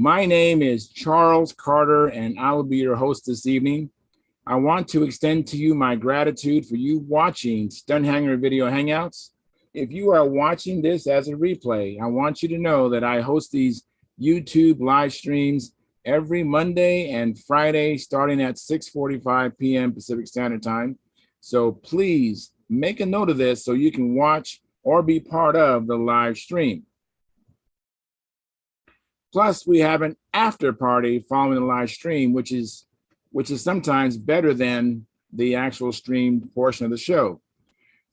My name is Charles Carter, and I will be your host this evening. I want to extend to you my gratitude for you watching Stunthangar Video Hangouts. If you are watching this as a replay, I want you to know that I host these YouTube live streams every Monday and Friday starting at 6:45 p.m. Pacific Standard Time. So please make a note of this so you can watch or be part of the live stream. Plus, we have an after party following the live stream, which is sometimes better than the actual streamed portion of the show.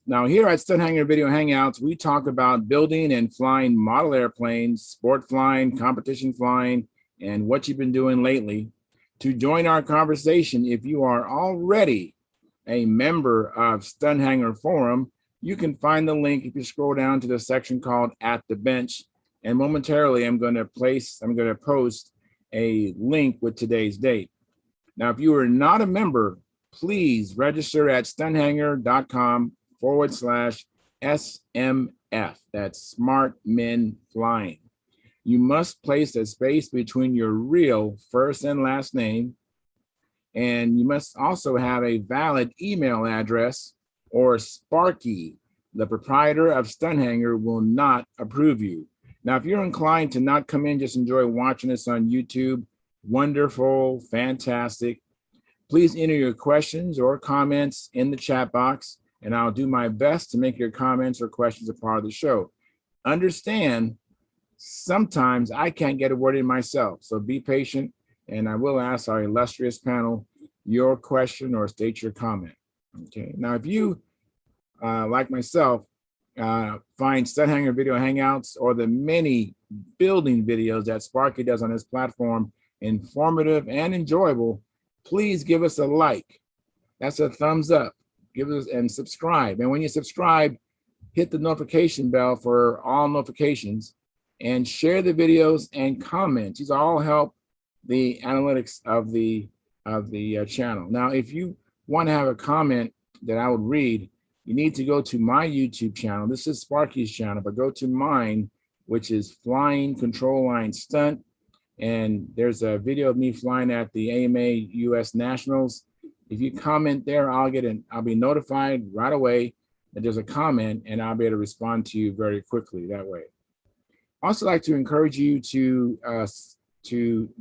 Now, here at Stunthangar Video Hangouts, we talk about building and flying model airplanes, sport flying, competition flying, and what you've been doing lately. To join our conversation, if you are already a member of Stunthangar Forum, you can find the link if you scroll down to the section called At the Bench. And momentarily, I'm going to post a link with today's date. Now, if you are not a member, please register at stunthangar.com/SMF. That's Smart Men Flying. You must place a space between your real first and last name. And you must also have a valid email address, or Sparky, the proprietor of Stunthangar, will not approve you. Now, if you're inclined to not come in, just enjoy watching us on YouTube, wonderful, fantastic. Please enter your questions or comments in the chat box, and I'll do my best to make your comments or questions a part of the show. Understand, sometimes I can't get a word in myself, so be patient, and I will ask our illustrious panel your question or state your comment. Okay. Now, if you, like myself, find Stunthangar Video Hangouts or the many building videos that Sparky does on his platform informative and enjoyable, please give us a like. That's a thumbs up. Give us and subscribe. And when you subscribe, hit the notification bell for all notifications and share the videos and comments. These all help the analytics of the channel. Now, if you want to have a comment that I would read, you need to go to my YouTube channel. This is Sparky's channel, but go to mine, which is Flying Control Line Stunt. And there's a video of me flying at the AMA US Nationals. If you comment there, I'll be notified right away that there's a comment, and I'll be able to respond to you very quickly that way. Also like to encourage you to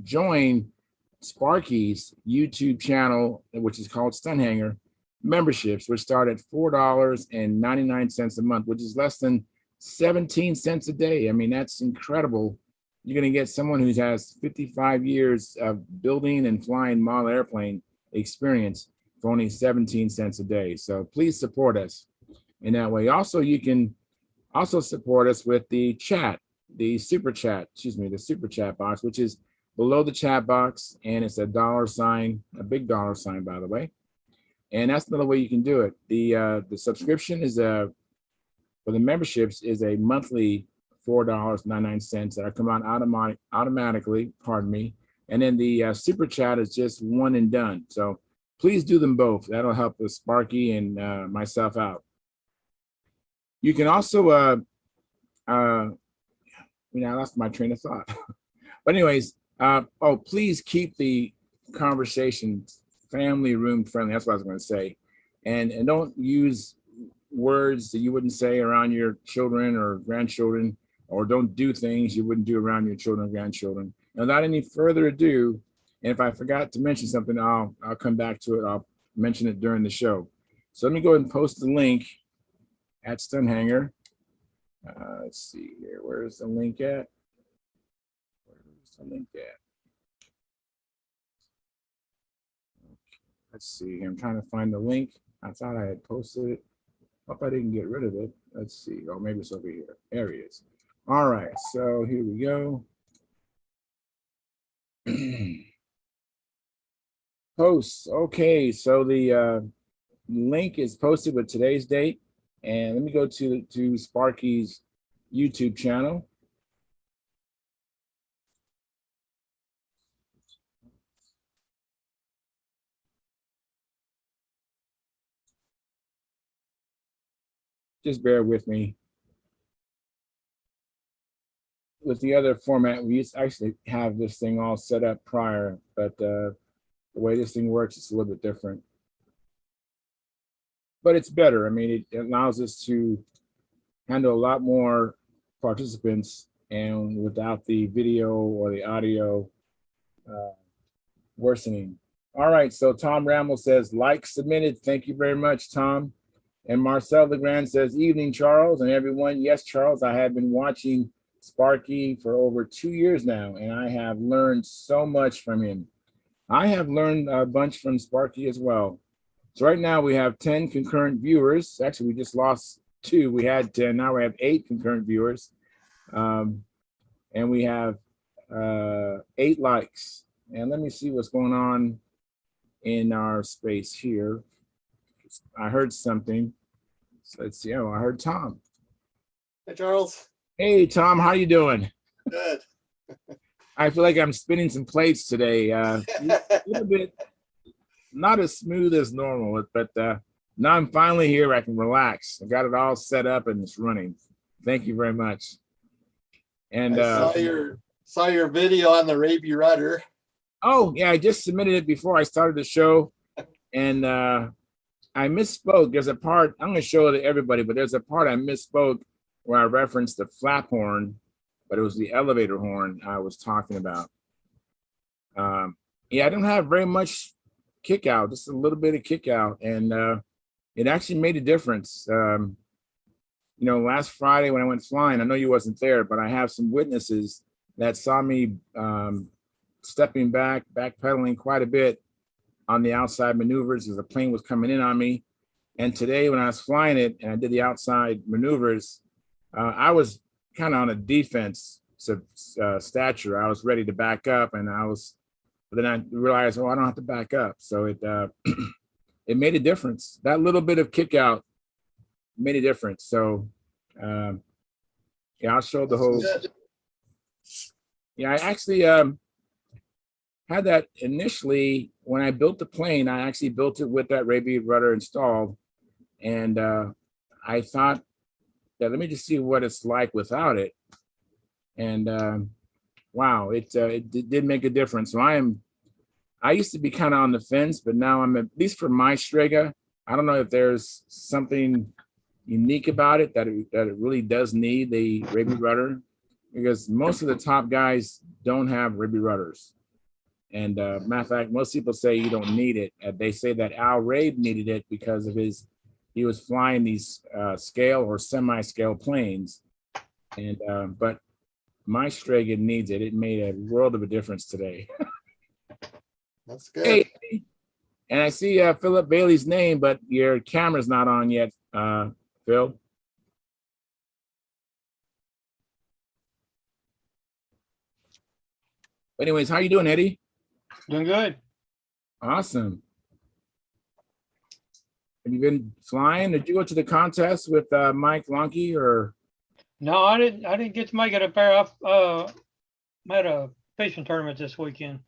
join Sparky's YouTube channel, which is called Stunthangar memberships, which start at $4.99 a month, which is less than 17 cents a day. I mean, that's incredible. You're going to get someone who has 55 years of building and flying model airplane experience for only 17 cents a day. So please support us in that way. Also, you can also support us with the chat, the super chat box, which is below the chat box, and it's a $sign, a big $sign, by the way. And that's another way you can do it. The subscription is for the memberships is a monthly $4.99 that come out automatically, pardon me. And then the super chat is just one and done. So please do them both. That'll help with Sparky and myself out. You can also, I lost my train of thought. But anyways, please keep the conversation family room friendly. That's what I was going to say. And don't use words that you wouldn't say around your children or grandchildren, or don't do things you wouldn't do around your children or grandchildren. Now, without any further ado, and if I forgot to mention something, I'll come back to it. I'll mention it during the show. So let me go ahead and post the link at Stunthangar. Let's see here. Where's the link at? Let's see. I'm trying to find the link. I thought I had posted it. Hope I didn't get rid of it. Let's see. Oh, maybe it's over here. There it is. All right. So here we go. Posts. Okay. So the link is posted with today's date. And let me go to Sparky's YouTube channel. Just bear with me. with the other format, we used to actually have this thing all set up prior, but the way this thing works is a little bit different. But it's better. I mean, it allows us to handle a lot more participants and without the video or the audio worsening. All right, so Tom Ramble says, like submitted. Thank you very much, Tom. And Marcel Legrand says, evening, Charles and everyone. Yes, Charles, I have been watching Sparky for over 2 years now, and I have learned so much from him. I have learned a bunch from Sparky as well. So right now we have 10 concurrent viewers. Actually, we just lost 2. We had 10, now we have 8 concurrent viewers. And we have 8 likes. And let me see what's going on in our space here. I heard something. So let's see. Oh, I heard Tom. Hey, Charles. Hey, Tom, how you doing? Good. I feel like I'm spinning some plates today. A little bit, not as smooth as normal, but now I'm finally here. I can relax. I got it all set up and it's running. Thank you very much. And I saw your video on the Raby rudder. Oh yeah, I just submitted it before I started the show, and I misspoke. There's a part I'm going to show it to everybody, but there's a part I misspoke where I referenced the flap horn, but it was the elevator horn I was talking about. Yeah, I don't have very much kick out, just a little bit of kick out, and it actually made a difference. You know, last Friday when I went flying, I know you wasn't there, but I have some witnesses that saw me stepping back, backpedaling quite a bit on the outside maneuvers as the plane was coming in on me. And today when I was flying it and I did the outside maneuvers, I was kind of on a defense stature. I was ready to back up, and but then I realized, oh, I don't have to back up. So it it made a difference. That little bit of kick out made a difference. So yeah, I'll show the whole. Yeah, I actually had that initially when I built the plane. I actually built it with that Raby rudder installed, and I thought that let me just see what it's like without it. And wow, it did make a difference. So I used to be kind of on the fence, but now I'm, at least for my Strega, I don't know if there's something unique about it that it really does need the Raby rudder, because most of the top guys don't have Raby rudders. And matter of fact, most people say you don't need it. They say that Al Rabe needed it because of he was flying these scale or semi-scale planes. And but my Strega needs it. It made a world of a difference today. That's good. Hey, and I see Philip Bailey's name, but your camera's not on yet, Phil. Anyways, how you doing, Eddie? Doing good. Awesome. Have you been flying? Did you go to the contest with Mike Lonke or? No, I didn't get to make it up there. I had a fishing tournament this weekend.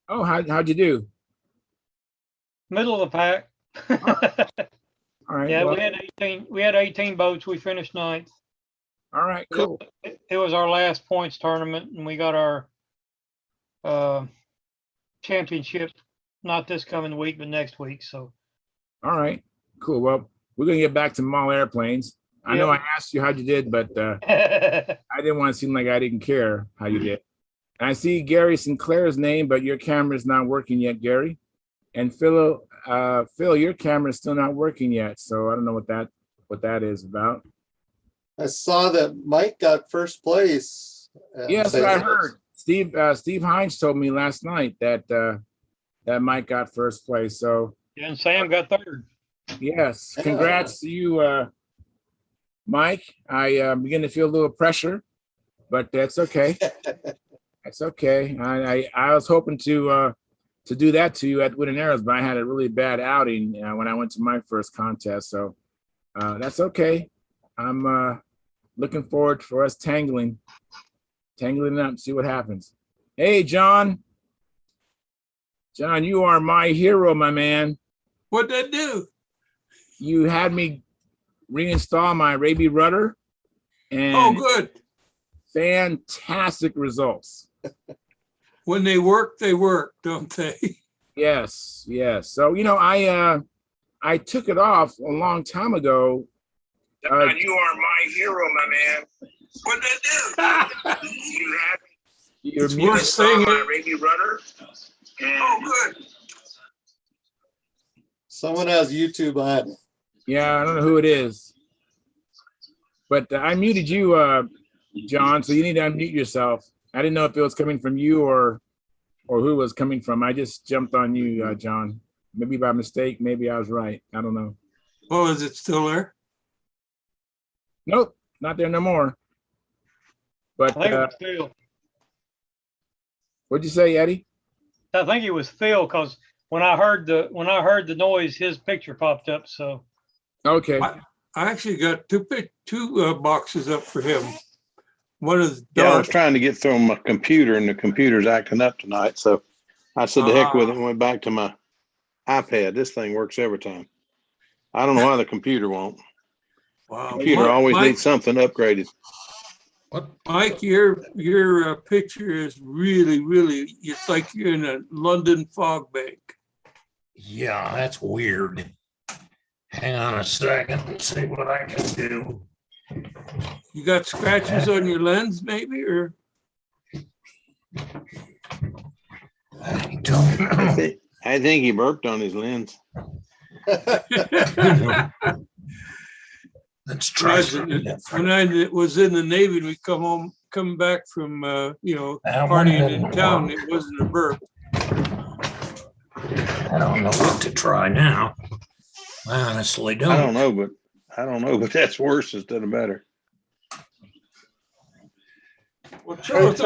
Oh, how'd you do? Middle of the pack. All right. Yeah, well, we had 18 boats. We finished 9th. all right, cool. It was our last points tournament, and we got our championship not this coming week, but next week. So. All right, cool. Well, we're gonna get back to mall airplanes. I know I asked you how you did, but I didn't want to seem like I didn't care how you did. And I see Gary Sinclair's name, but your camera's not working yet, Gary. And Phil, your camera's still not working yet. So I don't know what that is about. I saw that Mike got first place. Yes, I heard. Steve Hines told me last night that that Mike got first place. So and Sam got 3rd. yes, congrats to you, Mike. I begin to feel a little pressure, but that's okay. That's okay. I was hoping to do that to you at Wood and Arrows, but I had a really bad outing when I went to my first contest. So that's okay. I'm looking forward for us tangling up, see what happens. Hey, John. John, you are my hero, my man. What'd that do? You had me reinstall my Raby rudder. And Oh, good. fantastic results. When they work, don't they? Yes, yes. So, I took it off a long time ago. You are my hero, my man. What'd that do? You have your It's worth saying it. Raby Rudder. Oh, good. Someone has YouTube on. Yeah, I don't know who it is. But I muted you, John, so you need to unmute yourself. I didn't know if it was coming from you or who it was coming from. I just jumped on you, John. Maybe by mistake, maybe I was right. I don't know. Oh, is it still there? Nope, not there no more. But I think it was Phil. what'd you say, Eddie? I think it was Phil because when I heard the noise, his picture popped up. So Okay. I actually got two boxes up for him. One is Yeah, I dark. was trying to get through my computer, and the computer's acting up tonight. So I said, "The heck with it," and went back to my iPad. This thing works every time. I don't know why the computer won't. Wow. Computer always needs something upgraded. Mike, your picture is really, really. It's like you're in a London fog bank. Yeah, that's weird. Hang on a second and see what I can do. You got scratches on your lens, maybe, or I don't know. I think he burped on his lens. Let's try Imagine something when I was in the Navy and we come back from partying in town, it wasn't a burp. I don't know what to try now. I honestly don't. I don't know, but that's worse instead of better. Well, Try Charles,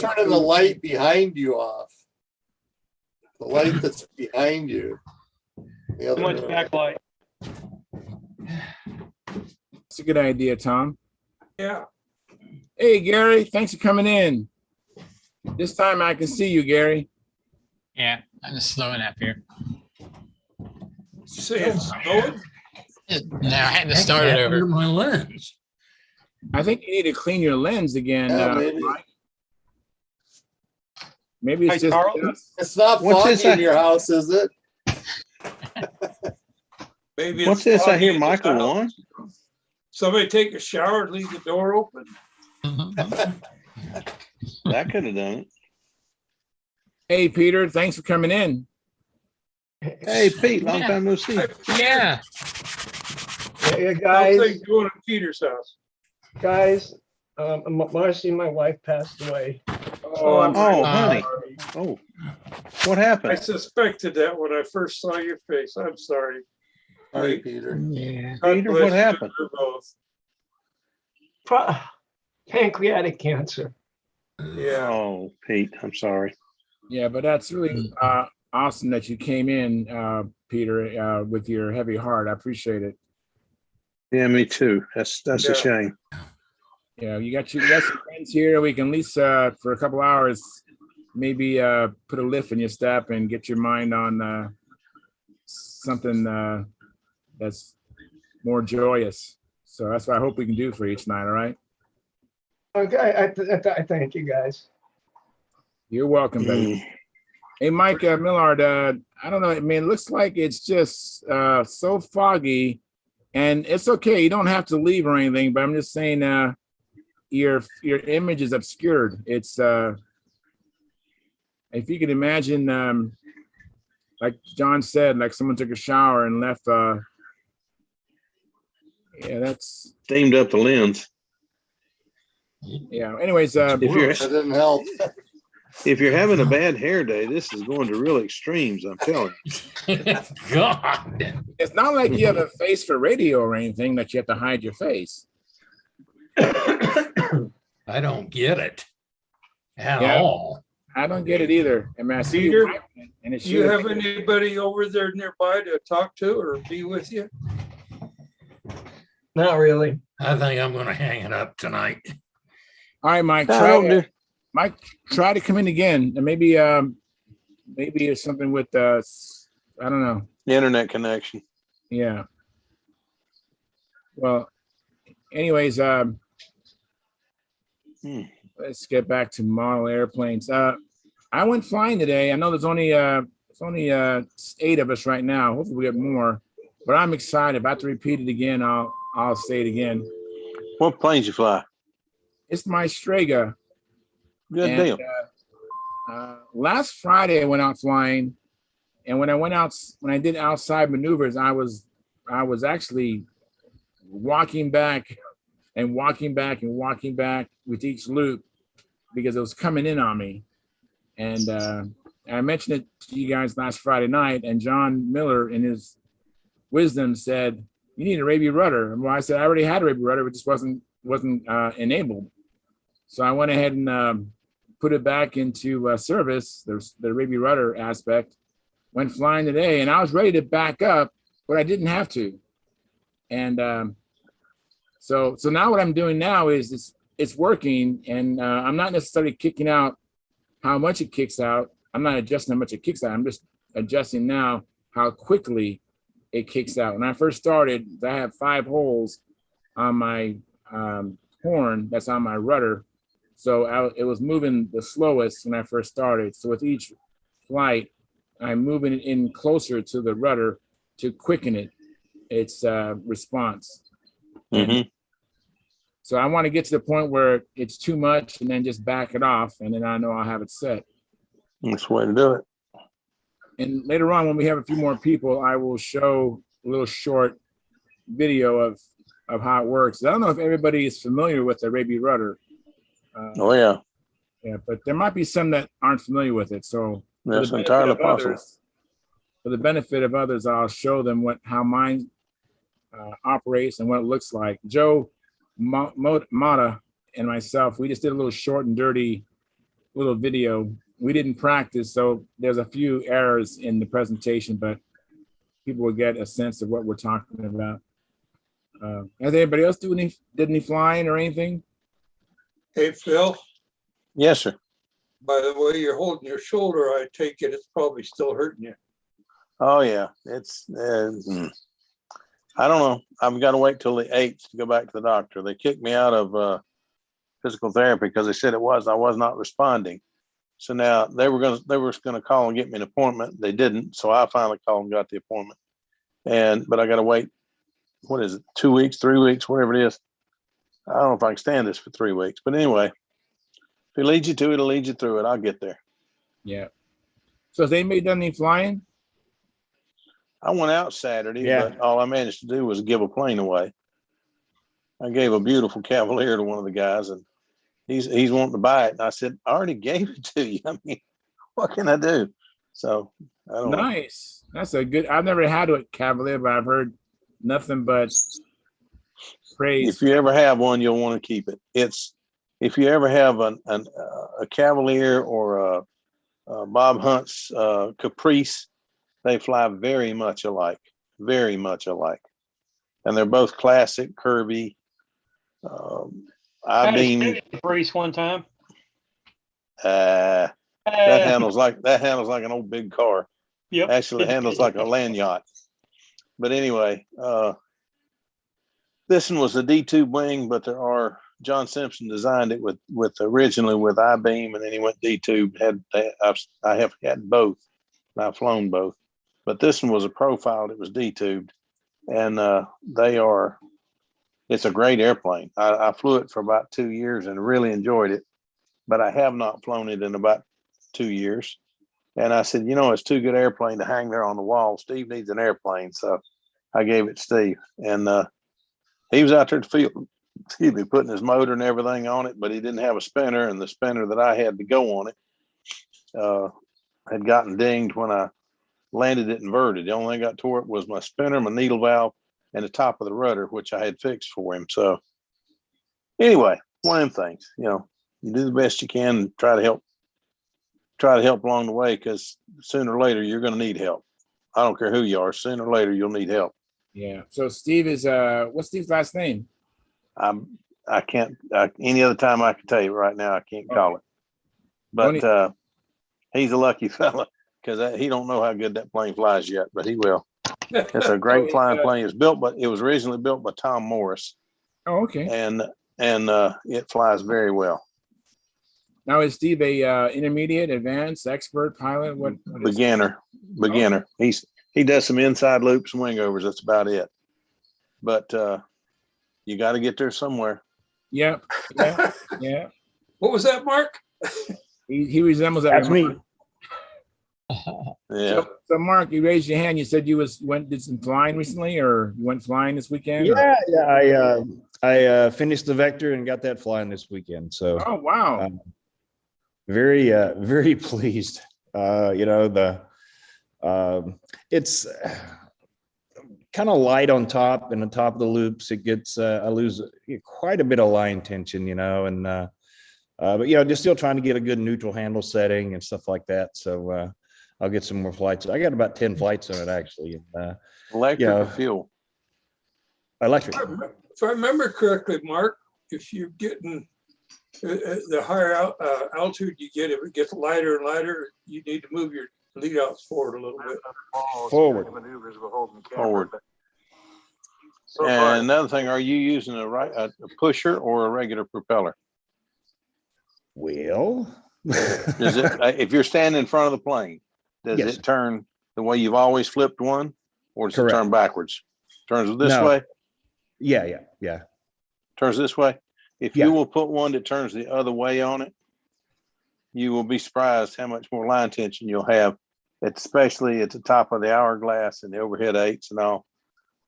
turning the light behind you off. The light that's behind you. The too other much room. backlight. It's a good idea, Tom. yeah. Hey, Gary, thanks for coming in. This time I can see you, Gary. Yeah, I'm just slowing up here. Say it's snowing. No, I had to Heck, start it that over. under my lens. I think you need to clean your lens again. Yeah, maybe. Mike. Maybe it's Hey, just Charles? dust. It's not What's foggy this? in your house, is it? Maybe What's it's this? I foggy hear in the Michael house. on. Somebody take a shower and leave the door open. That could have done it. Hey, Peter, thanks for coming in. Hey, Pete, long Yeah. time no see. Yeah. Hey How's guys, things going at Peter's house? Marcy, my wife passed away. Oh, I'm Oh, honey. Oh, what I happened? suspected that when I first saw your face. I'm sorry. Sorry, Peter. Yeah. God Peter, bless what you happened? for both. Pancreatic cancer. Yeah. Oh, Pete, I'm sorry. Yeah, but that's really awesome that you came in, Peter, with your heavy heart. I appreciate it. Yeah, me too. That's Yeah. a shame. Yeah, you got some friends here. We can at least for a couple hours, maybe put a lift in your step and get your mind on something that's more joyous. So that's what I hope we can do for each night. All right. Okay, I thank you guys. You're welcome, buddy. Mm. Hey, Mike Millard, I don't know. I mean, it looks like it's just so foggy, and it's okay. You don't have to leave or anything, but I'm just saying your image is obscured. It's if you could imagine, like John said, like someone took a shower and left. Yeah, that's Steamed up the lens. yeah. Anyways, If you're That didn't help. if you're having a bad hair day, this is going to real extremes. I'm telling you. God. it's not like you have a face for radio or anything that you have to hide your face. I don't get it at Yeah. all. I don't get it either. I mean, I see Peter, you wiping it, and it Do you should have anybody over there nearby to talk to or be with you? Not really. I think I'm going to hang it up tonight. All right, Mike. I don't do. Mike, try to come in again, and maybe it's something with I don't know. Internet connection. Yeah. Well, anyways, Let's get back to model airplanes. I went flying today. I know there's only 8 of us right now. Hopefully we get more, but I'm excited. If I have to repeat it again, I'll say it again. What planes you fly? It's my Strega. Good And, deal. Last Friday I went out flying, and when I did outside maneuvers, I was actually walking back and walking back and walking back with each loop because it was coming in on me. And I mentioned it to you guys last Friday night, and John Miller, in his wisdom, said, "You need a Raby rudder." Well, I said I already had a Raby rudder, it just wasn't enabled. So I went ahead and put it back into service. There's the Raby rudder aspect. Went flying today, and I was ready to back up, but I didn't have to. And so now what I'm doing now is it's working, and I'm not necessarily kicking out how much it kicks out. I'm not adjusting how much it kicks out. I'm just adjusting now how quickly it kicks out. When I first started, I have 5 holes on my horn that's on my rudder. So it was moving the slowest when I first started. So with each flight, I'm moving it in closer to the rudder to quicken its response. Mm-hmm. So I want to get to the point where it's too much and then just back it off, and then I know I'll have it set. That's the way to do it. And later on, when we have a few more people, I will show a little short video of how it works. I don't know if everybody is familiar with the Raby rudder. Oh yeah, Yeah, but there might be some that aren't familiar with it. So that's entirely possible. For the benefit of others, I'll show them how mine operates and what it looks like. Joe Mata and myself, we just did a little short and dirty little video. We didn't practice, so there's a few errors in the presentation, but people will get a sense of what we're talking about. Has anybody else did any flying or anything? Hey, Phil, Yes, sir. by the way you're holding your shoulder, I take it it's probably still hurting you. Oh yeah, it's. I don't know. I've got to wait till the 8th to go back to the doctor. They kicked me out of physical therapy because they said I was not responding. So now they were going to call and get me an appointment. They didn't, so I finally called and got the appointment. But I got to wait. What is it? 2 weeks, 3 weeks, whatever it is. I don't know if I can stand this for 3 weeks. But anyway, if it leads you to it, it'll lead you through it. I'll get there. Yeah. So has anybody done any flying? I went out Saturday, Yeah. but all I managed to do was give a plane away. I gave a beautiful Cavalier to one of the guys, and he's wanting to buy it. And I said, I already gave it to you. I mean, what can I do? So I don't know. Nice. That's a good. I've never had a Cavalier, but I've heard nothing but praise. If you ever have one, you'll want to keep it. If you ever have a Cavalier or a Bob Hunt's Caprice, they fly very much alike, and they're both classic, curvy. I I-beam. had a Caprice one time. That handles like an old big car. Yep. Actually, it handles like a land yacht. But anyway, this one was a D-tube wing, but John Simpson designed it with originally with I-beam, and then he went D-tube. I have had both, and I've flown both. But this one was a profiled. It was D-tubed, and it's a great airplane. I flew it for about 2 years and really enjoyed it, but I have not flown it in about 2 years. And I said, it's too good airplane to hang there on the wall. Steve needs an airplane. So I gave it to Steve, and he was out there at the field, putting his motor and everything on it, but he didn't have a spinner, and the spinner that I had to go on it had gotten dinged when I landed it inverted. The only thing I got tore up was my spinner, my needle valve, and the top of the rudder, which I had fixed for him. So anyway, one of them things, you do the best you can and try to help along the way, because sooner or later you're going to need help. I don't care who you are. Sooner or later you'll need help. Yeah. So Steve is what's Steve's last name? I can't. Any other time I can tell you right now, I can't call it. But he's a lucky fella, because he don't know how good that plane flies yet, but he will. It's a great flying plane. It was originally built by Tom Morris. Oh, okay. And it flies very well. Now is Steve a intermediate, advanced, expert, pilot? What is Beginner. He does some inside loops and wing overs. That's about it. But you got to get there somewhere. Yep. Yeah. What was that, Mark? He resembles that. That's me. remark. Yeah. So Mark, you raised your hand. You said you did some flying recently, or you went flying this weekend? or- Yeah. I finished the Vector and got that flying this weekend. So Oh wow. very pleased. It's kind of light on top, and the top of the loops, it gets I lose quite a bit of line tension, but just still trying to get a good neutral handle setting and stuff like that. So I'll get some more flights. I got about 10 flights on it actually. Electric or fuel? Electric. If I remember correctly, Mark, if you're getting the higher altitude you get, if it gets lighter and lighter, you need to move your lead outs forward a little bit. Forward. And another thing, are you using a pusher or a regular propeller? Well, Does it, if you're standing in front of the plane, does Yes. it turn the way you've always flipped one, or does Correct. it turn backwards? Turns this No. way? yeah. Turns this way? If Yeah. you will put one that turns the other way on it, you will be surprised how much more line tension you'll have, especially at the top of the hourglass and the overhead eights and all.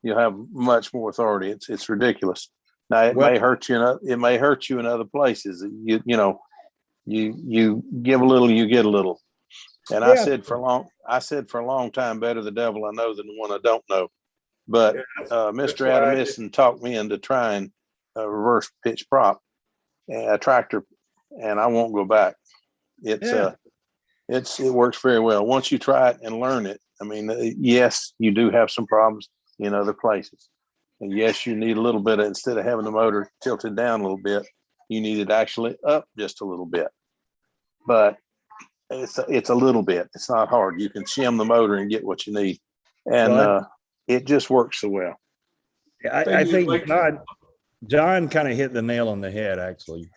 You'll have much more authority. It's ridiculous. Now it Well- may hurt you. It may hurt you in other places. You give a little, you get a little. And I Yeah. said for a long time, better the devil I know than the one I don't know. But Mr. why I Adamison talked me into trying a reverse pitch prop, a tractor, and I won't go back. It works very well. Once you try it and learn it, I mean, yes, you do have some problems in other places. And yes, you need a little bit of, instead of having the motor tilted down a little bit, you need it actually up just a little bit. But it's a little bit. It's not hard. You can shim the motor and get what you need. And it just works so well. I think John kind of hit the nail on the head actually,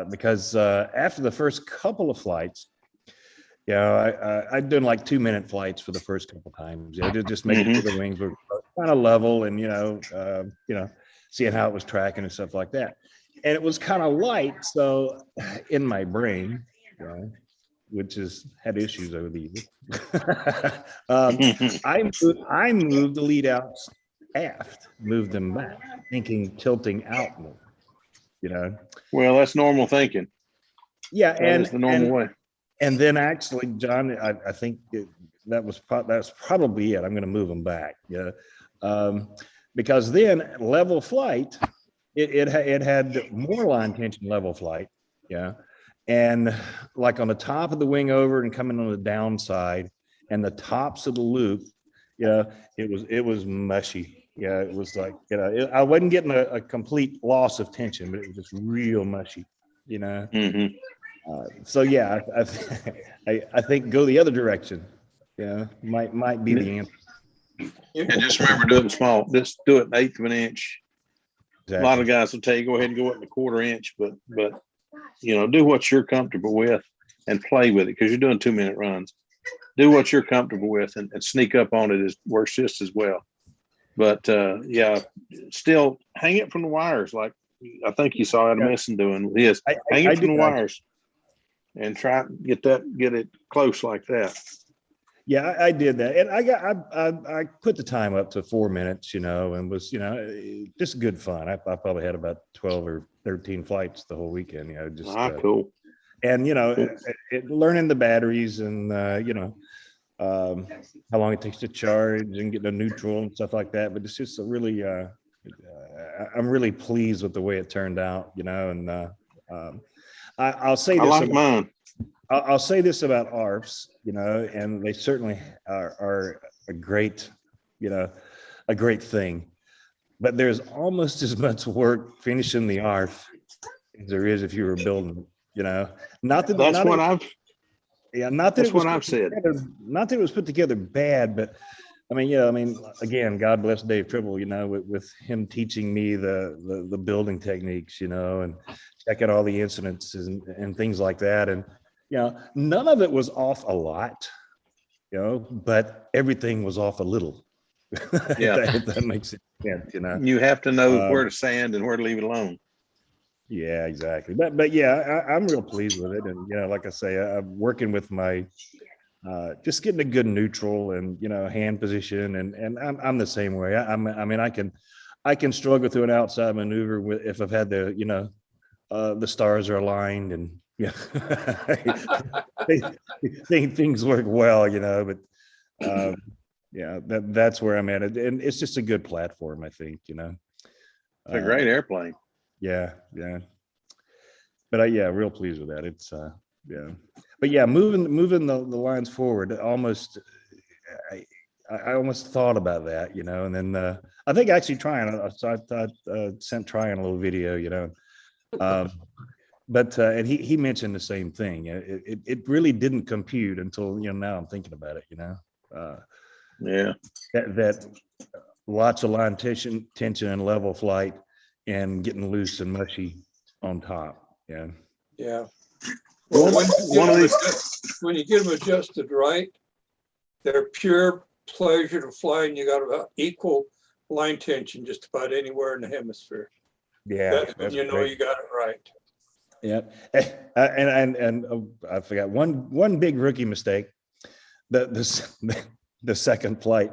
because after the first couple of flights, I'd done like 2-minute flights for the first couple times. Just making sure the wings were kind of level and seeing how it was tracking and stuff like that. And it was kind of light, so in my brain, which has had issues over the years, I moved the lead outs aft, moved them back, thinking tilting out more. Well, that's normal thinking. Yeah, That is the normal way. And then actually, John, I think that's probably it. I'm going to move them back. Because then level flight, it had more line tension level flight. Yeah. And like on the top of the wing over and coming on the downside and the tops of the loop, it was mushy. Yeah, it was like, I wasn't getting a complete loss of tension, but it was just real mushy, So yeah, I think go the other direction. Yeah, might be the answer. And just remember, do it small. Just do it 1/8 of an inch. Exactly. A lot of guys will tell you go ahead and go up in 1/4 inch, but do what you're comfortable with and play with it, because you're doing 2-minute runs. Do what you're comfortable with and sneak up on it works just as well. But still hang it from the wires, like I think you saw Adamison doing his. Hang it from the wires and try get it close like that. Yeah, I did that, and I put the time up to 4 minutes, and was just good fun. I probably had about 12 or 13 flights the whole weekend. Just Cool. And learning the batteries and how long it takes to charge and get a neutral and stuff like that. But it's just a really I'm really pleased with the way it turned out. And I'll say this. I like mine. I'll say this about ARFs, and they certainly are a great thing, but there's almost as much work finishing the ARF as there is if you were building, not that That's what I've said. not that it was put together bad, but I mean, yeah, I mean, again, God bless Dave Tribble, with him teaching me the building techniques, and checking all the incidents and things like that. And, none of it was off a lot, but everything was off a little. Yeah. if that makes sense, You have to know Um, where to sand and where to leave it alone. Yeah, exactly. But yeah, I'm real pleased with it. And, like I say, I'm working with my, just getting a good neutral and, hand position. And I'm the same way. I mean, I can struggle through an outside maneuver if I've had the stars are aligned and, things work well, but, yeah, that's where I'm at. And it's just a good platform, I think, It's a great airplane. Yeah. But yeah, real pleased with that. It's yeah. But yeah, moving the lines forward, almost I almost thought about that, and then I think actually trying, so I sent Tryon a little video, but and he mentioned the same thing. It really didn't compute until now I'm thinking about it, Yeah. that lots of line tension and level flight and getting loose and mushy on top. Yeah. Yeah. Well, One of these, when you get them adjusted right, they're pure pleasure to fly, and you got about equal line tension just about anywhere in the hemisphere. Yeah. That's when That's you know great. you got it right. Yeah. And I forgot one big rookie mistake. The second flight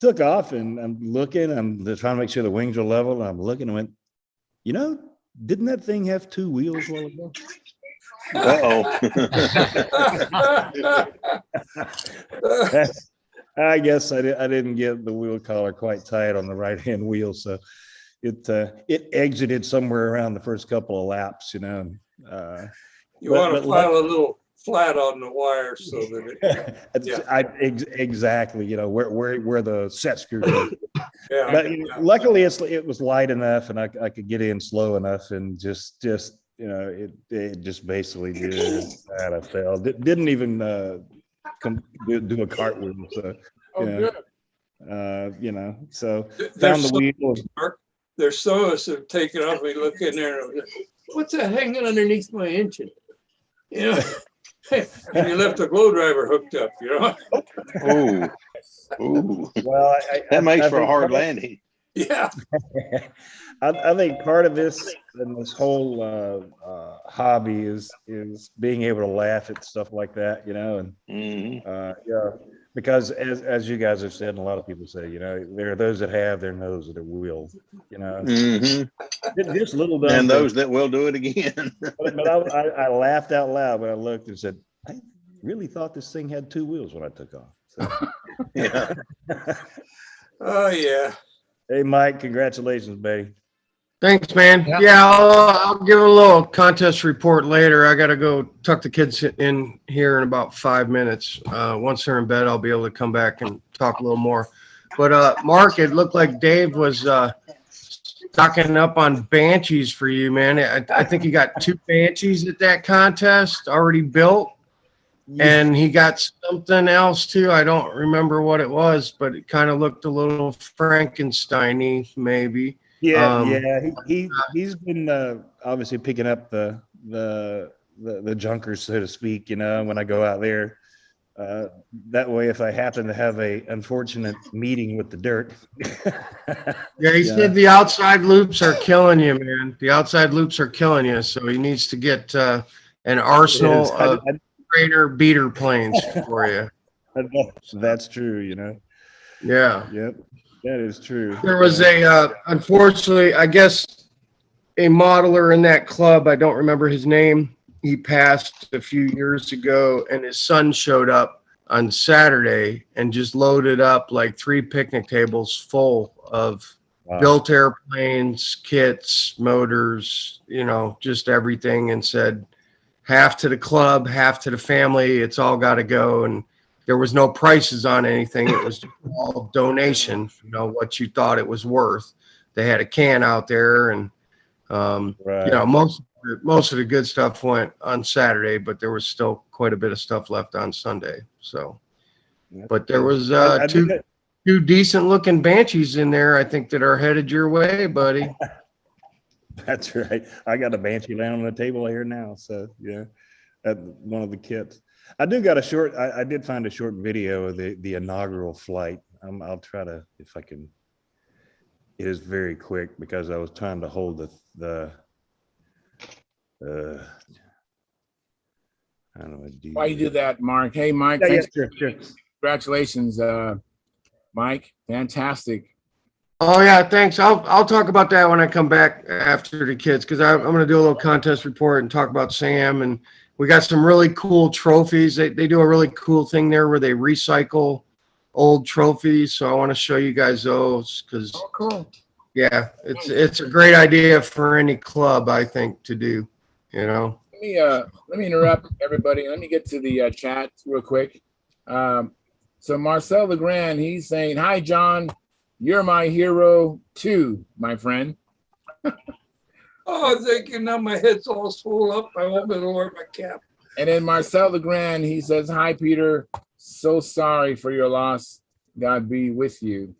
took off, and I'm trying to make sure the wings are level, and I'm looking and went, didn't that thing have two wheels while ago? I guess I didn't get the wheel collar quite tight on the right hand wheel, so it exited somewhere around the first couple of laps. You want to file a little flat on the wire so that exactly. Where the set screw goes. Yeah. But luckily it was light enough, and I could get in slow enough, and just it just basically did that. I fell. Didn't even do a cartwheel. So Good. so found the wheel. There's some of us have taken off. We look in there and what's that hanging underneath my engine? And you left the blow driver hooked up. Ooh. Well, That makes for a think hard landing. Yeah. I think part of this and this whole hobby is being able to laugh at stuff like that, and yeah, because as you guys have said, and a lot of people say, there are those that have, there are those that will, just little dumb and those things. that will do it again. But I laughed out loud when I looked and said, I really thought this thing had two wheels when I took off. So. Yeah. Oh yeah. Hey, Mike, congratulations, buddy. Thanks, man. Yeah, I'll give a little contest report later. I got to go tuck the kids in here in about 5 minutes. Once they're in bed, I'll be able to come back and talk a little more. But Mark, it looked like Dave was stocking up on Banshees for you, man. I think he got 2 Banshees at that contest already built. And he got something else too. I don't remember what it was, but it kind of looked a little Frankenstein-y, maybe. Yeah. He's been obviously picking up the junkers, so to speak. When I go out there, that way, if I happen to have a unfortunate meeting with the dirt. Yeah, he said the outside loops are killing you, man. The outside loops are killing you. So he needs to get an arsenal of trainer beater planes for you. That's true, Yeah. Yep, that is true. There was unfortunately, I guess, a modeler in that club. I don't remember his name. He passed a few years ago, and his son showed up on Saturday and just loaded up like 3 picnic tables full of built airplanes, kits, motors, just everything, and said, half to the club, half to the family. It's all got to go. And there was no prices on anything. It was all donation, what you thought it was worth. They had a can out there, and, most of the good stuff went on Saturday, but there was still quite a bit of stuff left on Sunday. So, but there was two decent looking Banshees in there, I think, that are headed your way, buddy. That's right. I got a Banshee laying on the table here now. So yeah, one of the kits. I do got a short. I did find a short video of the inaugural flight. I'll try to, if I can. It is very quick because I was trying to hold the I don't know. Why you do that, Mark? Hey, Mike, Yeah, thanks. sure. Congratulations, Mike. Fantastic. Oh yeah, thanks. I'll talk about that when I come back after the kids, because I'm going to do a little contest report and talk about Sam. And we got some really cool trophies. They do a really cool thing there where they recycle old trophies. So I want to show you guys those because cool. Yeah, it's a great idea for any club, I think, to do. You know. Let me interrupt everybody. Let me get to the chat real quick. So Marcel Legrand, he's saying, "Hi, John. You're my hero too, my friend." Oh, thank you. Now my head's all swollen up. I won't be able to wear my cap. And then Marcel Legrand, he says, "Hi, Peter. So sorry for your loss. God be with you."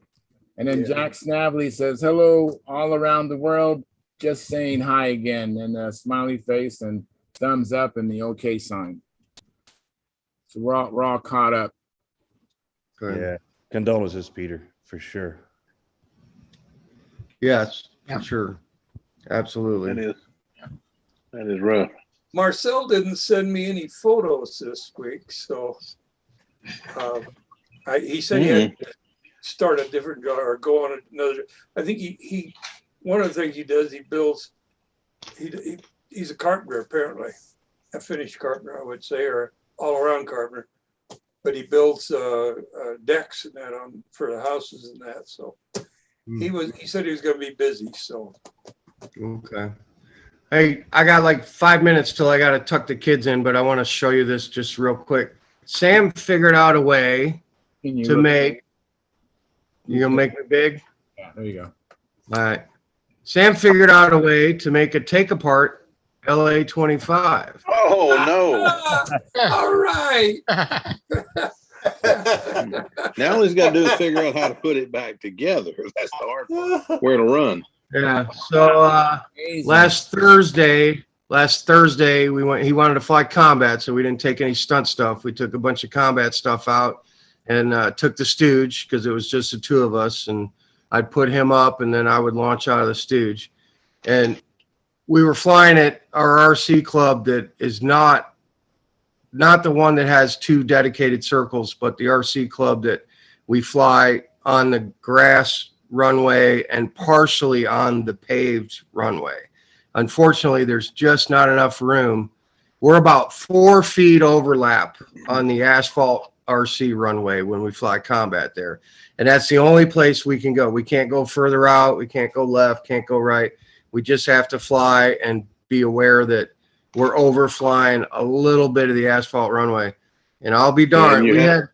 And then Jack Snavely says, "Hello, all around the world. Just saying hi again." And a smiley face and thumbs up and the okay sign. So we're all caught up. Good. Yeah. Condolences, Peter, for sure. Yes, for sure. Absolutely. That is rough. Marcel didn't send me any photos this week, so he said he had to start a different job or go on another. I think he one of the things he does, he builds. He's a carpenter apparently, a finished carpenter, I would say, or all-around carpenter. But he builds decks and that on for the houses and that. So he said he was going to be busy. So okay. Hey, I got like 5 minutes till I got to tuck the kids in, but I want to show you this just real quick. Sam figured out a way to make. You gonna make me big? Yeah, there you go. All right. Sam figured out a way to make a take apart LA 25. Oh no! all right. Now all he's got to do is figure out how to put it back together. That's the hard part. Where to run. Yeah. So last Thursday he wanted to fly combat, so we didn't take any stunt stuff. We took a bunch of combat stuff out and took the Stooge because it was just the two of us, and I'd put him up and then I would launch out of the Stooge. And we were flying at our RC club that is not the one that has two dedicated circles, but the RC club that we fly on the grass runway and partially on the paved runway. Unfortunately, there's just not enough room. We're about 4 feet overlap on the asphalt RC runway when we fly combat there. And that's the only place we can go. We can't go further out. We can't go left, can't go right. We just have to fly and be aware that we're overflying a little bit of the asphalt runway. And I'll be darned.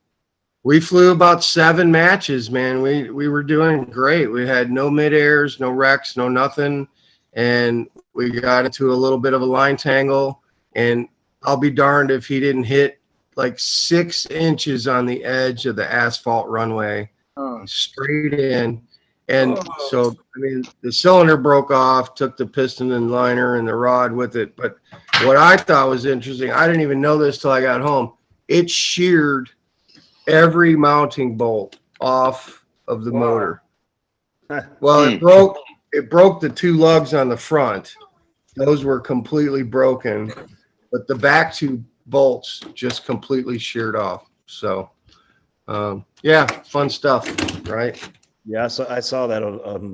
We flew about 7 matches, man. We were doing great. We had no mid-airs, no wrecks, no nothing. And we got into a little bit of a line tangle. And I'll be darned if he didn't hit like 6 inches on the edge of the asphalt runway, straight in. And so, I mean, the cylinder broke off, took the piston and liner and the rod with it. But what I thought was interesting, I didn't even know this till I got home. It sheared every mounting bolt off of the motor. Well, it broke the 2 lugs on the front. Those were completely broken, but the back 2 bolts just completely sheared off. So, yeah, fun stuff, right? Yeah, I saw that on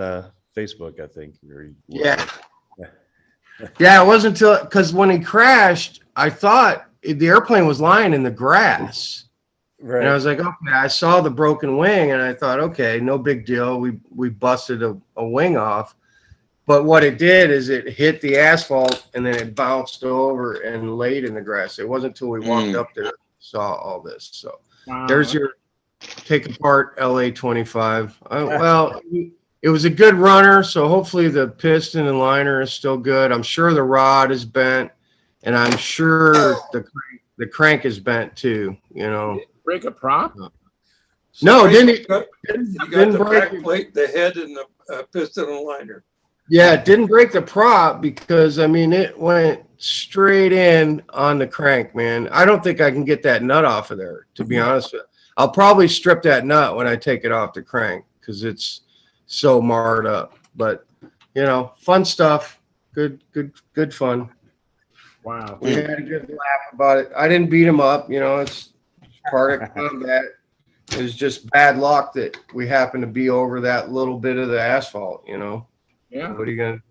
Facebook, I think. Yeah. Yeah, it wasn't until, because when he crashed, I thought the airplane was lying in the grass. Right. And I was like, okay, I saw the broken wing and I thought, okay, no big deal. We busted a wing off. But what it did is it hit the asphalt and then it bounced over and laid in the grass. It wasn't until we walked up there saw all this. So there's your take apart LA 25. Well, it was a good runner, so hopefully the piston and liner is still good. I'm sure the rod is bent, and I'm sure the crank is bent too. You know, break a prop? No, So didn't You got didn't the break back plate, the head, and the piston and liner. Yeah, it didn't break the prop because I mean it went straight in on the crank, man. I don't think I can get that nut off of there, to be honest with you. I'll probably strip that nut when I take it off the crank because it's so marred up. But you know, fun stuff. Good fun. Wow. We had a good laugh about it. I didn't beat him up, you know, it's part of combat. It was just bad luck that we happened to be over that little bit of the asphalt, you know. Yeah. What are you gonna?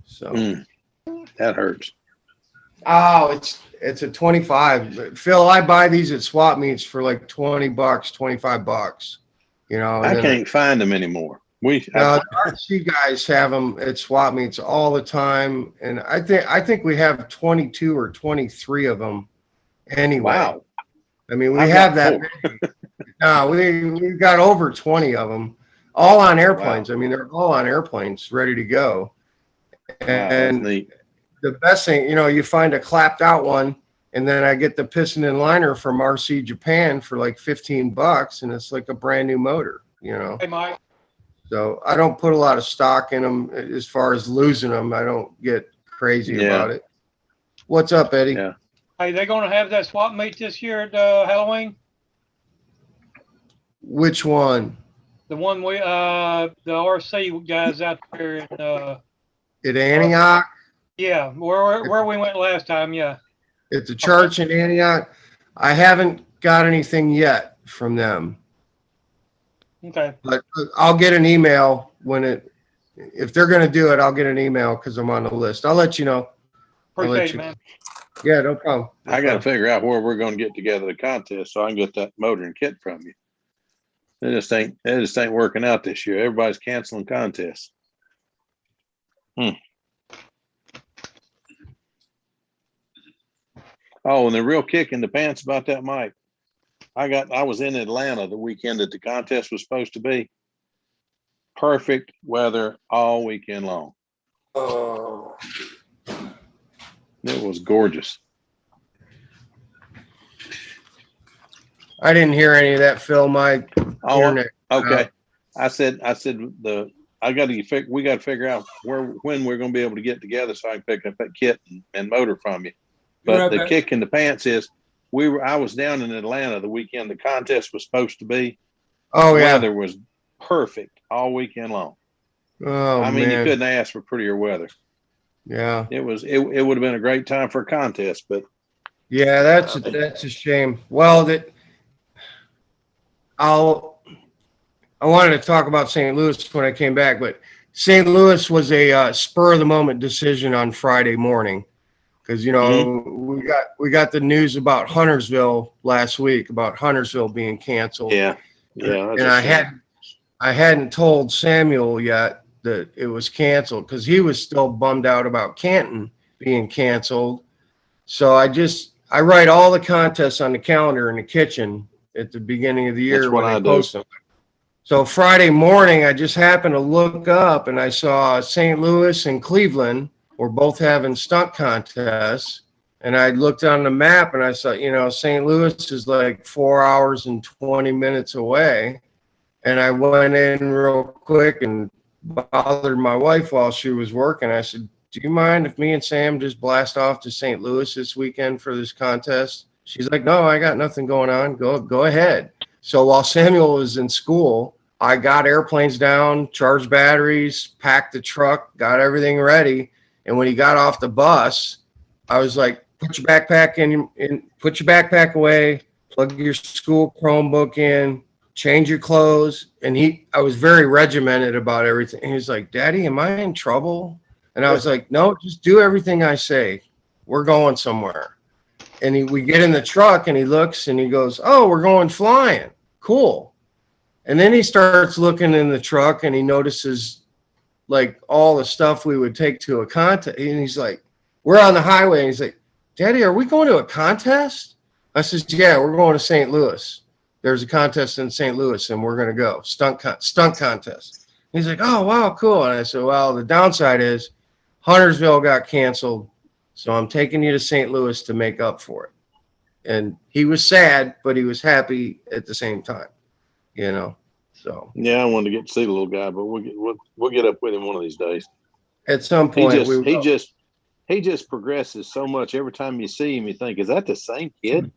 So That hurts. oh, it's a 25. Phil, I buy these at swap meets for like $20, $25. You know, I can't find them anymore. the RC guys have them at swap meets all the time, and I think we have 22 or 23 of them anyway. Wow. I mean, we I've have got that. 4. No, we've got over 20 of them, all on airplanes. Wow. I mean, they're all on airplanes, ready to go. Wow, that's And neat. the best thing, you know, you find a clapped out one, and then I get the piston and liner from RC Japan for like $15, and it's like a brand new motor, you know. Hey, Mike. So I don't put a lot of stock in them as far as losing them. I don't get crazy Yeah. about it. What's up, Eddie? Yeah. Hey, they gonna have that swap meet this year at Halloween? Which one? The one the RC guys out there in At Antioch? yeah, where we went last time, yeah. At the church in Antioch? I haven't got anything yet from them. Okay. But I'll get an email if they're going to do it, I'll get an email because I'm on the list. I'll let you know. Appreciate it, man. Yeah, no problem. I got to figure out where we're going to get together the contest so I can get that motor and kit from you. It just ain't working out this year. Everybody's canceling contests. Oh, and the real kick in the pants about that, Mike. I was in Atlanta the weekend that the contest was supposed to be. Perfect weather all weekend long. Oh, It was gorgeous. I didn't hear any of that, Phil. My Oh, internet. okay. I said we got to figure out when we're going to be able to get together so I can pick up that kit and motor from you. But the kick in the pants is I was down in Atlanta the weekend the contest was supposed to be. Oh, The yeah. weather was perfect all weekend long. Oh, I mean, man. you couldn't ask for prettier weather. Yeah. It would have been a great time for a contest, but Yeah, that's a shame. Well, I wanted to talk about St. Louis when I came back, but St. Louis was a spur of the moment decision on Friday morning because you know we got the news about Huntersville last week about Huntersville being canceled. yeah. And I hadn't told Samuel yet that it was canceled because he was still bummed out about Canton being canceled. So I write all the contests on the calendar in the kitchen at the beginning of the year That's what when I I do. post them. So Friday morning, I just happened to look up and I saw St. Louis and Cleveland were both having stunt contests. And I looked on the map and I saw, you know, St. Louis is like 4 hours and 20 minutes away. And I went in real quick and bothered my wife while she was working. I said, do you mind if me and Sam just blast off to St. Louis this weekend for this contest? She's like, no, I got nothing going on. Go ahead. So while Samuel was in school, I got airplanes down, charged batteries, packed the truck, got everything ready. And when he got off the bus, I was like, put your backpack put your backpack away, plug your school Chromebook in, change your clothes. And I was very regimented about everything. He was like, Daddy, am I in trouble? And I was like, no, just do everything I say. We're going somewhere. And we get in the truck and he looks and he goes, oh, we're going flying. Cool. And then he starts looking in the truck and he notices like all the stuff we would take to a contest. And he's like, we're on the highway. And he's like, Daddy, are we going to a contest? I says, yeah, we're going to St. Louis. There's a contest in St. Louis and we're going to go. Stunt contest. He's like, oh, wow, cool. And I said, well, the downside is Huntersville got canceled. So I'm taking you to St. Louis to make up for it. And he was sad, but he was happy at the same time, So Yeah, I wanted to get to see the little guy, but we'll get up with him one of these days. at some He point, he just progresses so much. Every time you see him, you think, is that the same kid?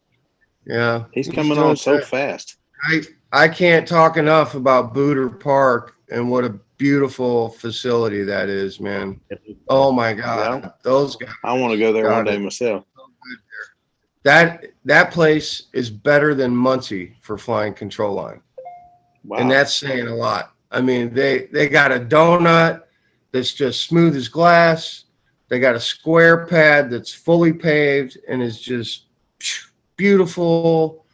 yeah, He's coming on so fast. I can't talk enough about Booter Park and what a beautiful facility that is, man. Oh my God, Yeah. those guys. I want to go there one day myself. That place is better than Muncie for flying control line. Wow. And that's saying a lot. I mean, they got a donut that's just smooth as glass. They got a square pad that's fully paved and is just beautiful.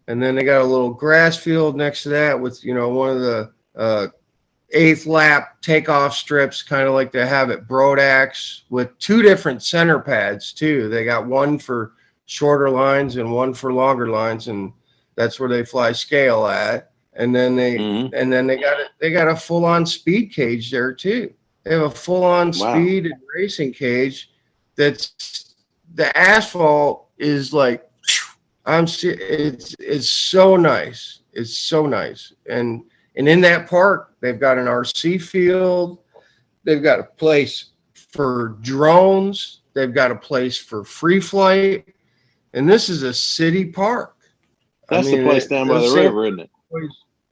And then they got a little grass field next to that with, one of the eighth lap takeoff strips, kind of like they have at Brodax, with two different center pads too. They got one for shorter lines and one for longer lines, and that's where they fly scale at. And then they got a full on speed cage there too. They have a full on speed and racing cage. That's the asphalt is like, it's so nice. It's so nice. And in that park, they've got an RC field. They've got a place for drones. They've got a place for free flight. And this is a city park. That's the place down by the river, isn't it?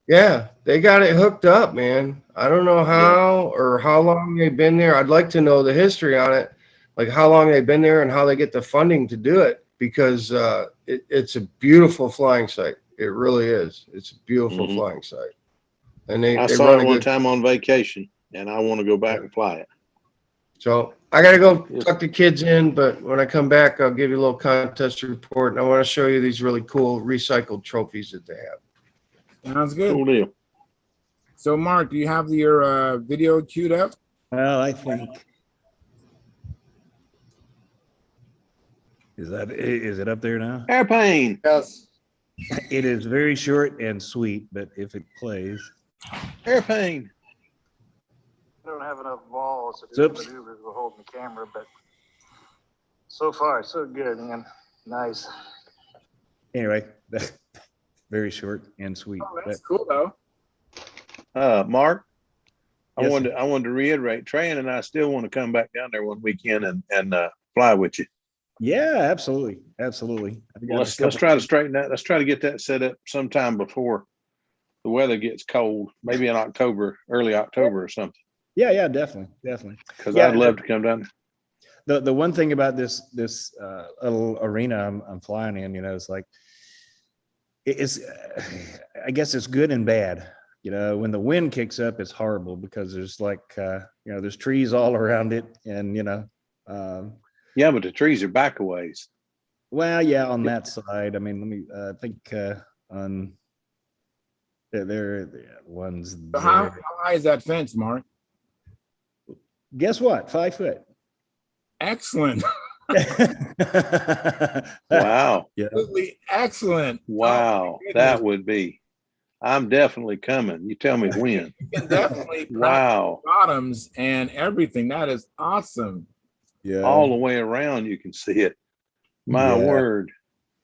Yeah, they got it hooked up, man. I don't know how or how long they've been there. I'd like to know the history on it, like how long they've been there and how they get the funding to do it, because it's a beautiful flying site. It really is. It's a beautiful flying site. And I saw it one time on vacation, and I want to go back and fly it. So I got to go tuck the kids in, but when I come back, I'll give you a little contest report, and I want to show you these really cool recycled trophies that they have. Sounds good. Cool deal. So, Mark, do you have your video queued up? Well, I think. Is it up there now? Airplane. Yes. It is very short and sweet, but if it plays. Airplane. I don't have enough balls to do the maneuvers with holding the camera, but so far, so good, man. Nice. Anyway, very short and sweet. Oh, that's cool, though. Mark, Yes, I wanted to reiterate, Tran and I still want to come back down there one weekend and fly with you. Yeah, absolutely. Absolutely. Let's try to straighten that. Let's try to get that set up sometime before the weather gets cold, maybe in October, early October or something. Yeah, definitely. Because I'd love to come down. The one thing about this little arena I'm flying in, it's like, it's I guess it's good and bad. When the wind kicks up, it's horrible because there's like there's trees all around it, and yeah, but the trees are back a ways. Well, yeah, on that side. I mean, let me think on there ones. So how high is that fence, Mark? Guess what? 5 foot. Excellent. Wow. Yeah. Absolutely excellent. Wow. That would be. I'm definitely coming. You tell me when. You can definitely wow. Bottoms and everything. That is awesome. Yeah. All the way around, you can see it. My word.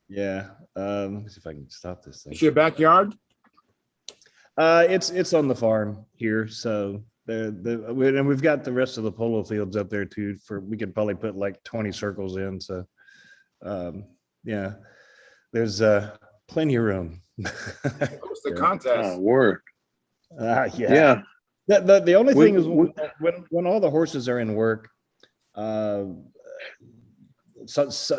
Yeah. Let me see if I can stop this thing. It's your backyard? It's on the farm here, so and we've got the rest of the polo fields up there too. We could probably put like 20 circles in. So, yeah, there's plenty of room. What's the contest? Word. Yeah. The only thing is when all the horses are in work, so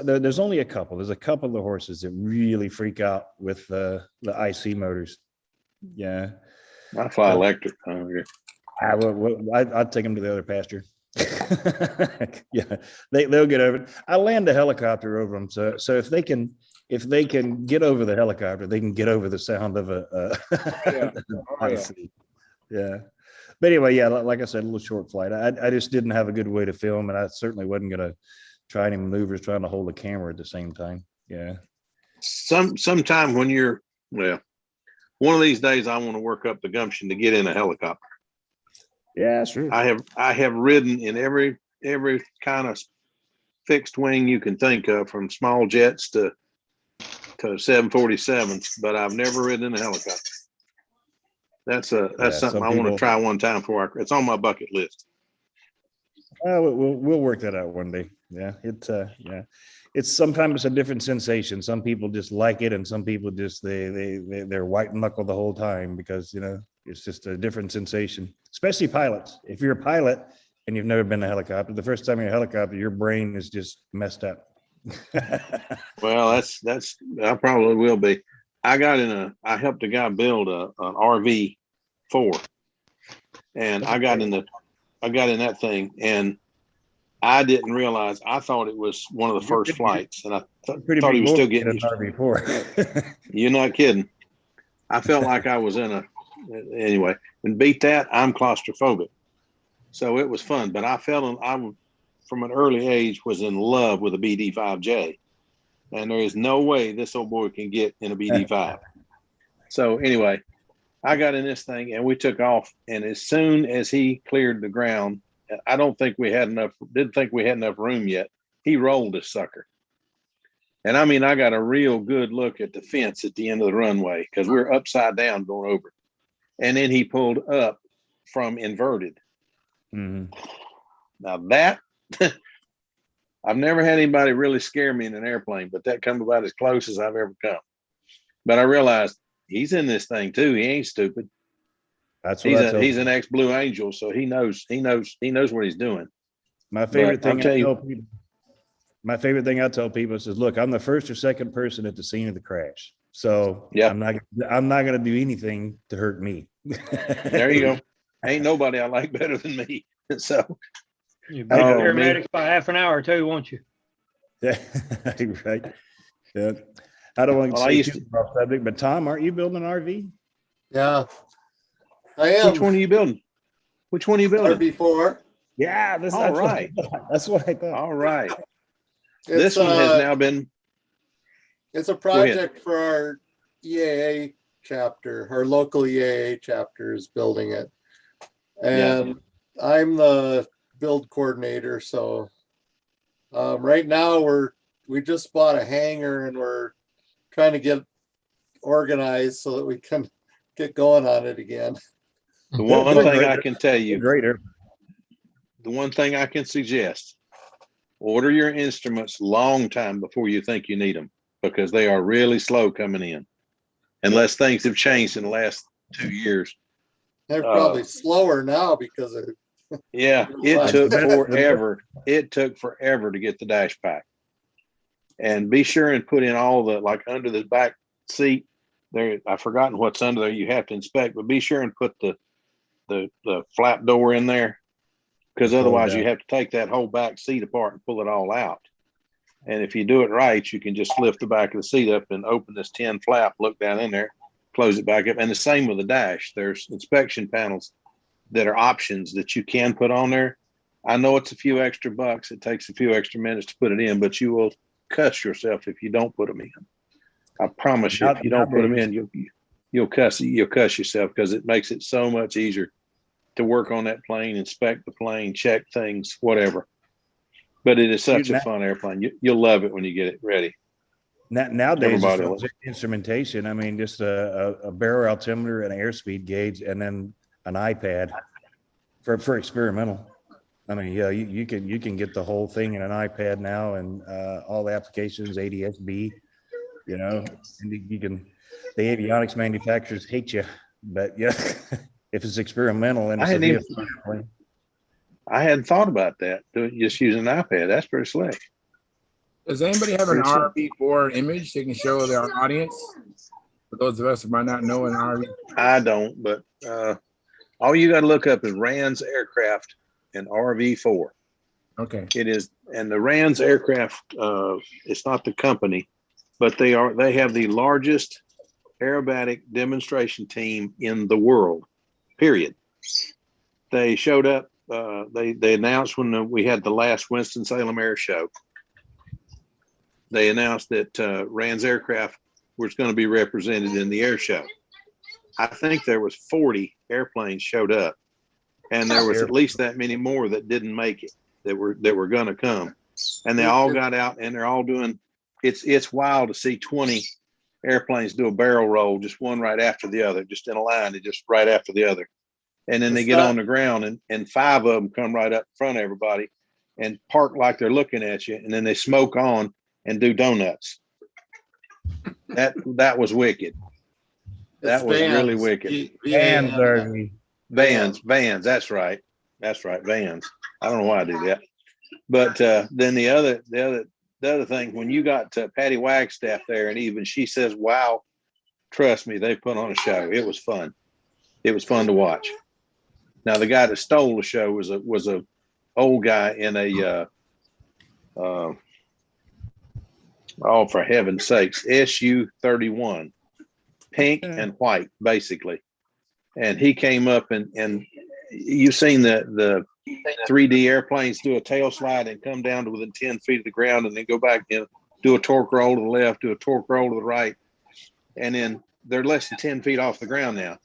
there's only a couple. There's a couple of the horses that really freak out with the IC motors. Yeah. I fly electric. I'd take them to the other pasture. Yeah, they'll get over it. I land a helicopter over them, so if they can get over the helicopter, they can get over the sound of a yeah. But anyway, yeah, like I said, a little short flight. I just didn't have a good way to film, and I certainly wasn't gonna try any maneuvers trying to hold the camera at the same time. Yeah. Sometime when you're one of these days, I want to work up the gumption to get in a helicopter. Yeah, sure. I have ridden in every kind of fixed wing you can think of, from small jets to to 747s, but I've never ridden in a helicopter. That's something some I want to people- try one time before it's on my bucket list. We'll work that out one day. Yeah, it's sometimes a different sensation. Some people just like it, and some people just they're white knuckle the whole time because it's just a different sensation. Especially pilots. If you're a pilot and you've never been in a helicopter, the first time you're in a helicopter, your brain is just messed up. Well, that's I probably will be. I helped a guy build an RV4, and I got in that thing, and I didn't realize. I thought it was one of the first flights, and I thought he was still getting used to it. RV4. You're not kidding. I felt like I was anyway, and beat that. I'm claustrophobic, so it was fun. But I from an early age was in love with a BD5J, and there is no way this old boy can get in a BD5. So anyway, I got in this thing and we took off, and as soon as he cleared the ground, I didn't think we had enough room yet. He rolled this sucker. And I mean, I got a real good look at the fence at the end of the runway because we're upside down going over it. And then he pulled up from inverted. Mm-hmm. Now that I've never had anybody really scare me in an airplane, but that come about as close as I've ever come. But I realized he's in this thing too. He ain't stupid. That's what he's an ex-Blue Angel, so he knows what he's doing. My favorite thing I tell people is, look, I'm the first or second person at the scene of the crash. So yeah, I'm not going to do anything to hurt me. There you go. Ain't nobody I like better than me. So you beat paramedics by half an hour too, won't you? Yeah, right. Yeah. I don't want to say too off subject, but Tom, aren't you building an RV? Yeah, I am. Which one are you building? RV4. Yeah, that's right. That's what I thought. All right. This one has now been. It's a project for our EAA chapter. Our local EAA chapter is building it, and I'm the build coordinator. So right now we just bought a hangar and we're trying to get organized so that we can get going on it again. The one thing I can tell you, the one thing I can suggest, order your instruments long time before you think you need them, because they are really slow coming in, unless things have changed in the last 2 years. They're probably slower now because of. Yeah, it took forever. It took forever to get the dash pack. And be sure and put in all the, like under the back seat there. I've forgotten what's under there. You have to inspect, but be sure and put the flap door in there, because otherwise you have to take that whole back seat apart and pull it all out. And if you do it right, you can just lift the back of the seat up and open this tin flap, look down in there, close it back up. And the same with the dash. There's inspection panels that are options that you can put on there. I know it's a few extra bucks. It takes a few extra minutes to put it in, but you will cuss yourself if you don't put them in. I promise you, if you don't put them in, you'll cuss yourself, because it makes it so much easier to work on that plane, inspect the plane, check things, whatever. But it is such a fun airplane. You'll love it when you get it ready. Nowadays, it's instrumentation. I mean, just a barrel altimeter, an airspeed gauge, and then an iPad for experimental. I mean, yeah, you can get the whole thing in an iPad now, and all the applications, ADS-B, and you can. The avionics manufacturers hate you, but yeah, if it's experimental and it's I hadn't thought about that. Just using an iPad, that's pretty slick. Does anybody have an RV4 image they can show their audience? For those of us who might not know an RV. I don't, but all you got to look up is Rand's Aircraft and RV4. Okay. It is, and the Rand's Aircraft, it's not the company, but they have the largest aerobatic demonstration team in the world, period. They showed up, they announced when we had the last Winston-Salem Air Show, they announced that Rand's Aircraft was going to be represented in the air show. I think there was 40 airplanes showed up, and there was at least that many more that didn't make it, that were going to come, and they all got out, and they're all doing. It's wild to see 20 airplanes do a barrel roll, just one right after the other, just in a line, just right after the other. And then they get on the ground and 5 of them come right up in front of everybody and park like they're looking at you. And then they smoke on and do donuts. That was wicked. That was really wicked. Vans, RV. Vans. That's right. Vans. I don't know why I do that. But then the other thing, when you got Patty Wagstaff there, and even she says, "Wow, trust me, they put on a show." It was fun. It was fun to watch. Now the guy that stole the show was a old guy in a oh, for heaven's sakes, SU-31, pink and white, basically. And he came up and you've seen the 3D airplanes do a tail slide and come down to within 10 feet of the ground and then go back and do a torque roll to the left, do a torque roll to the right. And then they're less than 10 feet off the ground now.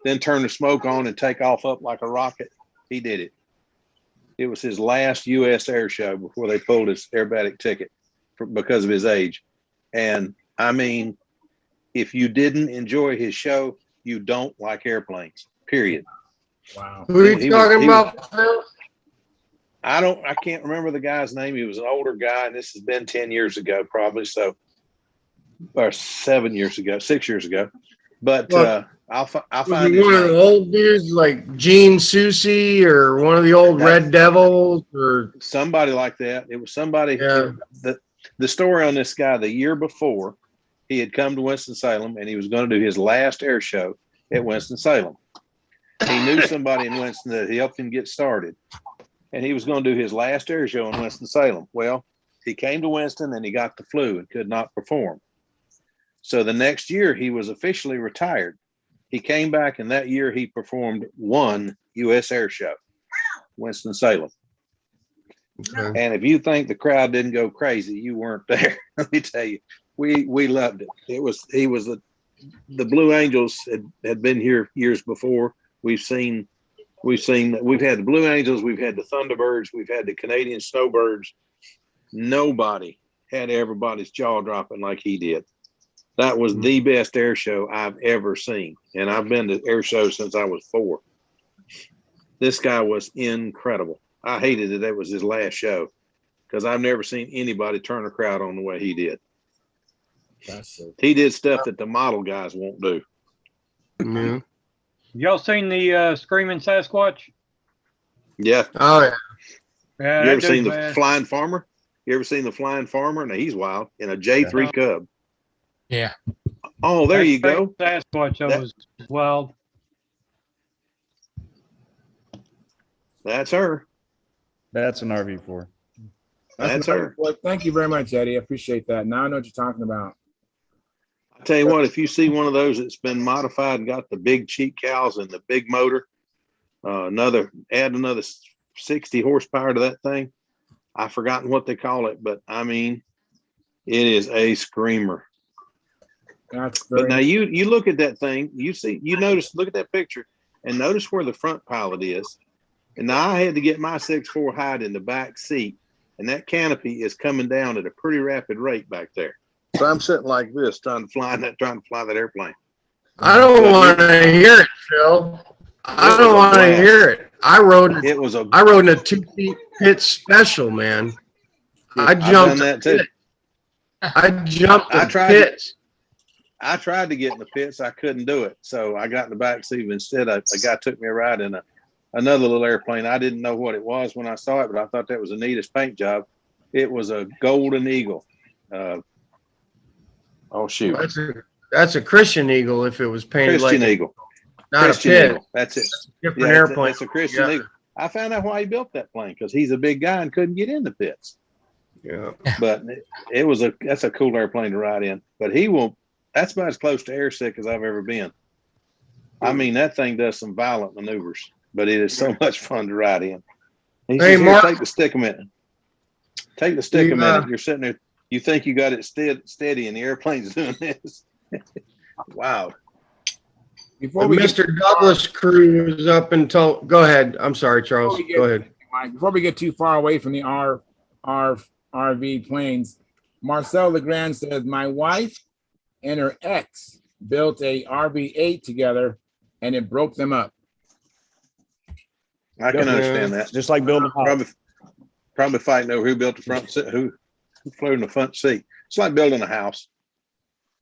Then turn the smoke on and take off up like a rocket. He did it. It was his last U.S. air show before they pulled his aerobatic ticket because of his age. And I mean, if you didn't enjoy his show, you don't like airplanes, period. Wow. Who are you talking about, Phil? I can't remember the guy's name. He was an older guy, and this has been 10 years ago, probably. So, or 7 years ago, 6 years ago. But I'll find his one of name. the old dudes like Gene Susi or one of the old Red Devils or somebody like that. It was somebody. Yeah. The story on this guy, the year before, he had come to Winston-Salem and he was going to do his last air show at Winston-Salem. He knew somebody in Winston that helped him get started, and he was going to do his last air show in Winston-Salem. Well, he came to Winston and he got the flu and could not perform. So the next year he was officially retired. He came back, and that year he performed one U.S. air show, Winston-Salem. Okay. And if you think the crowd didn't go crazy, you weren't there. Let me tell you, we loved it. He was the Blue Angels had been here years before. We've had the Blue Angels, we've had the Thunderbirds, we've had the Canadian Snowbirds. Nobody had everybody's jaw dropping like he did. That was the best air show I've ever seen. And I've been to air shows since I was 4. This guy was incredible. I hated that was his last show because I've never seen anybody turn a crowd on the way he did. He did stuff that the model guys won't do. Mm-hmm. Y'all seen the Screaming Sasquatch? Yeah. Oh yeah. Yeah. You ever seen the Flying Farmer? You ever seen the Flying Farmer? Now he's wild in a J3 Cub. Yeah. Oh, there you go. Sasquatch was wild. That's her. That's an RV4. That's her. Well, thank you very much, Eddie. I appreciate that. Now I know what you're talking about. I tell you what, if you see one of those that's been modified and got the big cheek cows and the big motor, add another 60 horsepower to that thing. I've forgotten what they call it, but I mean, it is a screamer. But now you look at that thing, look at that picture and notice where the front pilot is. And now I had to get my 6'4" height in the back seat, and that canopy is coming down at a pretty rapid rate back there. So I'm sitting like this, trying to fly that airplane. I don't want to hear it, Phil. I don't want to hear it. I rode in a 2-seat pit special, man. I jumped that too. I jumped the pits. I tried to get in the pits. I couldn't do it. So I got in the back seat. Instead, a guy took me a ride in another little airplane. I didn't know what it was when I saw it, but I thought that was the neatest paint job. It was a Golden Eagle. Oh, shoot. That's a Christian Eagle if it was painted Christian like Eagle. Not Christian a pit. Eagle. That's it. That's a different airplane. That's a Christian Eagle. I found out why he built that plane, because he's a big guy and couldn't get in the pits. Yeah. But that's a cool airplane to ride in. But that's about as close to air sick as I've ever been. I mean, that thing does some violent maneuvers, but it is so much fun to ride in. He says, Mark, take the stick a minute. Take the stick a minute. You're sitting there. You think you got it steady, and the airplane's doing this. Wow. Before Mr. Douglas crew is up until. Go ahead. I'm sorry, Charles. Go ahead. Before we get too far away from the RV planes, Marcel Legrand says, my wife and her ex built a RV-8 together, and it broke them up. I can understand that. Just like building a house. Probably fighting over who built the front seat, who flew in the front seat. It's like building a house.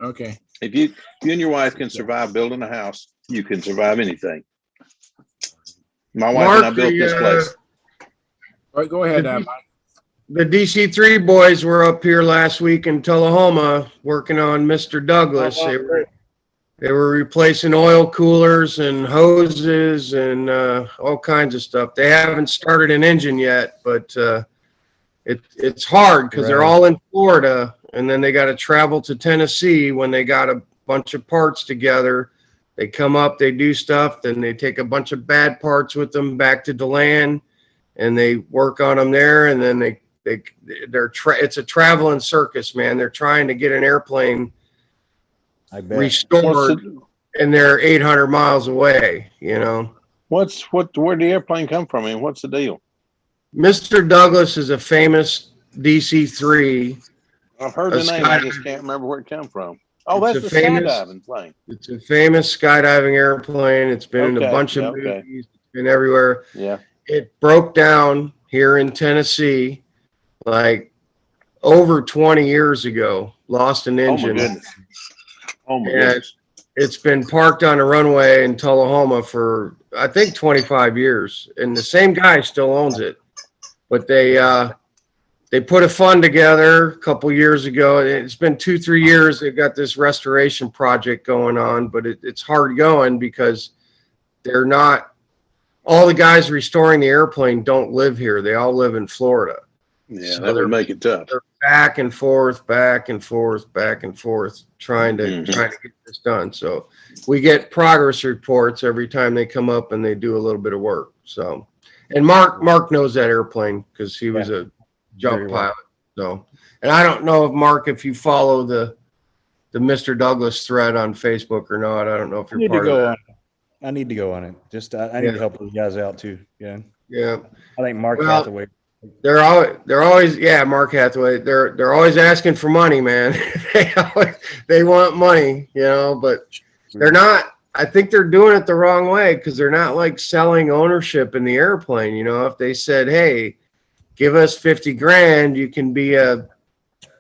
Okay. If you and your wife can survive building a house, you can survive anything. My wife Mark, and I built this place. All right, go ahead, Mike. The DC3 boys were up here last week in Tullahoma working on Mr. Douglas. They were replacing oil coolers and hoses and all kinds of stuff. They haven't started an engine yet, but it's hard because they're all in Florida, and then they got to travel to Tennessee when they got a bunch of parts together. They come up, they do stuff, then they take a bunch of bad parts with them back to DeLand, and they work on them there, and then it's a traveling circus, man. They're trying to get an airplane restored, and they're 800 miles away, you know. Where'd the airplane come from, and what's the deal? Mr. Douglas is a famous DC-3. I've heard the name, I just can't remember where it came from. Oh, that's the skydiving plane. It's a famous skydiving airplane. It's been in a bunch of movies. It's been everywhere. Yeah. It broke down here in Tennessee like over 20 years ago. Lost an engine. Oh my goodness. Oh my goodness. It's been parked on a runway in Tullahoma for, I think, 25 years. And the same guy still owns it. But they put a fund together a couple years ago. It's been 2-3 years. They've got this restoration project going on, but it's hard going because they're not, all the guys restoring the airplane don't live here. They all live in Florida. Yeah, so that would make it tough. They're back and forth, trying to get this done. So we get progress reports every time they come up and they do a little bit of work. So, and Mark knows that airplane because he was a jump pilot. So, and I don't know if Mark, if you follow the Mr. Douglas thread on Facebook or not. I don't know if you're part of that. I need to go on it. Just I need to help those guys out too. Yeah. Yeah. I think Mark Hathaway. They're always Mark Hathaway. They're always asking for money, man. they want money, you know, but they're not. I think they're doing it the wrong way because they're not like selling ownership in the airplane. You know, if they said, "Hey, give us 50 grand, you can be a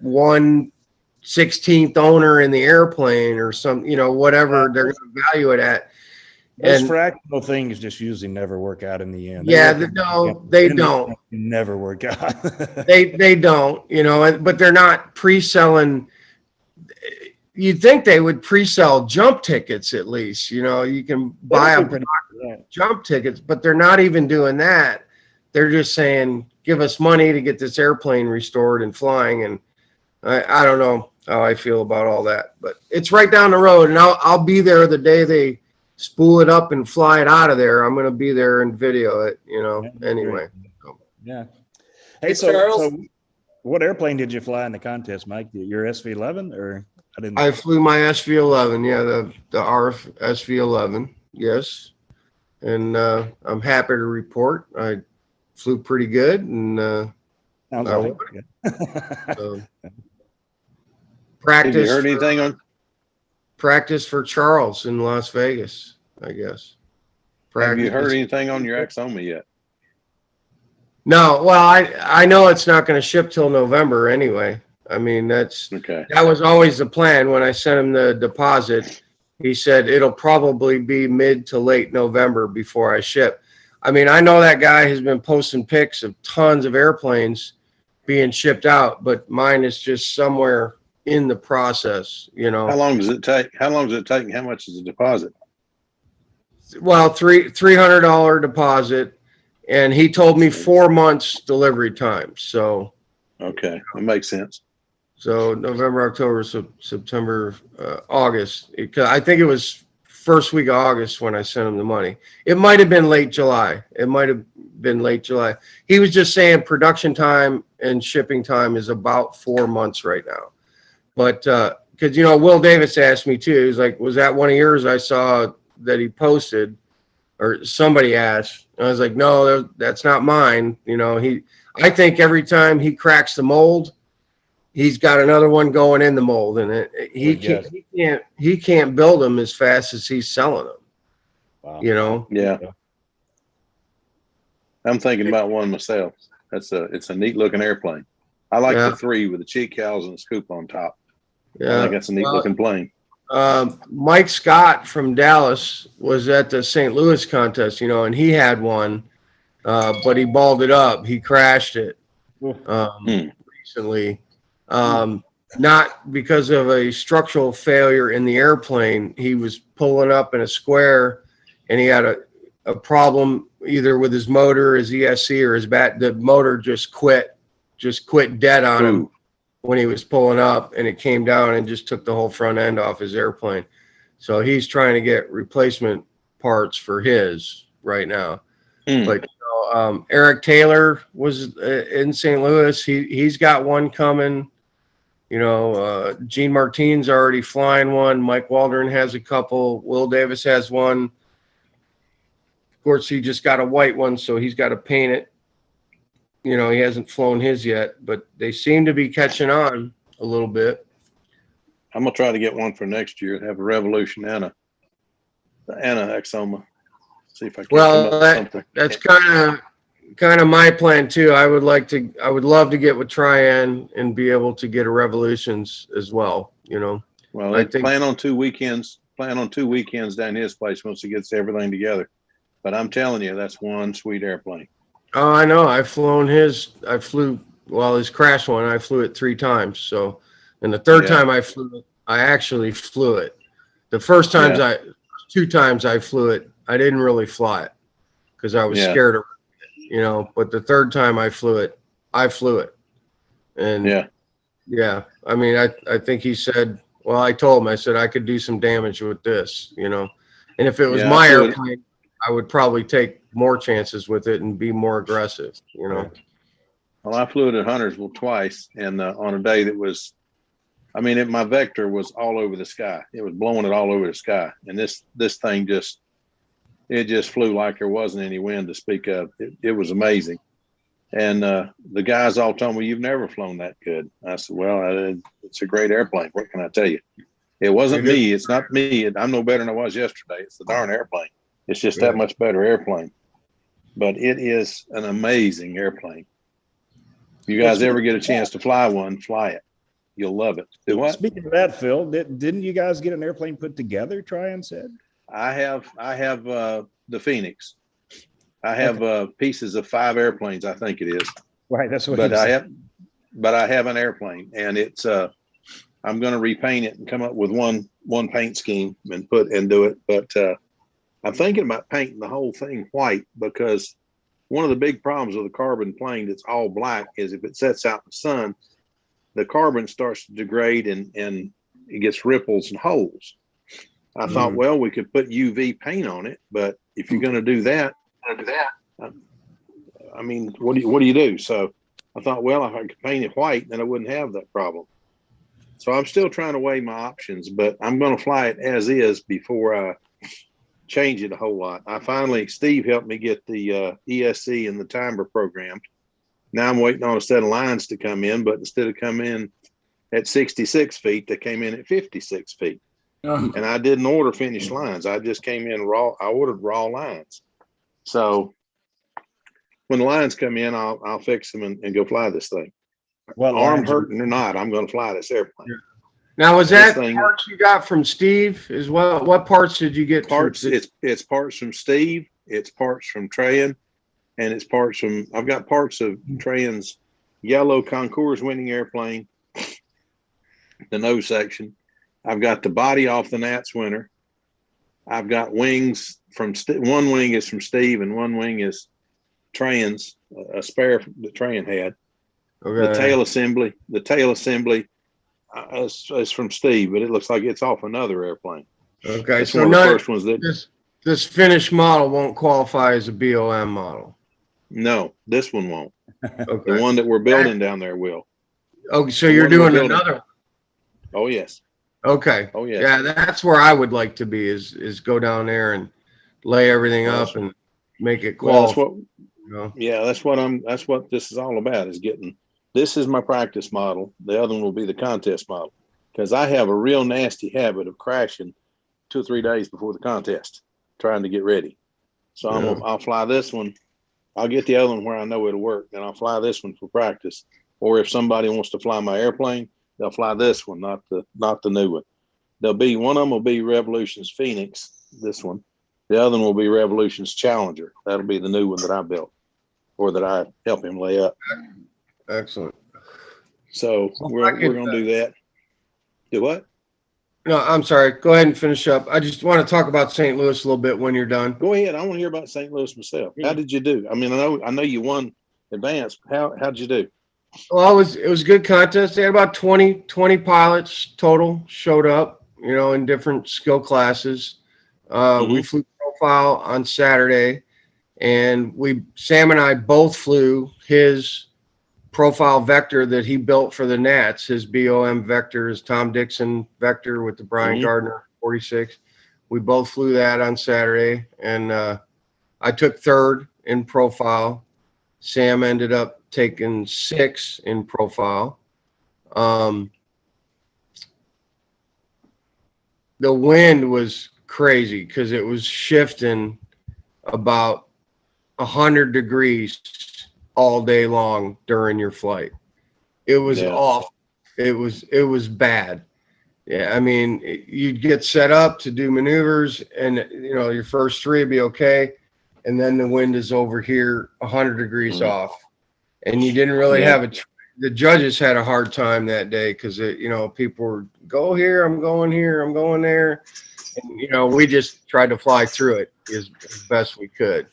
1/16th owner in the airplane or some, you know, whatever they're going to value it at." Those fractional things just usually never work out in the end. They don't. Never work out. they don't, you know, but they're not pre-selling. You'd think they would pre-sell jump tickets at least, you know, you can buy jump tickets, but they're not even doing that. They're just saying, give us money to get this airplane restored and flying. And I don't know how I feel about all that, but it's right down the road, and I'll be there the day they spool it up and fly it out of there. I'm going to be there and video it, you know, anyway. Yeah. Hey, so what airplane did you fly in the contest, Mike? Your SV-11 or? I flew my SV-11. Yeah. The RF SV-11. Yes. And I'm happy to report I flew pretty good. And practice. Have you heard anything on? Practice for Charles in Las Vegas, I guess. Have you heard anything on your Exoma yet? No. Well, I know it's not going to ship till November anyway. I mean, that was always the plan. When I sent him the deposit, he said it'll probably be mid to late November before I ship. I mean, I know that guy has been posting pics of tons of airplanes being shipped out, but mine is just somewhere in the process, you know. How long does it take? How long does it take? And how much is the deposit? Well, $300 deposit, and he told me 4 months delivery time. So, okay, that makes sense. So November, October, September, August. I think it was first week of August when I sent him the money. It might have been late July. He was just saying production time and shipping time is about 4 months right now. But because, you know, Will Davis asked me too. He's like, was that one of yours I saw that he posted? Or somebody asked. And I was like, no, that's not mine. You know, I think every time he cracks the mold, he's got another one going in the mold, and Yes. he can't build them as fast as he's selling them. Wow. You know. Yeah. I'm thinking about one myself. It's a neat looking airplane. I like Yeah. the 3 with the cheek cowls and the scoop on top. Yeah. I think that's a neat looking plane. Mike Scott from Dallas was at the St. Louis contest, you know, and he had one, but he balled it up. He crashed it recently. Not because of a structural failure in the airplane. He was pulling up in a square and he had a problem either with his motor, his ESC, or his the motor just quit dead on him when he was pulling up, and it came down and just took the whole front end off his airplane. So he's trying to get replacement parts for his right now. But you know, Eric Taylor was in St. Louis. He's got one coming. You know, Gene Martin's already flying one. Mike Waldron has a couple. Will Davis has one. Of course, he just got a white one, so he's got to paint it. You know, he hasn't flown his yet, but they seem to be catching on a little bit. I'm gonna try to get one for next year. Have a Revolution and a Exoma. See if I can come up with something. That's kind of my plan too. I would love to get with Tryon and be able to get a Revolutions as well. You know. Well, I plan on 2 weekends. Plan on 2 weekends down his place once he gets everything together. But I'm telling you, that's one sweet airplane. Oh, I know. I've flown his. I flew his crash one. I flew it 3 times. So, and the third time I flew it, I actually flew it. The first 2 times I flew it, I didn't really fly it because I was scared of it, you know. But the third time I flew it. And yeah. I mean, I think he said. Well, I told him. I said I could do some damage with this, you know. And if it was my airplane, I would probably take more chances with it and be more aggressive, you know. Well, I flew it at Huntersville twice, and on a day that was, I mean, my vector was all over the sky. It was blowing it all over the sky, and this thing just flew like there wasn't any wind to speak of. It was amazing, and the guys all told me, "You've never flown that good." I said, "Well, it's a great airplane. What can I tell you? It wasn't me. It's not me. I'm no better than I was yesterday. It's the darn airplane. It's just that much better airplane." But it is an amazing airplane. If you guys ever get a chance to fly one, fly it. You'll love it. Do what? Speaking of that, Phil, didn't you guys get an airplane put together? Tryon said. I have the Phoenix. I have pieces of 5 airplanes. I think it is. Right. That's what. But I have an airplane, and it's I'm going to repaint it and come up with one paint scheme and do it. But I'm thinking about painting the whole thing white, because one of the big problems with a carbon plane that's all black is if it sets out in the sun, the carbon starts to degrade and it gets ripples and holes. I thought, well, we could put UV paint on it, but if you're going to do that, I mean, what do you do? So I thought, well, if I could paint it white, then I wouldn't have that problem. So I'm still trying to weigh my options, but I'm going to fly it as is before I change it a whole lot. Steve helped me get the ESC and the timer programmed. Now I'm waiting on a set of lines to come in, but instead of coming in at 66 feet, they came in at 56 feet. And I didn't order finished lines. I just came in raw. I ordered raw lines. So when the lines come in, I'll fix them and go fly this thing. Well, arm hurting or not, I'm going to fly this airplane. Yeah. Now, was that parts you got from Steve as well? What parts did you get? Parts. It's parts from Steve. It's parts from Tryon, and it's parts from. I've got parts of Trayon's yellow Concours winning airplane, the nose section. I've got the body off the Nats winner. I've got wings from one wing is from Steve, and one wing is Trayon's, a spare that Tryon had. Okay. The tail assembly is from Steve, but it looks like it's off another airplane. Okay, it's so one of the first ones that this finished model won't qualify as a BOM model. No, this one won't. Okay. The one that we're building down there will. Oh, so you're doing another one? Oh yes. Okay. Oh yes. Yeah, that's where I would like to be. Is go down there and lay everything up and make it qualify. Yeah, that's what this is all about, is getting This is my practice model. The other one will be the contest model, because I have a real nasty habit of crashing 2 or 3 days before the contest, trying to get ready. So I'll fly this one. I'll get the other one where I know it'll work, and I'll fly this one for practice. Or if somebody wants to fly my airplane, they'll fly this one, not the new one. There'll be one of them will be Revolution's Phoenix, this one. The other one will be Revolution's Challenger. That'll be the new one that I built, or that I help him lay up. Excellent. So we're gonna do that. Do what? No, I'm sorry. Go ahead and finish up. I just want to talk about St. Louis a little bit when you're done. Go ahead. I want to hear about St. Louis myself. How did you do? I mean, I know you won advance. How'd you do? Well, it was a good contest. They had about 20 pilots total showed up, in different skill classes. We flew profile on Saturday, and Sam and I both flew his profile vector that he built for the Nats. His BOM vector is Tom Dixon vector with the Brian Gardner 46. We both flew that on Saturday, and I took third in profile. Sam ended up taking 6 in profile. The wind was crazy because it was shifting about 100 degrees all day long during your flight. It was off. It was bad. Yeah, I mean, you'd get set up to do maneuvers, and your first 3 would be okay, and then the wind is over here 100 degrees off, and you didn't really have the judges had a hard time that day because people were go here, I'm going here, I'm going there, and we just tried to fly through it as best we could.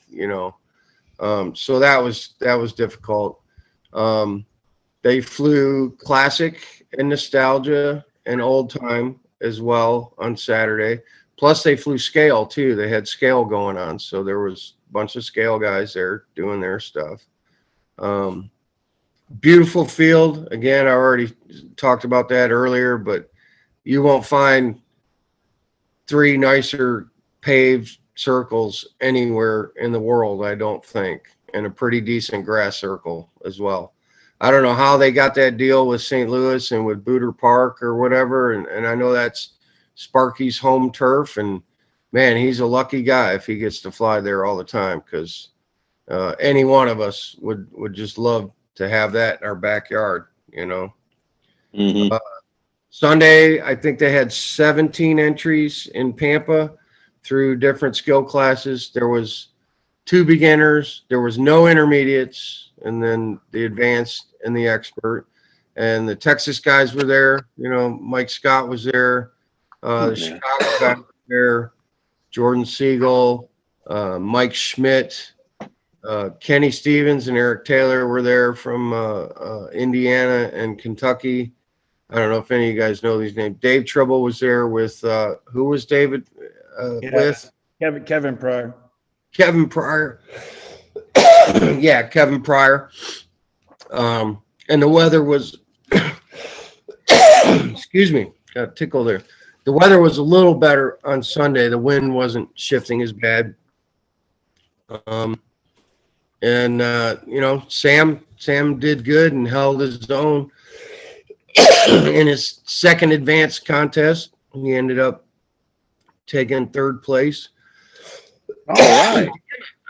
So that was difficult. They flew classic and nostalgia and old time as well on Saturday. Plus they flew scale too. They had scale going on. So there was a bunch of scale guys there doing their stuff. Beautiful field. Again, I already talked about that earlier, but you won't find 3 nicer paved circles anywhere in the world, I don't think, and a pretty decent grass circle as well. I don't know how they got that deal with St. Louis and with Booter Park or whatever, and I know that's Sparky's home turf, and man, he's a lucky guy if he gets to fly there all the time, because any one of us would just love to have that in our backyard. Sunday, I think they had 17 entries in Pampa through different skill classes. There was 2 beginners, there was no intermediates, and then the advanced and the expert. And the Texas guys were there. Mike Scott was there. The Chicago guy was there. Jordan Siegel, Mike Schmidt, Kenny Stevens and Eric Taylor were there from Indiana and Kentucky. I don't know if any of you guys know these names. Dave Trouble was there with who was David with? Kevin Pryor. Kevin Pryor. Yeah, Kevin Pryor. And the weather was excuse me, got a tickle there. The weather was a little better on Sunday. The wind wasn't shifting as bad. Sam did good and held his own in his second advanced contest. He ended up taking 3rd place. All right.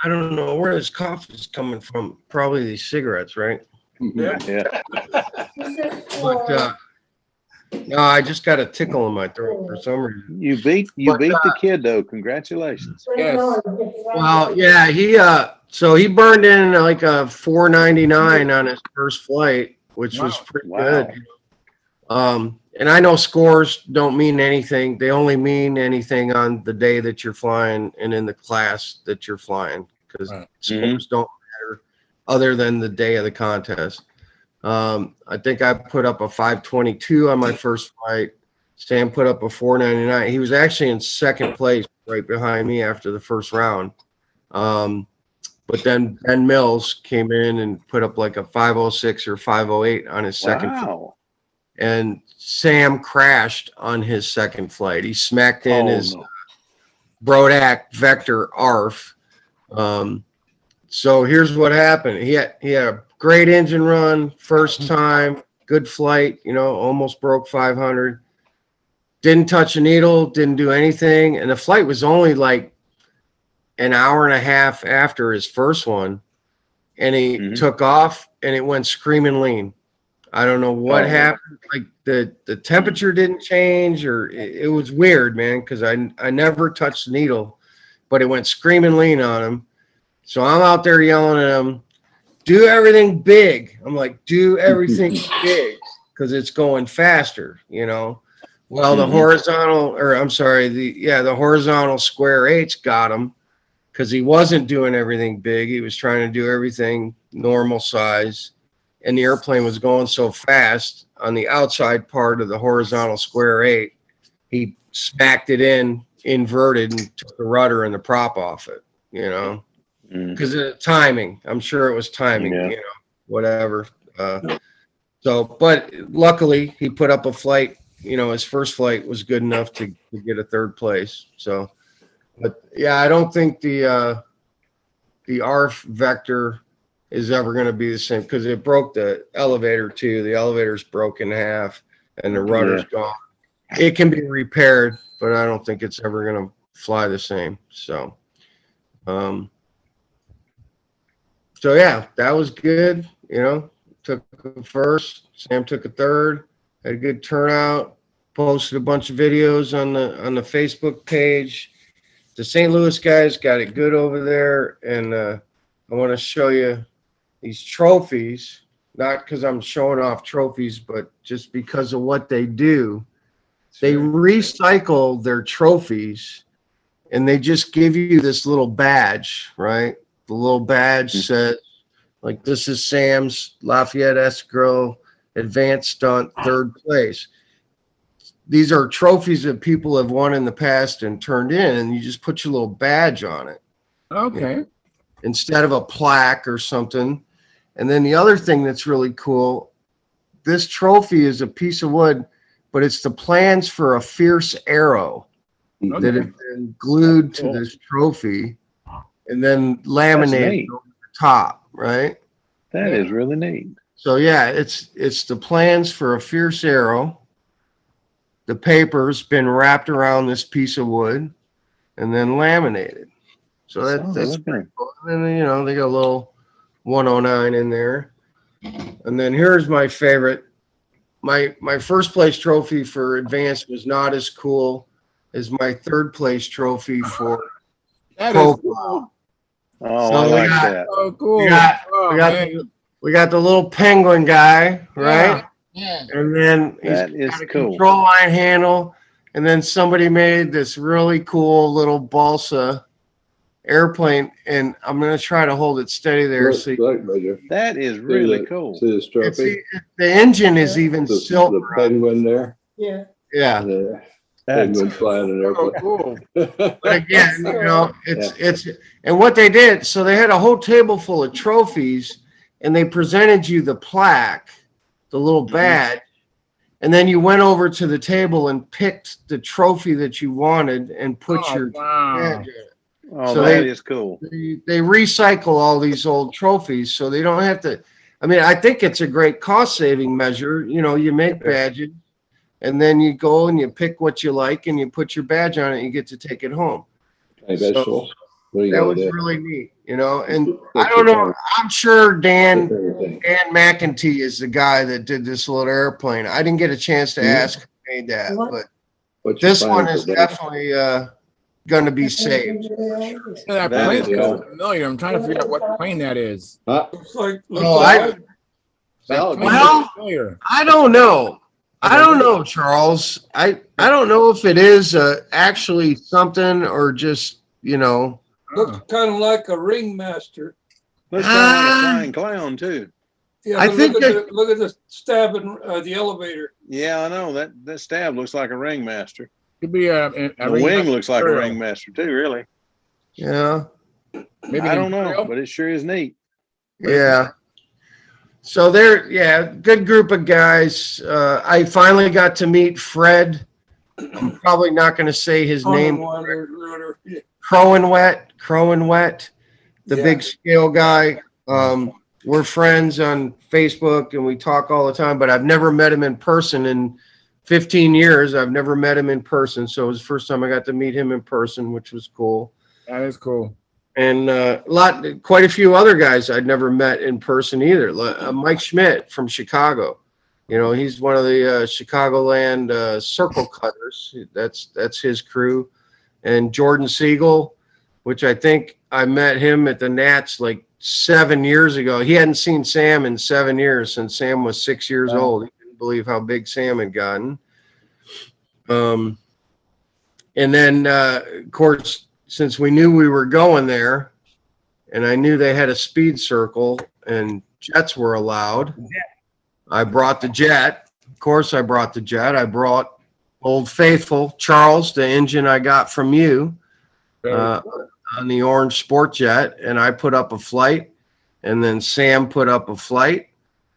I don't know where this cough is coming from. Probably these cigarettes, right? Yeah. But no, I just got a tickle in my throat for some reason. You beat the kid though. Congratulations. Yes. Well, yeah, so he burned in like a 499 on his first flight, which was pretty good. And I know scores don't mean anything. They only mean anything on the day that you're flying and in the class that you're flying, because scores don't matter other than the day of the contest. I think I put up a 522 on my first flight. Sam put up a 499. He was actually in second place right behind me after the first round. But then Ben Mills came in and put up like a 506 or 508 on his second flight. And Sam crashed on his second flight. He smacked in his Brodak Vector ARF. So here's what happened. He had a great engine run, first time, good flight, almost broke 500. Didn't touch a needle, didn't do anything. And the flight was only like an hour and a half after his first one. And he took off and it went screaming lean. I don't know what happened. Like the temperature didn't change, or it was weird, man, because I never touched the needle, but it went screaming lean on him. So I'm out there yelling at him, do everything big. I'm like, do everything big, because it's going faster, Well, the horizontal square 8's got him, because he wasn't doing everything big. He was trying to do everything normal size. And the airplane was going so fast on the outside part of the horizontal square 8, he smacked it inverted and took the rudder and the prop off it, because of the timing. I'm sure it was timing, whatever. But luckily he put up a flight, his first flight was good enough to get a third place. So, but yeah, I don't think the ARF Vector is ever going to be the same, because it broke the elevator too. The elevator's broke in half and the rudder's gone. It can be repaired, but I don't think it's ever going to fly the same. So, so yeah, that was good. Took a first, Sam took a third, had a good turnout, posted a bunch of videos on the Facebook page. The St. Louis guys got it good over there, and I want to show you these trophies, not because I'm showing off trophies, but just because of what they do. They recycle their trophies, and they just give you this little badge, right? The little badge says, like, this is Sam's Lafayette Escrow Advanced Stunt, third place. These are trophies that people have won in the past and turned in, and you just put your little badge on it. Okay. Instead of a plaque or something. And then the other thing that's really cool, this trophy is a piece of wood, but it's the plans for a fierce arrow that have been glued to this trophy and then laminated over the top, right? That is really neat. So yeah, it's the plans for a fierce arrow. The paper's been wrapped around this piece of wood and then laminated. So that's pretty cool. And then, they got a little 109 in there. And then here's my favorite. My first place trophy for advanced was not as cool as my third place trophy for profile. Oh, so I like that. Oh, cool. We got the little penguin guy, right? Yeah. And then he's that is got a cool. Control line handle. And then somebody made this really cool little balsa airplane, and I'm going to try to hold it steady there. That is really cool. See this trophy? The engine is even silver. The penguin there. Yeah. Penguin flying an airplane. Cool. But again, it's and what they did, so they had a whole table full of trophies, and they presented you the plaque, the little badge, and then you went over to the table and picked the trophy that you wanted and put your badge in it. Oh, so that is cool. They recycle all these old trophies, so they don't have to. I mean, I think it's a great cost-saving measure. You make badges, and then you go and you pick what you like, and you put your badge on it, and you get to take it home. Hey, that's cool. That was really neat, And I don't know. I'm sure Dan McEntee is the guy that did this little airplane. I didn't get a chance to ask who made that, but this one is definitely going to be saved. That plane is familiar. I'm trying to figure out what plane that is. Looks like I don't know. I don't know, Charles. I don't know if it is actually something or just, looks kind of like a ringmaster. Looks kind of like a flying clown too. Yeah, I think look at the stab in the elevator. Yeah, I know that stab looks like a ringmaster. Could be the wing looks like a ringmaster too, really. Yeah. Maybe I don't know, but it sure is neat. Yeah. So good group of guys. I finally got to meet Fred. I'm probably not going to say his name. Crowenwet. the Yeah. big scale guy. We're friends on Facebook and we talk all the time, but I've never met him in person in 15 years. I've never met him in person. So it was the first time I got to meet him in person, which was cool. That is cool. And quite a few other guys I'd never met in person either. Mike Schmidt from Chicago. You know, he's one of the Chicagoland circle cutters. That's his crew. And Jordan Siegel, which I think I met him at the Nats like 7 years ago. He hadn't seen Sam in 7 years since Sam was 6 years old. He didn't believe how big Sam had gotten. And then, of course, since we knew we were going there, and I knew they had a speed circle and jets were allowed, I brought the jet. Of course, I brought the jet. I brought Old Faithful, Charles, the engine I got from you on the orange sport jet, and I put up a flight, and then Sam put up a flight.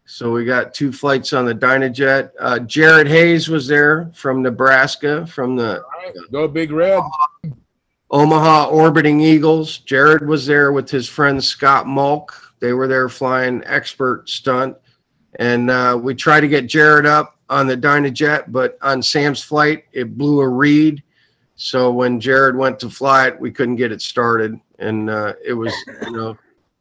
So we got 2 flights on the Dynajet. Jared Hayes was there from Nebraska, from the Go Big Red. Omaha Orbiting Eagles. Jared was there with his friend Scott Mulk. They were there flying expert stunt. And we tried to get Jared up on the Dynajet, but on Sam's flight, it blew a reed. So when Jared went to fly it, we couldn't get it started. And it was,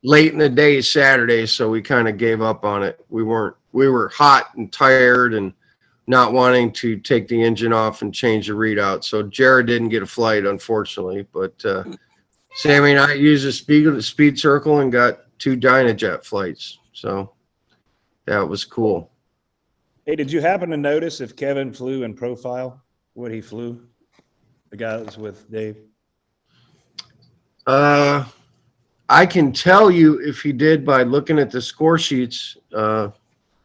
late in the day Saturday, so we kind of gave up on it. We were hot and tired and not wanting to take the engine off and change the readout. So Jared didn't get a flight, unfortunately. But Sammy and I used a speed circle and got 2 Dynajet flights. So that was cool. Hey, did you happen to notice if Kevin flew in profile, what he flew? The guy that was with Dave? I can tell you if he did by looking at the score sheets. That's all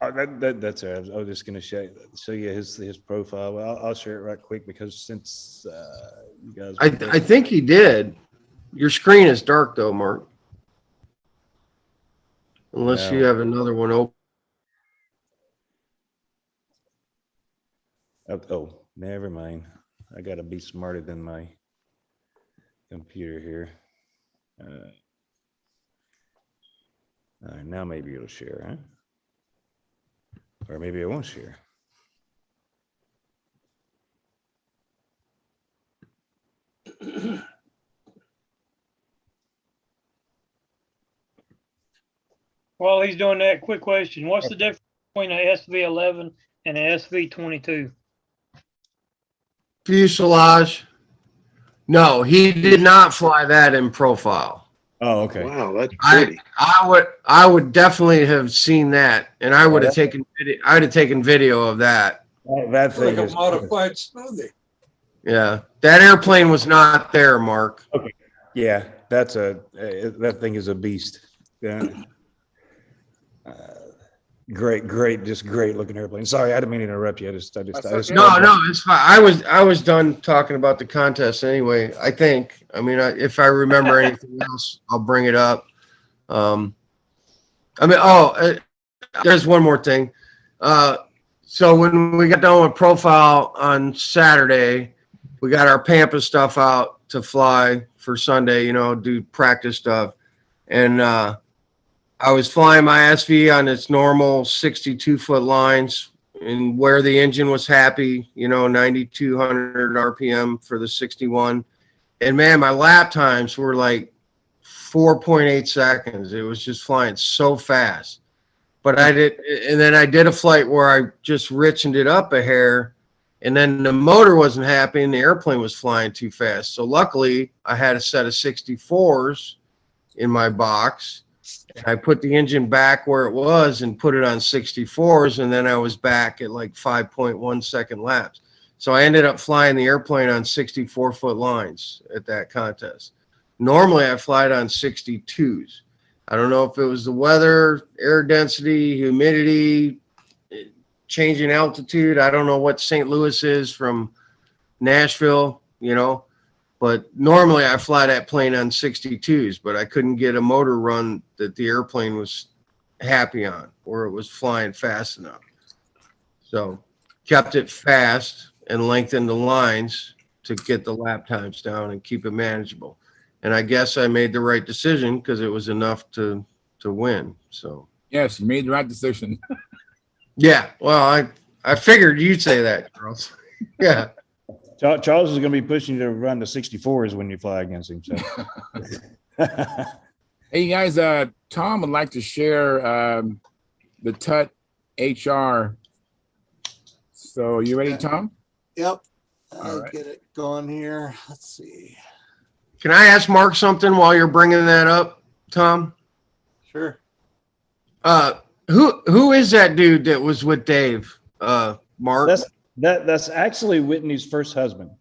right. I was just going to show you his profile. Well, I'll share it right quick because since you guys, I think he did. Your screen is dark though, Mark. Unless you have another one open. Oh, never mind. I got to be smarter than my computer here. All right, now maybe it'll share, huh? Or maybe it won't share. While he's doing that, quick question. What's the difference between an SV11 and an SV22? Fuselage. No, he did not fly that in profile. Oh, okay. Wow, that's pretty. I would definitely have seen that, and I would have taken video. I'd have taken video of that. That thing Like a is modified smoothie. Yeah, that airplane was not there, Mark. okay. Yeah, that thing is a beast. Yeah. Great, just great looking airplane. Sorry, I didn't mean to interrupt you. I just No, it's fine. I was done talking about the contest anyway. I think. I mean, if I remember anything else, I'll bring it up. There's one more thing. So when we got done with profile on Saturday, we got our Pampa stuff out to fly for Sunday. Do practice stuff, and I was flying my SV on its normal 62-foot lines and where the engine was happy, 9,200 RPM for the 61. And man, my lap times were like 4.8 seconds. It was just flying so fast. But then I did a flight where I just richened it up a hair, and then the motor wasn't happy and the airplane was flying too fast. So luckily I had a set of 64s in my box. I put the engine back where it was and put it on 64s, and then I was back at like 5.1 second laps. So I ended up flying the airplane on 64-foot lines at that contest. Normally I fly it on 62s. I don't know if it was the weather, air density, humidity, changing altitude. I don't know what St. Louis is from Nashville, But normally I fly that plane on 62s, but I couldn't get a motor run that the airplane was happy on, or it was flying fast enough. So kept it fast and lengthened the lines to get the lap times down and keep it manageable. and I guess I made the right decision because it was enough to win. So Yes, you made the right decision. yeah, well, I figured you'd say that, Charles. Yeah. Charles is going to be pushing you to run the 64s when you fly against him. So. Hey guys, Tom would like to share the TUT HR. So you ready, Tom? Yep. All I'll right. get it going here. Let's see. Can I ask Mark something while you're bringing that up, Tom? Sure. Who is that dude that was with Dave? Mark? That's actually Whitney's first husband.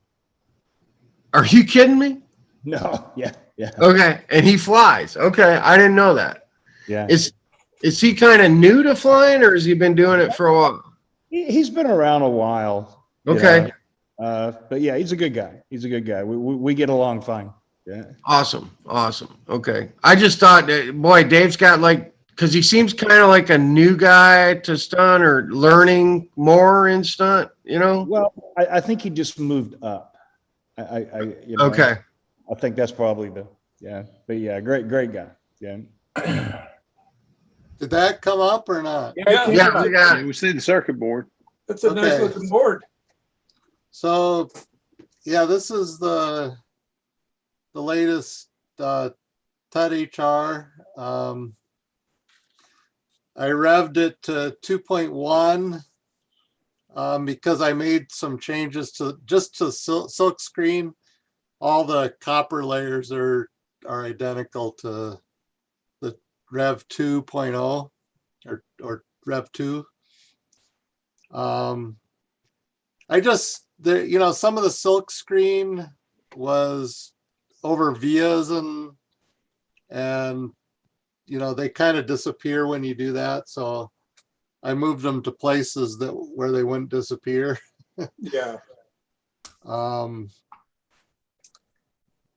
Are you kidding me? No, yeah. Okay, and he flies. Okay, I didn't know that. Yeah. Is he kind of new to flying, or has he been doing it for a while? He's been around a while. Okay. But yeah, he's a good guy. We get along fine. Yeah. Awesome. Okay. I just thought that, boy, Dave's got because he seems kind of like a new guy to stunt or learning more in stunt, Well, I think he just moved up. Okay. I think that's probably but yeah, great guy. Yeah. Did that come up or not? Yeah, we see the circuit board. That's a nice looking board. So, yeah, this is the latest TUT HR. I revved it to 2.1 because I made some changes to silk screen. All the copper layers are identical to the Rev 2.0 or Rev 2. Some of the silk screen was over vias and they kind of disappear when you do that. So I moved them to places where they wouldn't disappear. Yeah.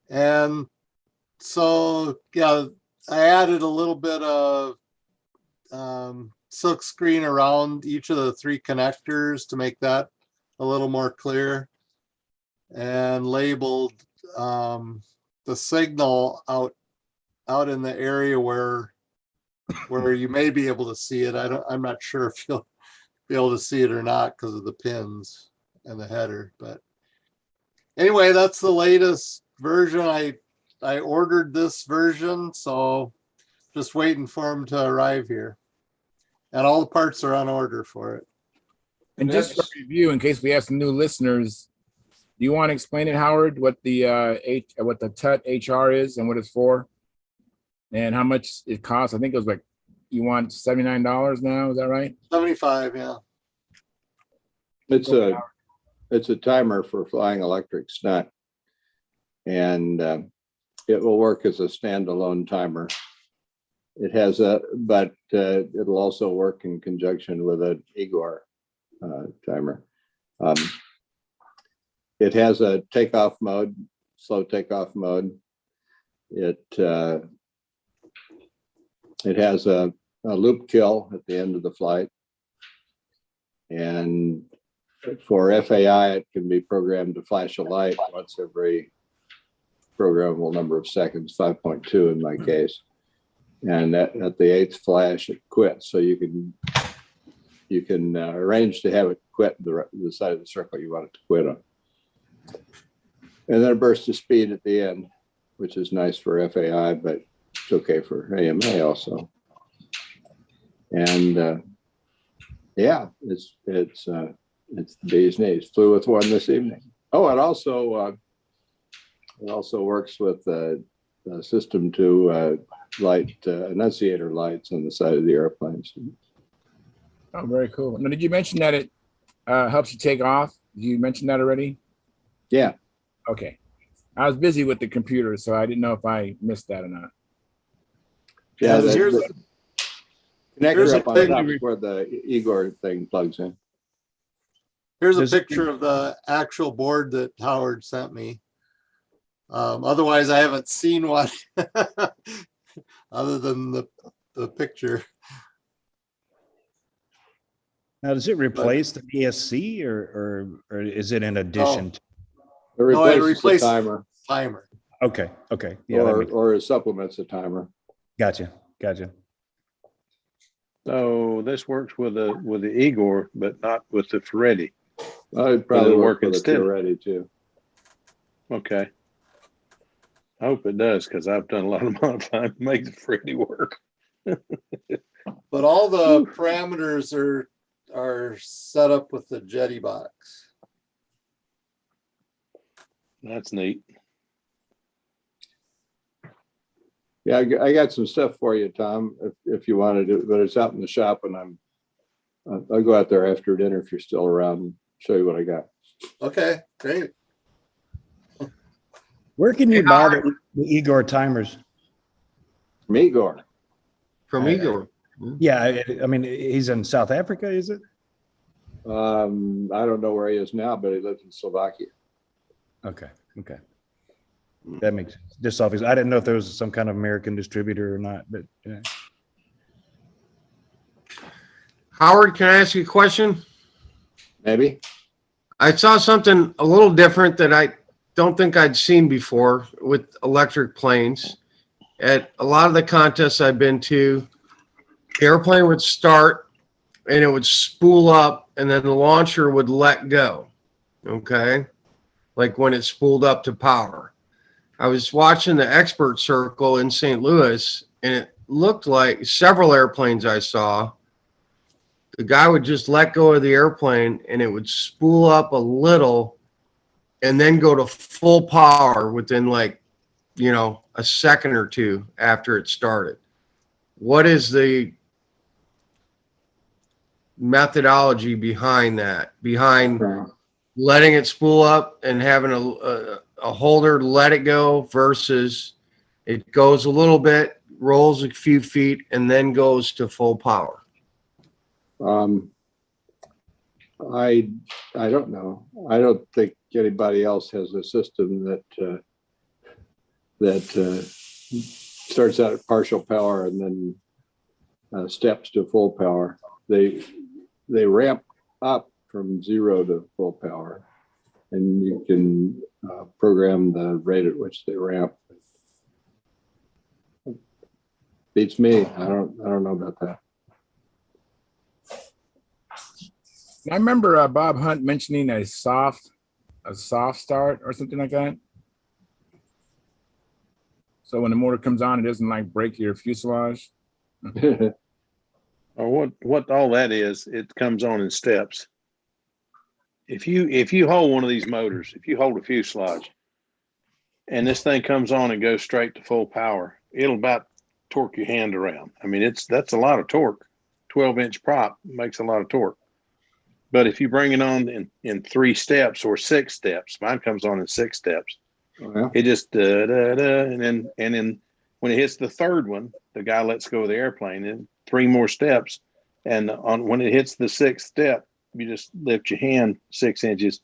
And so, yeah, I added a little bit of silk screen around each of the 3 connectors to make that a little more clear, and labeled the signal out in the area where you may be able to see it. I'm not sure if you'll be able to see it or not because of the pins and the header, but anyway, that's the latest version. I ordered this version, so just waiting for them to arrive here, and all the parts are on order for it. And just for review, in case we have some new listeners, do you want to explain it, Howard, what the TUT HR is and what it's for, and how much it costs? I think it was you want $79 now. Is that right? 75, yeah. It's a timer for flying electric stunt, and it will work as a standalone timer. It has but it'll also work in conjunction with an Igor timer. It has a takeoff mode, slow takeoff mode. It has a loop kill at the end of the flight, and for FAI, it can be programmed to flash a light once every programmable number of seconds, 5.2 in my case. And at the 8th flash, it quits. So you can arrange to have it quit the side of the circle you want it to quit on. And then a burst of speed at the end, which is nice for FAI, but it's okay for AMA also. And yeah, it's these days. Flew with one this evening. Oh, it also works with the system to light annunciator lights on the side of the airplanes. Oh, very cool. Now, did you mention that it helps you take off? Did you mention that already? Yeah. Okay. I was busy with the computer, so I didn't know if I missed that or not. Yeah, Here's the connector up on a top is where the Igor thing plugs in. Here's a picture of the actual board that Howard sent me. Otherwise, I haven't seen one other than the picture. Now, does it replace the ESC or is it in addition? It replaces the timer. Okay. Yeah, that makes, or it supplements the timer. gotcha. So this works with the Igor, but not with the Ferretti. It'd probably It'll work work with a instead. Ferretti too. Okay. I hope it does, because I've done a lot of modifying to make the Ferretti work. But all the parameters are set up with the Jetty box. That's neat. Yeah, I got some stuff for you, Tom, if you wanted to, but it's out in the shop, and I'll go out there after dinner if you're still around and show you what I got. Okay, great. Where can you buy the Igor timers? From Igor. From Igor. Yeah, I mean, he's in South Africa, is it? I don't know where he is now, but he lives in Slovakia. Okay. That makes sense. Just obvious. I didn't know if there was some kind of American distributor or not, but yeah. Howard, can I ask you a question? Maybe. I saw something a little different that I don't think I'd seen before with electric planes. At a lot of the contests I've been to, the airplane would start and it would spool up and then the launcher would let go. Okay. Like when it spooled up to power. I was watching the expert circle in St. Louis and it looked like several airplanes I saw. The guy would just let go of the airplane and it would spool up a little and then go to full power within a second or two after it started. What is the methodology behind that? Behind letting it spool up and having a holder let it go versus it goes a little bit, rolls a few feet, and then goes to full power? I don't know. I don't think anybody else has a system that starts out at partial power and then steps to full power. They ramp up from 0 to full power, and you can program the rate at which they ramp. Beats me. I don't know about that. I remember Bob Hunt mentioning a soft start or something like that. So when the motor comes on, it doesn't like break your fuselage. Or what all that is, it comes on in steps. If you hold one of these motors, if you hold a fuselage, and this thing comes on and goes straight to full power, it'll about torque your hand around. I mean, that's a lot of torque. 12-inch prop makes a lot of torque. But if you bring it on in 3 steps or 6 steps, mine comes on in 6 steps. Oh, yeah. It just and then when it hits the 3rd one, the guy lets go of the airplane, and 3 more steps, and when it hits the 6th step, you just lift your hand 6 inches,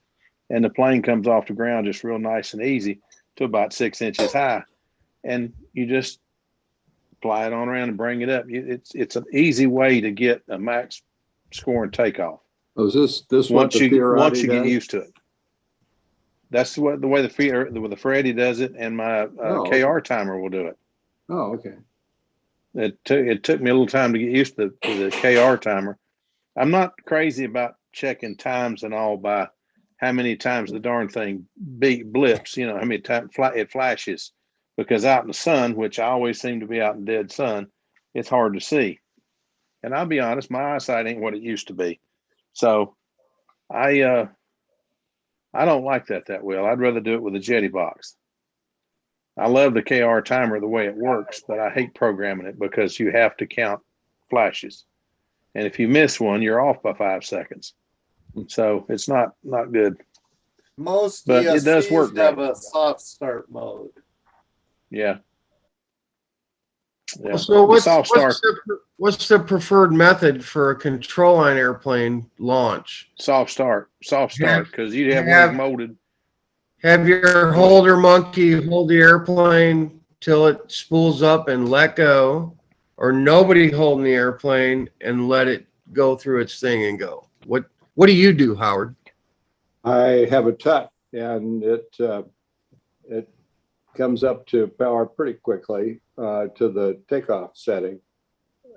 and the plane comes off the ground just real nice and easy to about 6 inches high, and you just fly it on around and bring it up. It's an easy way to get a max score and takeoff. Oh, is this once what the you get does? used to it. That's the way the Ferretti does it, and my KR timer will do it. Oh, okay. It took me a little time to get used to the KR timer. I'm not crazy about checking times and all by how many times the darn thing blips, how many times it flashes, because out in the sun, which I always seem to be out in dead sun, it's hard to see. And I'll be honest, my eyesight ain't what it used to be. So I don't like that well. I'd rather do it with a Jetty box. I love the KR timer the way it works, but I hate programming it because you have to count flashes. And if you miss one, you're off by 5 seconds. So it's not good. Most but it does work DSPs have great. a soft start mode. Yeah. So what's The the preferred method for a control line airplane launch? soft start, because you have one molded. Have your holder monkey hold the airplane till it spools up and let go, or nobody holding the airplane and let it go through its thing and go. What do you do, Howard? I have a tut, and it comes up to power pretty quickly to the takeoff setting,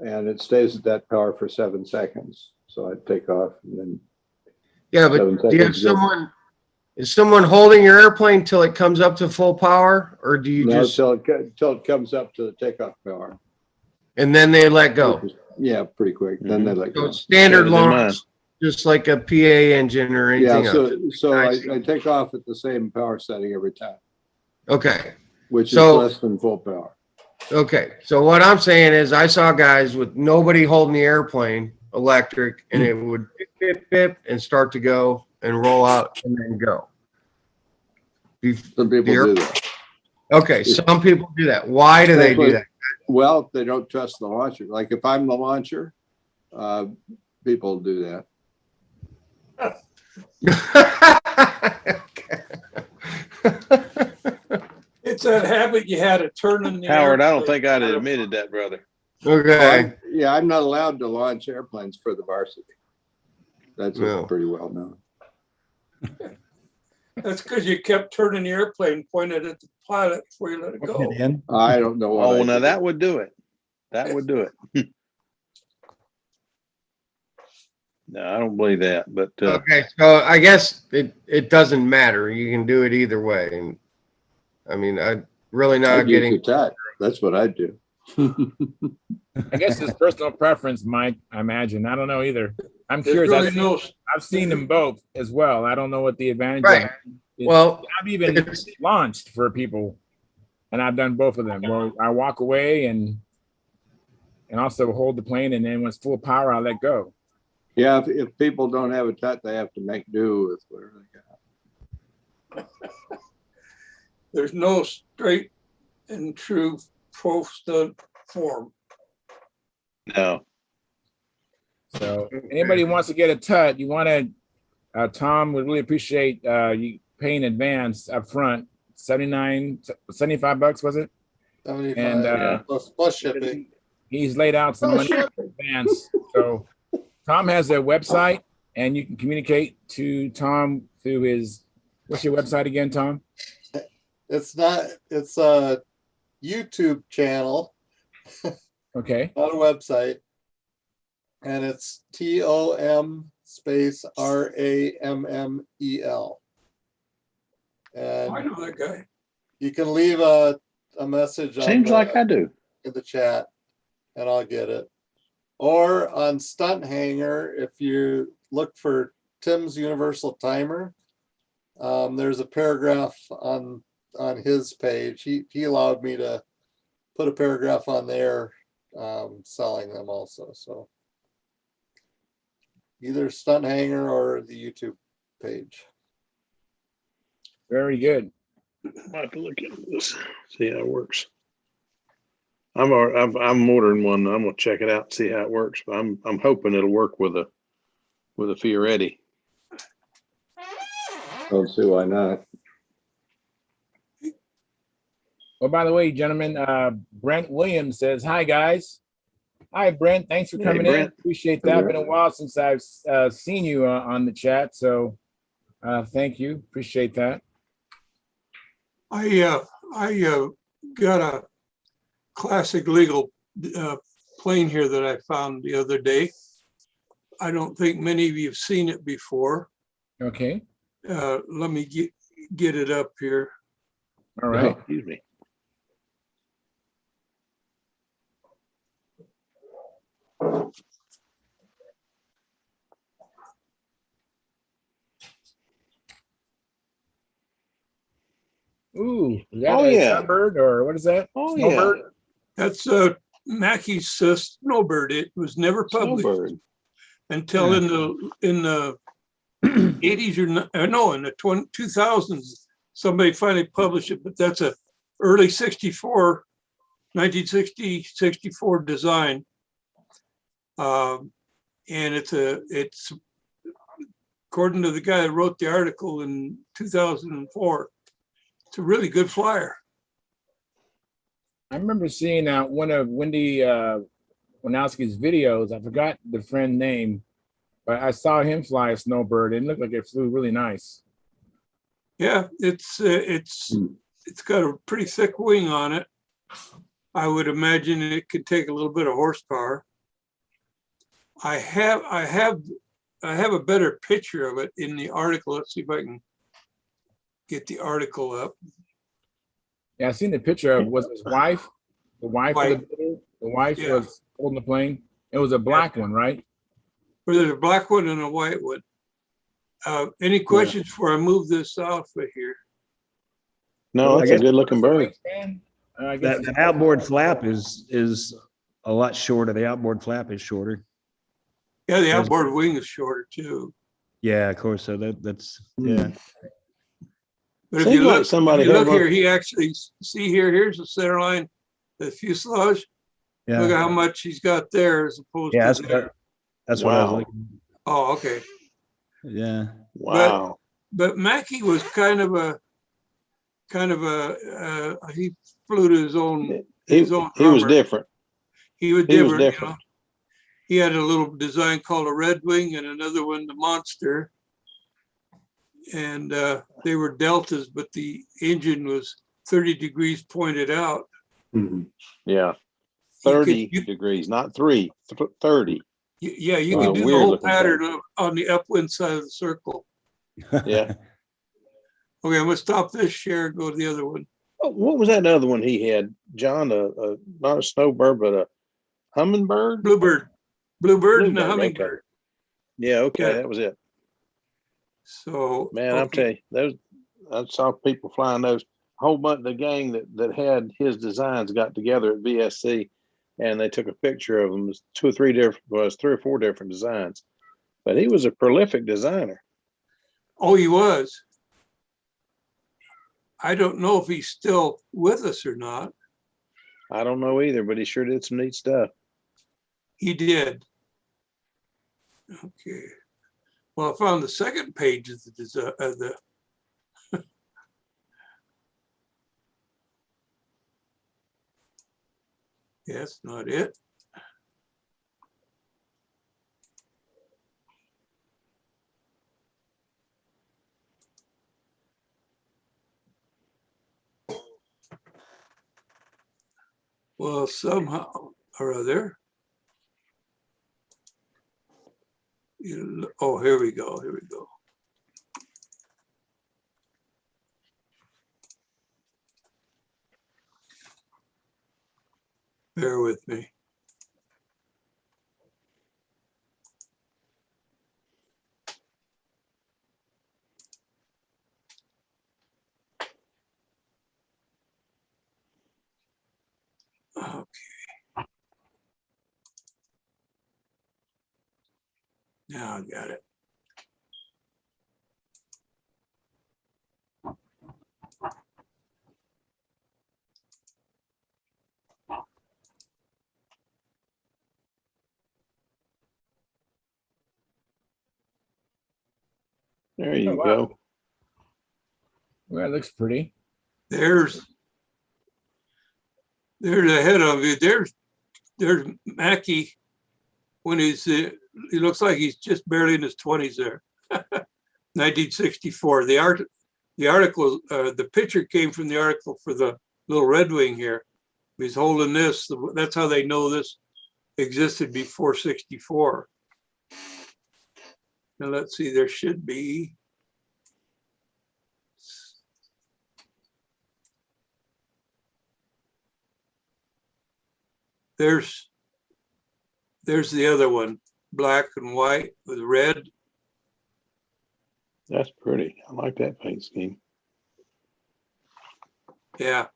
and it stays at that power for 7 seconds. So I take off, and then Yeah, but 7 do you have seconds goes- someone? Is someone holding your airplane till it comes up to full power, or do you No, just till it comes up to the takeoff power. and then they let go? Yeah, pretty quick. Then they let So go. it's standard Better than mine. launch, just like a PA engine or anything Yeah, else. so I take off at the same power setting every time, Okay. which is So- less than full power. Okay, so what I'm saying is I saw guys with nobody holding the airplane electric, and it would bip, bip, bip, and start to go and roll out and then go. Some people do that. Okay, some people do that. Why do they do that? Well, they don't trust the launcher. Like if I'm the launcher, people do that. It's that habit you had of turning the Howard, I don't airplane. think I'd have admitted that, brother. Okay. Yeah, I'm not allowed to launch airplanes for the varsity. That's No. pretty well known. That's because you kept turning the airplane pointed at the pilot before you let it go. I don't know what. Oh, I now did. that would do it. That would do it. No, I don't believe that, but Okay, so I guess it doesn't matter. You can do it either way. And I mean, I'm really not I'd use getting. the tack. That's what I do. I guess it's personal preference, Mike. I imagine. I don't know either. I'm There's curious. really I've seen them both as well. I don't know what the advantage Right. is. Well, I've even it's- launched for people, and I've done both of them. Where I walk away and also hold the plane, and then when it's full power, I let go. Yeah, if people don't have a tut, they have to make do with whatever they got. There's no straight and true pro stunt form. no. So anybody who wants to get a tut, you want to, Tom would really appreciate you paying advance up front, $75 was it? 75 And plus shipping. he's laid out some money in advance. So Tom has a website, and you can communicate to Tom through his, what's your website again, Tom? It's a YouTube channel, Okay. not a website. And it's TOM space RAMMEL. And I know that guy. you can leave a message on Seems like I do. in the chat, and I'll get it. Or on Stunthangar, if you look for Tim's Universal Timer, there's a paragraph on his page. He allowed me to put a paragraph on there selling them also. So either Stunthangar or the YouTube page. Very good. I'll have to look into this, see how it works. I'm ordering one. I'm gonna check it out and see how it works. But I'm hoping it'll work with a Fioretti. Don't see why not. Well, by the way, gentlemen, Brent Williams says, "Hi guys." Hi, Brent. Thanks for Hey, coming in. Brent. Appreciate that. Been a while since I've seen you on the chat, so thank you. Appreciate that. I got a classic legal plane here that I found the other day. I don't think many of you have seen it before. Okay. Let me get it up here. All right. Excuse me. Ooh, is that Oh, a yeah. sunbird or what is that? Oh Snowbird? yeah, That's Mackey's Snowbird. It was never published snowbird. until in the 80s or no, in the 2000s, somebody finally published it, but that's a early 1960, 64 design. And it's according to the guy that wrote the article in 2004, it's a really good flyer. I remember seeing one of Wendy Wanowski's videos. I forgot the friend name, but I saw him fly a snowbird. It looked like it flew really nice. Yeah, it's it's got a pretty thick wing on it. I would imagine it could take a little bit of horsepower. I have a better picture of it in the article. Let's see if I can get the article up. Yeah, I seen the picture of was his wife, the wife of the wife Yeah. was holding the plane. It was a black one, right? Well, there's a black one and a white one. Any questions before I move this off of here? No, that's a good looking bird. That outboard flap is a lot shorter. The outboard flap is shorter. Yeah, the outboard wing is shorter too. Yeah, of course. So that's yeah. But if you look, here, he actually see here. Here's the center line, the fuselage. Yeah. Look at how much he's got there as opposed to there. That's what I was looking. Oh, okay. Yeah. Wow. But Mackey was kind of a he flew to his own. He was different. He was different. You know? He had a little design called a Red Wing and another one, the Monster. And they were deltas, but the engine was 30 degrees pointed out. Mm-hmm. Yeah, 30 degrees, not 30. Yeah, you could do the whole pattern on the upwind side of the circle. Yeah. Okay, I'm gonna stop this share and go to the other one. Oh, what was that other one he had, John? Not a snowbird, but a hummingbird? Bluebird and a hummingbird. Okay. Yeah, okay, that was it. So man, I'm telling you, I saw people flying those. A whole bunch of the gang that had his designs got together at VSC, and they took a picture of them. It was three or four different designs, but he was a prolific designer. Oh, he was. I don't know if he's still with us or not. I don't know either, but he sure did some neat stuff. He did. Okay. Well, I found the second page of the yeah, that's not it. Well, somehow or other. Oh, here we go. Here we go. Bear with me. Okay. Now I got it. There you go. Well, that looks pretty. There's ahead of you. There's Mackey when he's he looks like he's just barely in his 20s there. 1964. The article, the picture came from the article for the little Red Wing here. He's holding this. That's how they know this existed before 64. Now let's see, there should be. There's the other one, black and white with red. That's pretty. I like that paint scheme. Yeah.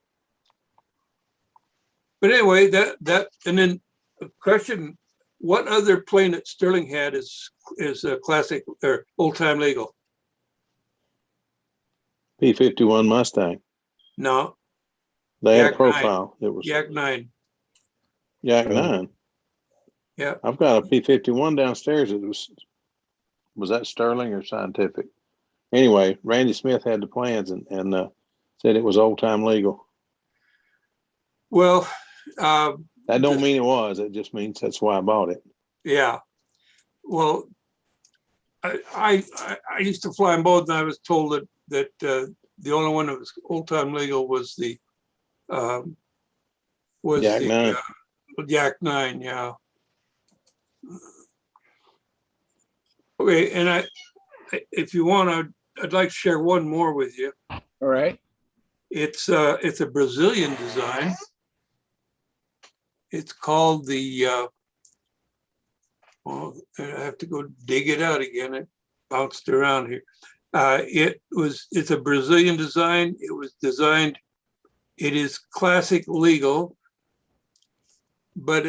But anyway, that and then the question, what other plane that Sterling had is a classic or old time legal? P-51 Mustang. No. They had a profile. It was Yak 9. Yak 9. Yeah. I've got a P-51 downstairs. It was that Sterling or Scientific? Anyway, Randy Smith had the plans and said it was old time legal. Well, that don't mean it was. It just means that's why I bought it. Yeah. Well, I used to fly them both, and I was told that the only one that was old time legal was the Yak 9. Yak 9, yeah. Okay, and if you want, I'd like to share one more with you. All right. It's a Brazilian design. It's called the well, I have to go dig it out again. It bounced around here. It's a Brazilian design. It was designed, it is classic legal, but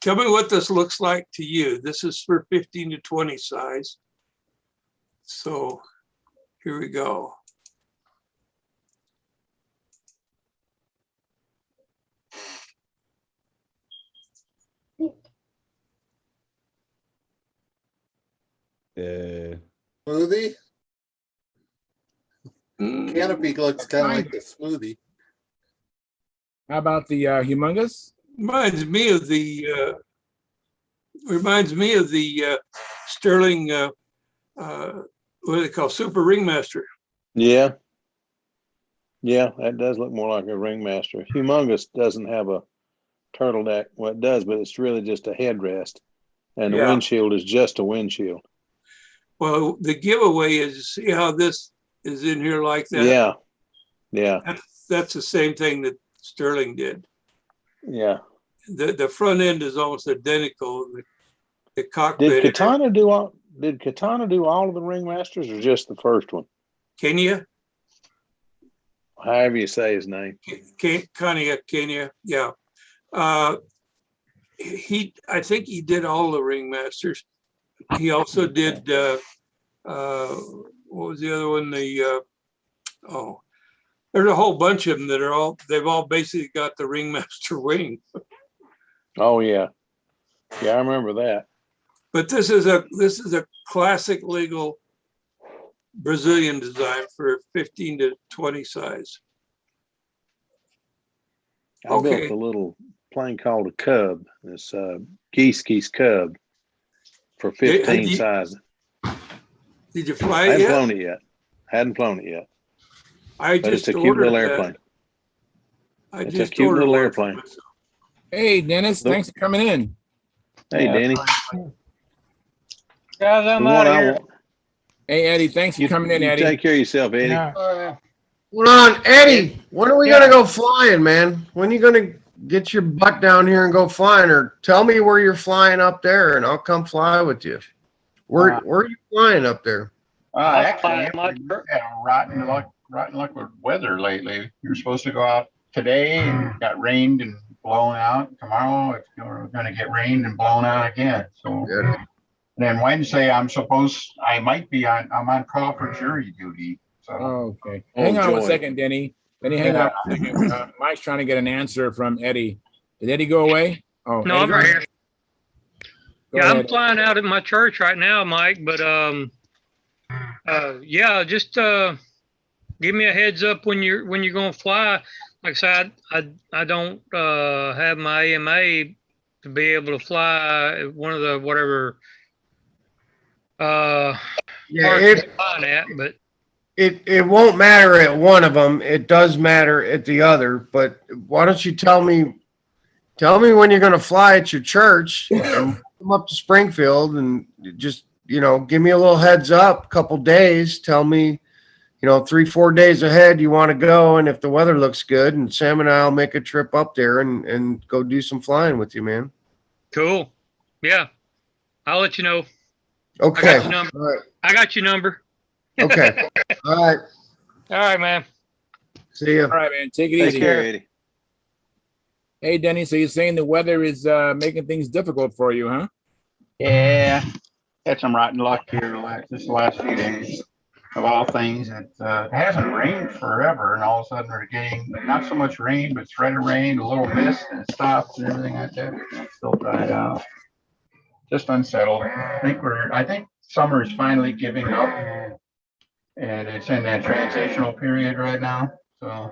tell me what this looks like to you. This is for 15 to 20 size. So here we go. Smoothie? Canopy looks kind of like a smoothie. How about the humongous? Reminds me of the Sterling what do they call Super Ringmaster. Yeah. Yeah, that does look more like a Ringmaster. Humongous doesn't have a turtleneck. Well, it does, but it's really just a headrest. And the Yeah. windshield is just a windshield. Well, the giveaway is, see how this is in here like that? Yeah. Yeah. That's the same thing that Sterling did. Yeah. The front end is almost identical. The Did cockpit. Katana do all of the Ringmasters or just the first one? Kenya? However you say his name. Kenya, yeah. I think he did all the Ringmasters. He also did what was the other one? There's a whole bunch of them that they've all basically got the Ringmaster wing. Oh yeah. Yeah, I remember that. But this is a classic legal Brazilian design for 15 to 20 size. I built a little plane called a Cub. It's Geese Cub for 15 size. Did you fly I it yet? Hadn't flown it yet. But it's a cute little airplane. It's a cute little airplane. Hey, Dennis, thanks for coming in. Hey, Danny. Guys, I'm out of here. Hey, Eddie, thanks for coming in, Eddie. Take care of yourself, Eddie. Hold on, Eddie. When are we gonna go flying, man? When are you gonna get your butt down here and go flying? Or tell me where you're flying up there, and I'll come fly with you. Where are you flying up there? Actually, rotten luck with weather lately. You're supposed to go out today and got rained and blown out. Tomorrow it's going to get rained and blown out again. So then Wednesday I'm on Crawford jury duty. So okay. Hang on one second, Denny. Denny, hang on a second. Mike's trying to get an answer from Eddie. Did Eddie go away? Oh, no, I'm right here. Go ahead. I'm ahead. flying out at my church right now, Mike. But yeah, just give me a heads up when you're going to fly. Like I said, I don't have my AMA to be able to fly one of the whatever parts you're flying at, but. It won't matter at one of them. It does matter at the other. But why don't you tell me when you're going to fly at your church and come up to Springfield and just, give me a little heads up, a couple days. Tell me, 3-4 days ahead you want to go. And if the weather looks good, and Sam and I'll make a trip up there and go do some flying with you, man. Cool. Yeah. I'll let you know. Okay. I got your number. All right. I got your number. Okay. All right. All right, man. See you. All right, man. Take it easy. Take care, Eddie. Hey, Denny. So you're saying the weather is making things difficult for you, huh? yeah, had some rotten luck here the last few days. Of all things, it hasn't rained forever, and all of a sudden we're getting not so much rain, but threat of rain, a little mist, and it stops and everything like that. It's still dried out. Just unsettled. I think summer is finally giving up, and it's in that transitional period right now. So,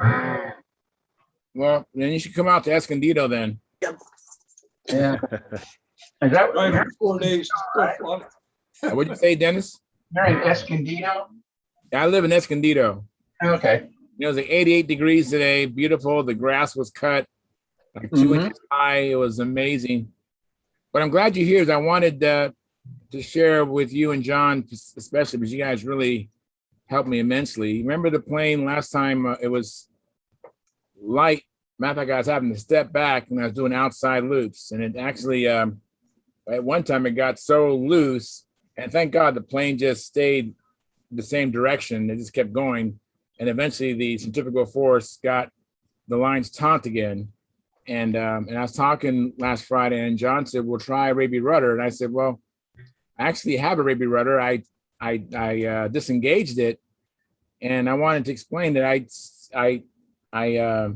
well, then you should come out to Escondido then. yeah. Is that right? 4 days. What'd you say, Dennis? You're in Escondido? I live in Escondido. Okay. It was like 88 degrees today. Beautiful. The grass was cut like 2 inches high. It was amazing. But I'm glad you're here. As I wanted to share with you and John, especially because you guys really helped me immensely. Remember the plane last time? It was light. Matter of fact, I was having to step back when I was doing outside loops, and it actually at one time it got so loose, and thank God the plane just stayed the same direction. It just kept going, and eventually the centrifugal force got the lines taut again. And I was talking last Friday, and John said, "We'll try a Raby rudder," and I said, "Well, I actually have a Raby rudder. I disengaged it, and I wanted to explain that I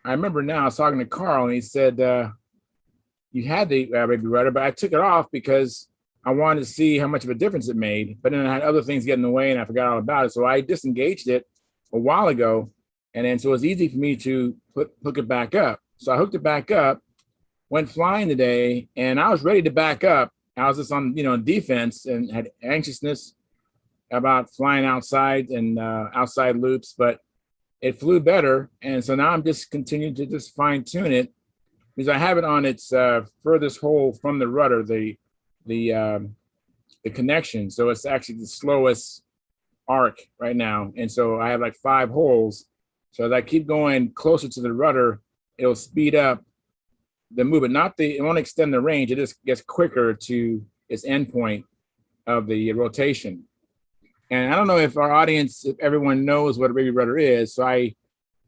remember now I was talking to Carl, and he said you had the Raby rudder, but I took it off because I wanted to see how much of a difference it made. But then I had other things get in the way, and I forgot all about it. So I disengaged it a while ago, and then so it was easy for me to hook it back up. So I hooked it back up, went flying today, and I was ready to back up. I was just on, defense and had anxiousness about flying outside and outside loops, but it flew better. And so now I'm just continuing to just fine tune it because I have it on its furthest hole from the rudder, the connection. So it's actually the slowest arc right now. And so I have like 5 holes. So as I keep going closer to the rudder, it'll speed up the movement. It won't extend the range. It just gets quicker to its endpoint of the rotation. And I don't know if our audience, if everyone knows what a Raby rudder is. So I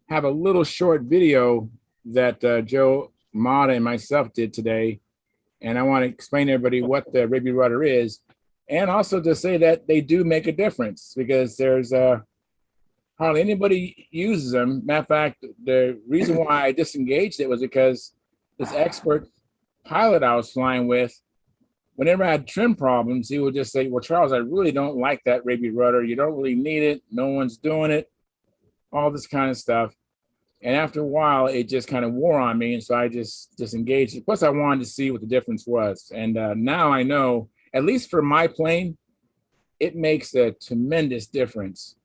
have a little short video that Joe Mata and myself did today. And I want to explain to everybody what the Raby rudder is. And also to say that they do make a difference because there's hardly anybody uses them. Matter of fact, the reason why I disengaged it was because this expert pilot I was flying with, whenever I had trim problems, he would just say, "Well, Charles, I really don't like that Raby rudder. You don't really need it. No one's doing it." All this kind of stuff. And after a while, it just kind of wore on me. And so I just disengaged it. Plus, I wanted to see what the difference was. And now I know, at least for my plane, it makes a tremendous difference.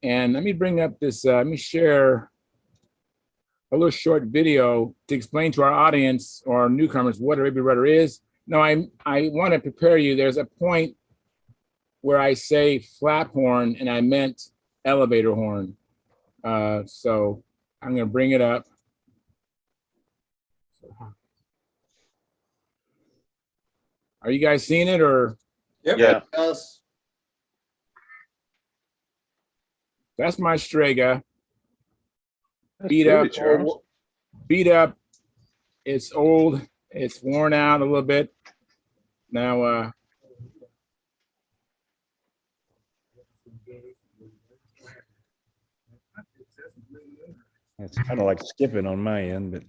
And let me bring up this, let me share a little short video to explain to our audience or our newcomers what a Raby rudder is. No, I want to prepare you. There's a point where I say flap horn and I meant elevator horn. So I'm going to bring it up. Are you guys seeing it or? Yep. Yeah. Yes. That's my Strega. That's Beat pretty, up, Charles. beat up. It's old. It's worn out a little bit. Now, It's kind of like skipping on my end, but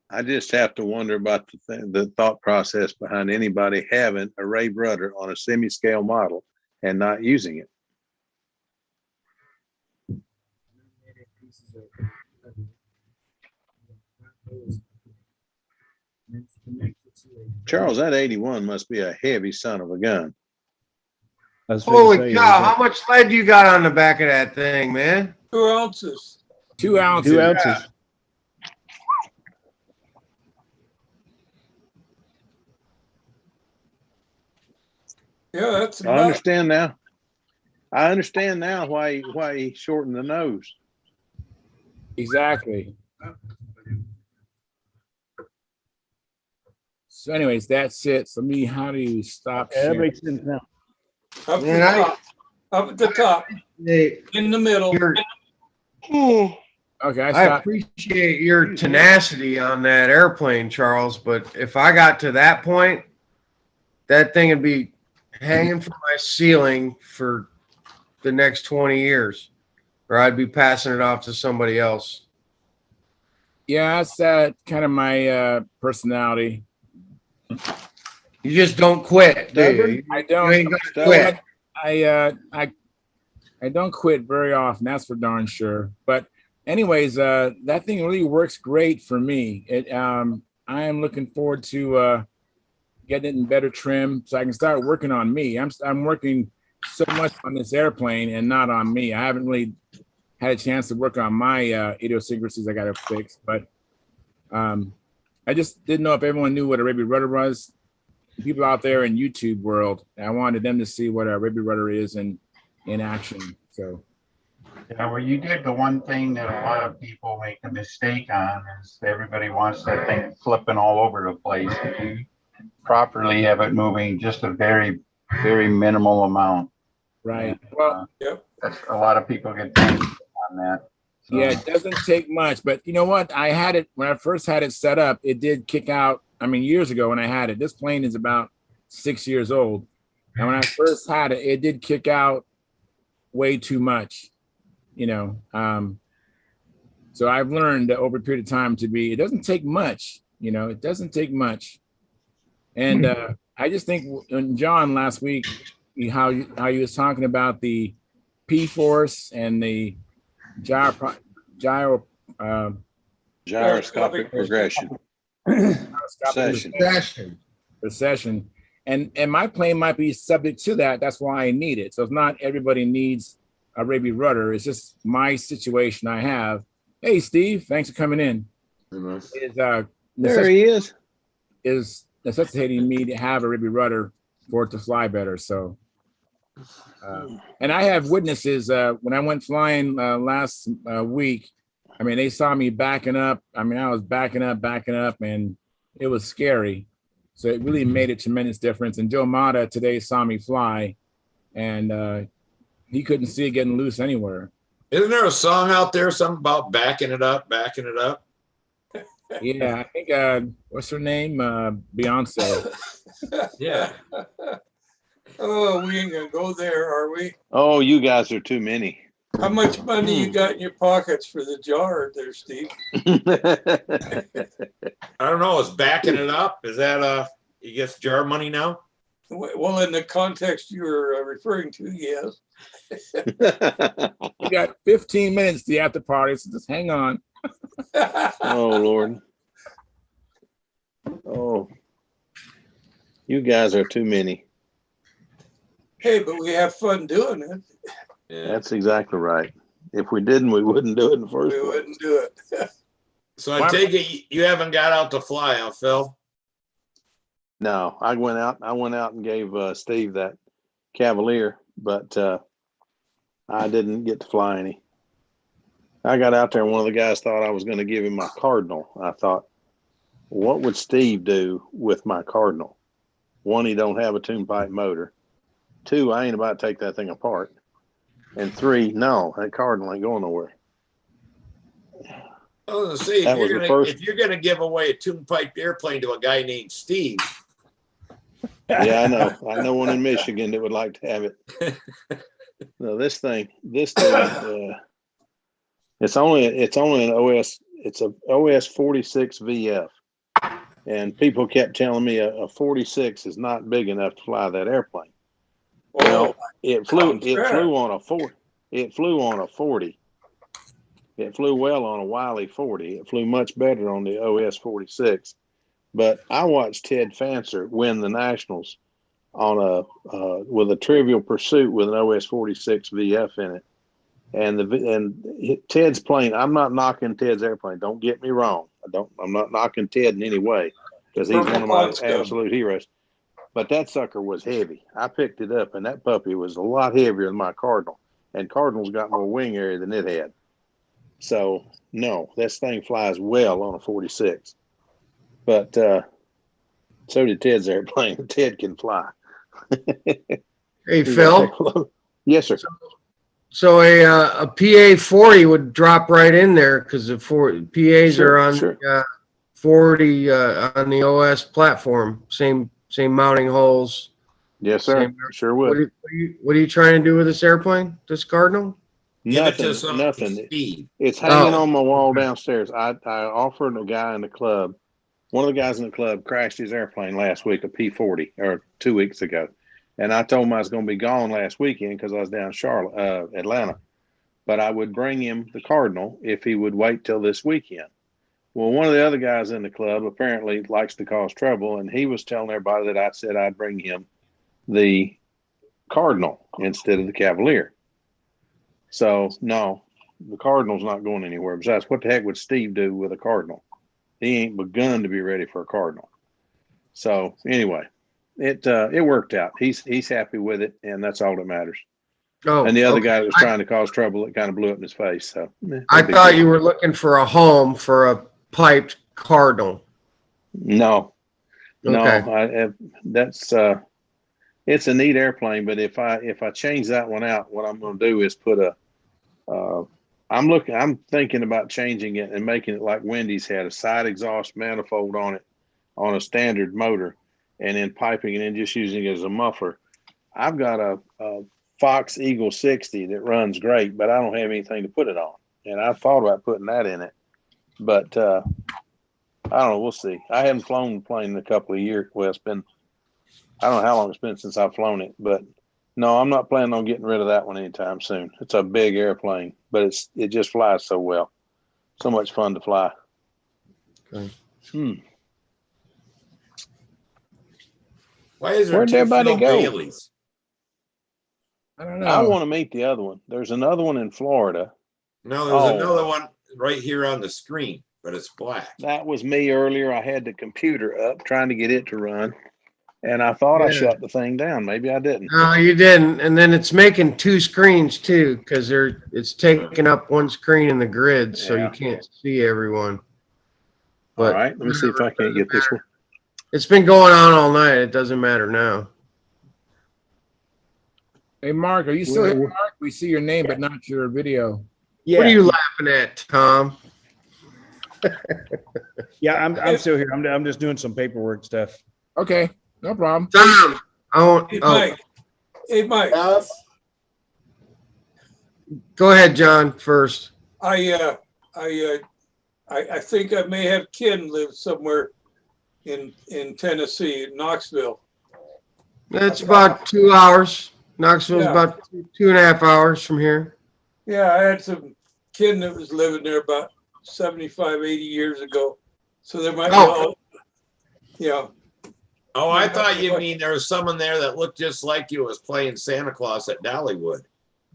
I just have to wonder about the thought process behind anybody having a Raby rudder on a semi-scale model and not using it. Charles, that 81 must be a heavy son of a gun. Holy cow, how much lead you got on the back of that thing, man? 2 ounces. 2 ounces. 2 ounces. Yeah, that's I understand now. I understand now why he shortened the nose. Exactly. So anyways, that's it. So how do you stop Yeah, that sharing? makes sense now. up, Man, the top, up at the top, Hey, in the middle. Okay, I stopped. appreciate your tenacity on that airplane, Charles, but if I got to that point, that thing would be hanging from my ceiling for the next 20 years, or I'd be passing it off to somebody else. Yeah, that's kind of my personality. You just don't quit, do you? I don't. You ain't gonna quit. I don't quit very often. That's for darn sure. But anyways, that thing really works great for me. I I am looking forward to getting it in better trim so I can start working on me. I'm working so much on this airplane and not on me. I haven't really had a chance to work on my idiosyncrasies I got to fix, but I just didn't know if everyone knew what a Raby rudder was. People out there in YouTube world, I wanted them to see what a Raby rudder is in action. So. Yeah, well, you did the one thing that a lot of people make a mistake on is everybody wants that thing flipping all over the place. If you properly have it moving just a very, very minimal amount. Right. And, well, that's a lot of people get on that. So. Yeah, it doesn't take much, but you know what? I had it when I first had it set up. It did kick out. I mean, years ago when I had it. This plane is about 6 years old, and when I first had it, it did kick out way too much. You know, so I've learned over a period of time to be. It doesn't take much. You know, it doesn't take much, and I just think when John last week, how he was talking about the P force and the gyroscopic progression. Recession. And my plane might be subject to that. That's why I need it. So it's not everybody needs a Raby rudder. It's just my situation I have. Hey, Steve, thanks for coming in. There he is. Is necessitating me to have a Raby rudder for it to fly better. So, and I have witnesses when I went flying last week. I mean, they saw me backing up. I mean, I was backing up, and it was scary. So it really made a tremendous difference. And Joe Mata today saw me fly, and he couldn't see it getting loose anywhere. Isn't there a song out there, something about backing it up, backing it up? Yeah, I think, what's her name? Beyonce. Yeah. Oh, we ain't gonna go there, are we? Oh, you guys are too many. How much money you got in your pockets for the jar there, Steve? I don't know. Is backing it up? Is that you get jar money now? Well, in the context you're referring to, yes. You got 15 minutes to the after party, so just hang on. Oh, Lord. Oh, you guys are too many. Hey, but we have fun doing it. Yeah. That's exactly right. If we didn't, we wouldn't do it in the first place. We wouldn't do it. So I take it you haven't got out to fly, huh, Phil? No, I went out and gave Steve that Cavalier, but I didn't get to fly any. I got out there and one of the guys thought I was going to give him my Cardinal. I thought, what would Steve do with my Cardinal? One, he don't have a tune pipe motor. Two, I ain't about to take that thing apart. And three, no, that Cardinal ain't going nowhere. I was going to say, if you're going to give away a tune pipe airplane to a guy named Steve. Yeah, I know. I know one in Michigan that would like to have it. No, this thing, it's only an OS. It's a OS 46 VF, and people kept telling me a 46 is not big enough to fly that airplane. Well, it flew on a 40. It flew on a 40. It flew well on a Wiley 40. It flew much better on the OS 46. But I watched Ted Fancer win the Nationals on with a Trivial Pursuit with an OS 46 VF in it. And Ted's plane, I'm not knocking Ted's airplane. Don't get me wrong. I'm not knocking Ted in any way because he's one of my absolute heroes. But that sucker was heavy. I picked it up, and that puppy was a lot heavier than my Cardinal. And Cardinal's got more wing area than it had. So, no, this thing flies well on a 46. But so did Ted's airplane. Ted can fly. Hey, Phil. Yes, sir. So a PA 40 would drop right in there because the PAs are on the 40 on the OS platform. Same mounting holes. Yes, sir. Sure would. What are you trying to do with this airplane? This Cardinal? Nothing. It's hanging on my wall downstairs. I offered a guy in the club. One of the guys in the club crashed his airplane last week, a P-40, or 2 weeks ago. And I told him I was going to be gone last weekend because I was down in Atlanta. But I would bring him the Cardinal if he would wait till this weekend. Well, one of the other guys in the club apparently likes to cause trouble, and he was telling everybody that I said I'd bring him the Cardinal instead of the Cavalier. So no, the Cardinal's not going anywhere. Besides, what the heck would Steve do with a Cardinal? He ain't begun to be ready for a Cardinal. So anyway, it worked out. He's happy with it, and that's all that matters. Oh, and the other okay. guy that was trying to cause trouble, it kind of blew up in his face. So I thought you were looking for a home for a piped Cardinal. No, Okay. that's it's a neat airplane. But if I change that one out, what I'm going to do is put I'm thinking about changing it and making it like Wendy's had, a side exhaust manifold on it on a standard motor, and then piping it and just using it as a muffler. I've got a Fox Eagle 60 that runs great, but I don't have anything to put it on. And I thought about putting that in it, but I don't know. We'll see. I haven't flown the plane in a couple of years. Well, I don't know how long it's been since I've flown it, but no, I'm not planning on getting rid of that one anytime soon. It's a big airplane, but it just flies so well. So much fun to fly. Okay. Why is there Where'd two everybody Phil go? Baileys? I don't know. I want to meet the other one. There's another one in Florida. No, there's another one right here on the screen, but it's black. That was me earlier. I had the computer up trying to get it to run, and I thought I shut the thing down. Maybe I didn't. No, you didn't. And then it's making two screens too, because it's taking up one screen in the grid, so you can't see everyone. But all right, let me see if I can't get this one. It's been going on all night. It doesn't matter now. Hey, Mark, are you still here, Mark? We see your name, but not your video. Yeah. What are you laughing at, Tom? Yeah, I'm still here. I'm just doing some paperwork stuff. Okay, no problem. Tom, Hey, Mike. Hey, Mike. Go ahead, John, first. I think I may have Ken live somewhere in Tennessee, Knoxville. That's about 2 hours. Knoxville's about 2.5 hours from here. Yeah, I had some kin that was living there about 75, 80 years ago. So there might be Oh, I thought you mean there was someone there that looked just like you was playing Santa Claus at Dollywood.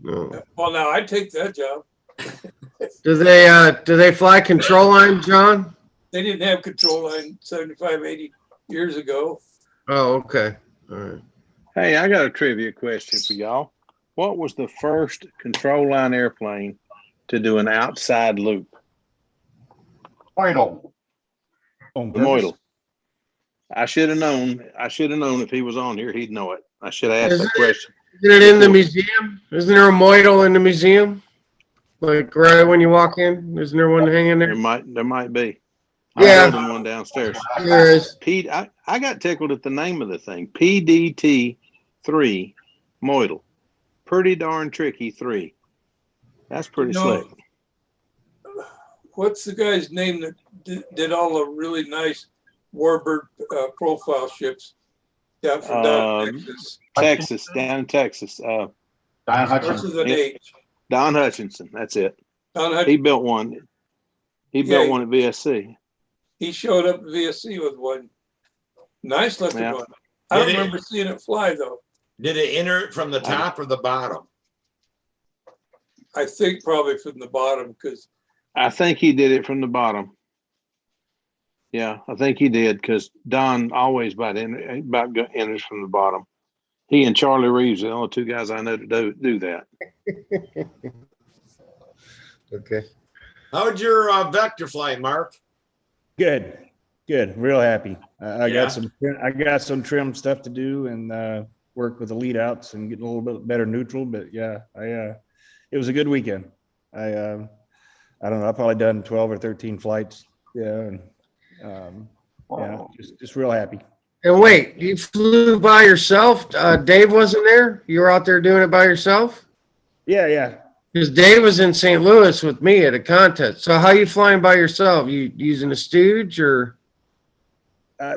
No. Well, now I'd take that job. Do they fly control line, John? They didn't have control line 75, 80 years ago. Oh, okay. All right. Hey, I got a trivia question for y'all. What was the first control line airplane to do an outside loop? Moidal. The Moidal. I should have known. If he was on here, he'd know it. I should have asked that question. Isn't it in the museum? Isn't there a Moidal in the museum? Like right when you walk in, isn't there one hanging there? There might be. Yeah. I'm one downstairs. There is. I got tickled at the name of the thing. PDT 3 Moidal. Pretty darn tricky 3. That's pretty slick. What's the guy's name that did all the really nice warbird profile ships down from Texas? Down in Texas. Don Hutchinson. Don Hutchinson. That's it. Don Hutchinson. He built one. He built one at VSC. He showed up at VSC with one. Nice looking one. I don't remember seeing it fly though. Did it enter it from the top or the bottom? I think probably from the bottom because I think he did it from the bottom. Yeah, I think he did because Don always about enters from the bottom. He and Charlie Reeves are the only two guys I know to do that. Okay. How'd your vector fly, Mark? Good. Real happy. I got some trim stuff to do and work with the lead outs and get a little bit better neutral. But yeah, it was a good weekend. I don't know. I've probably done 12 or 13 flights. Yeah. And, just real happy. And wait, you flew by yourself? Dave wasn't there? You were out there doing it by yourself? Yeah. Because Dave was in St. Louis with me at a contest. So how you flying by yourself? You using a stooge or?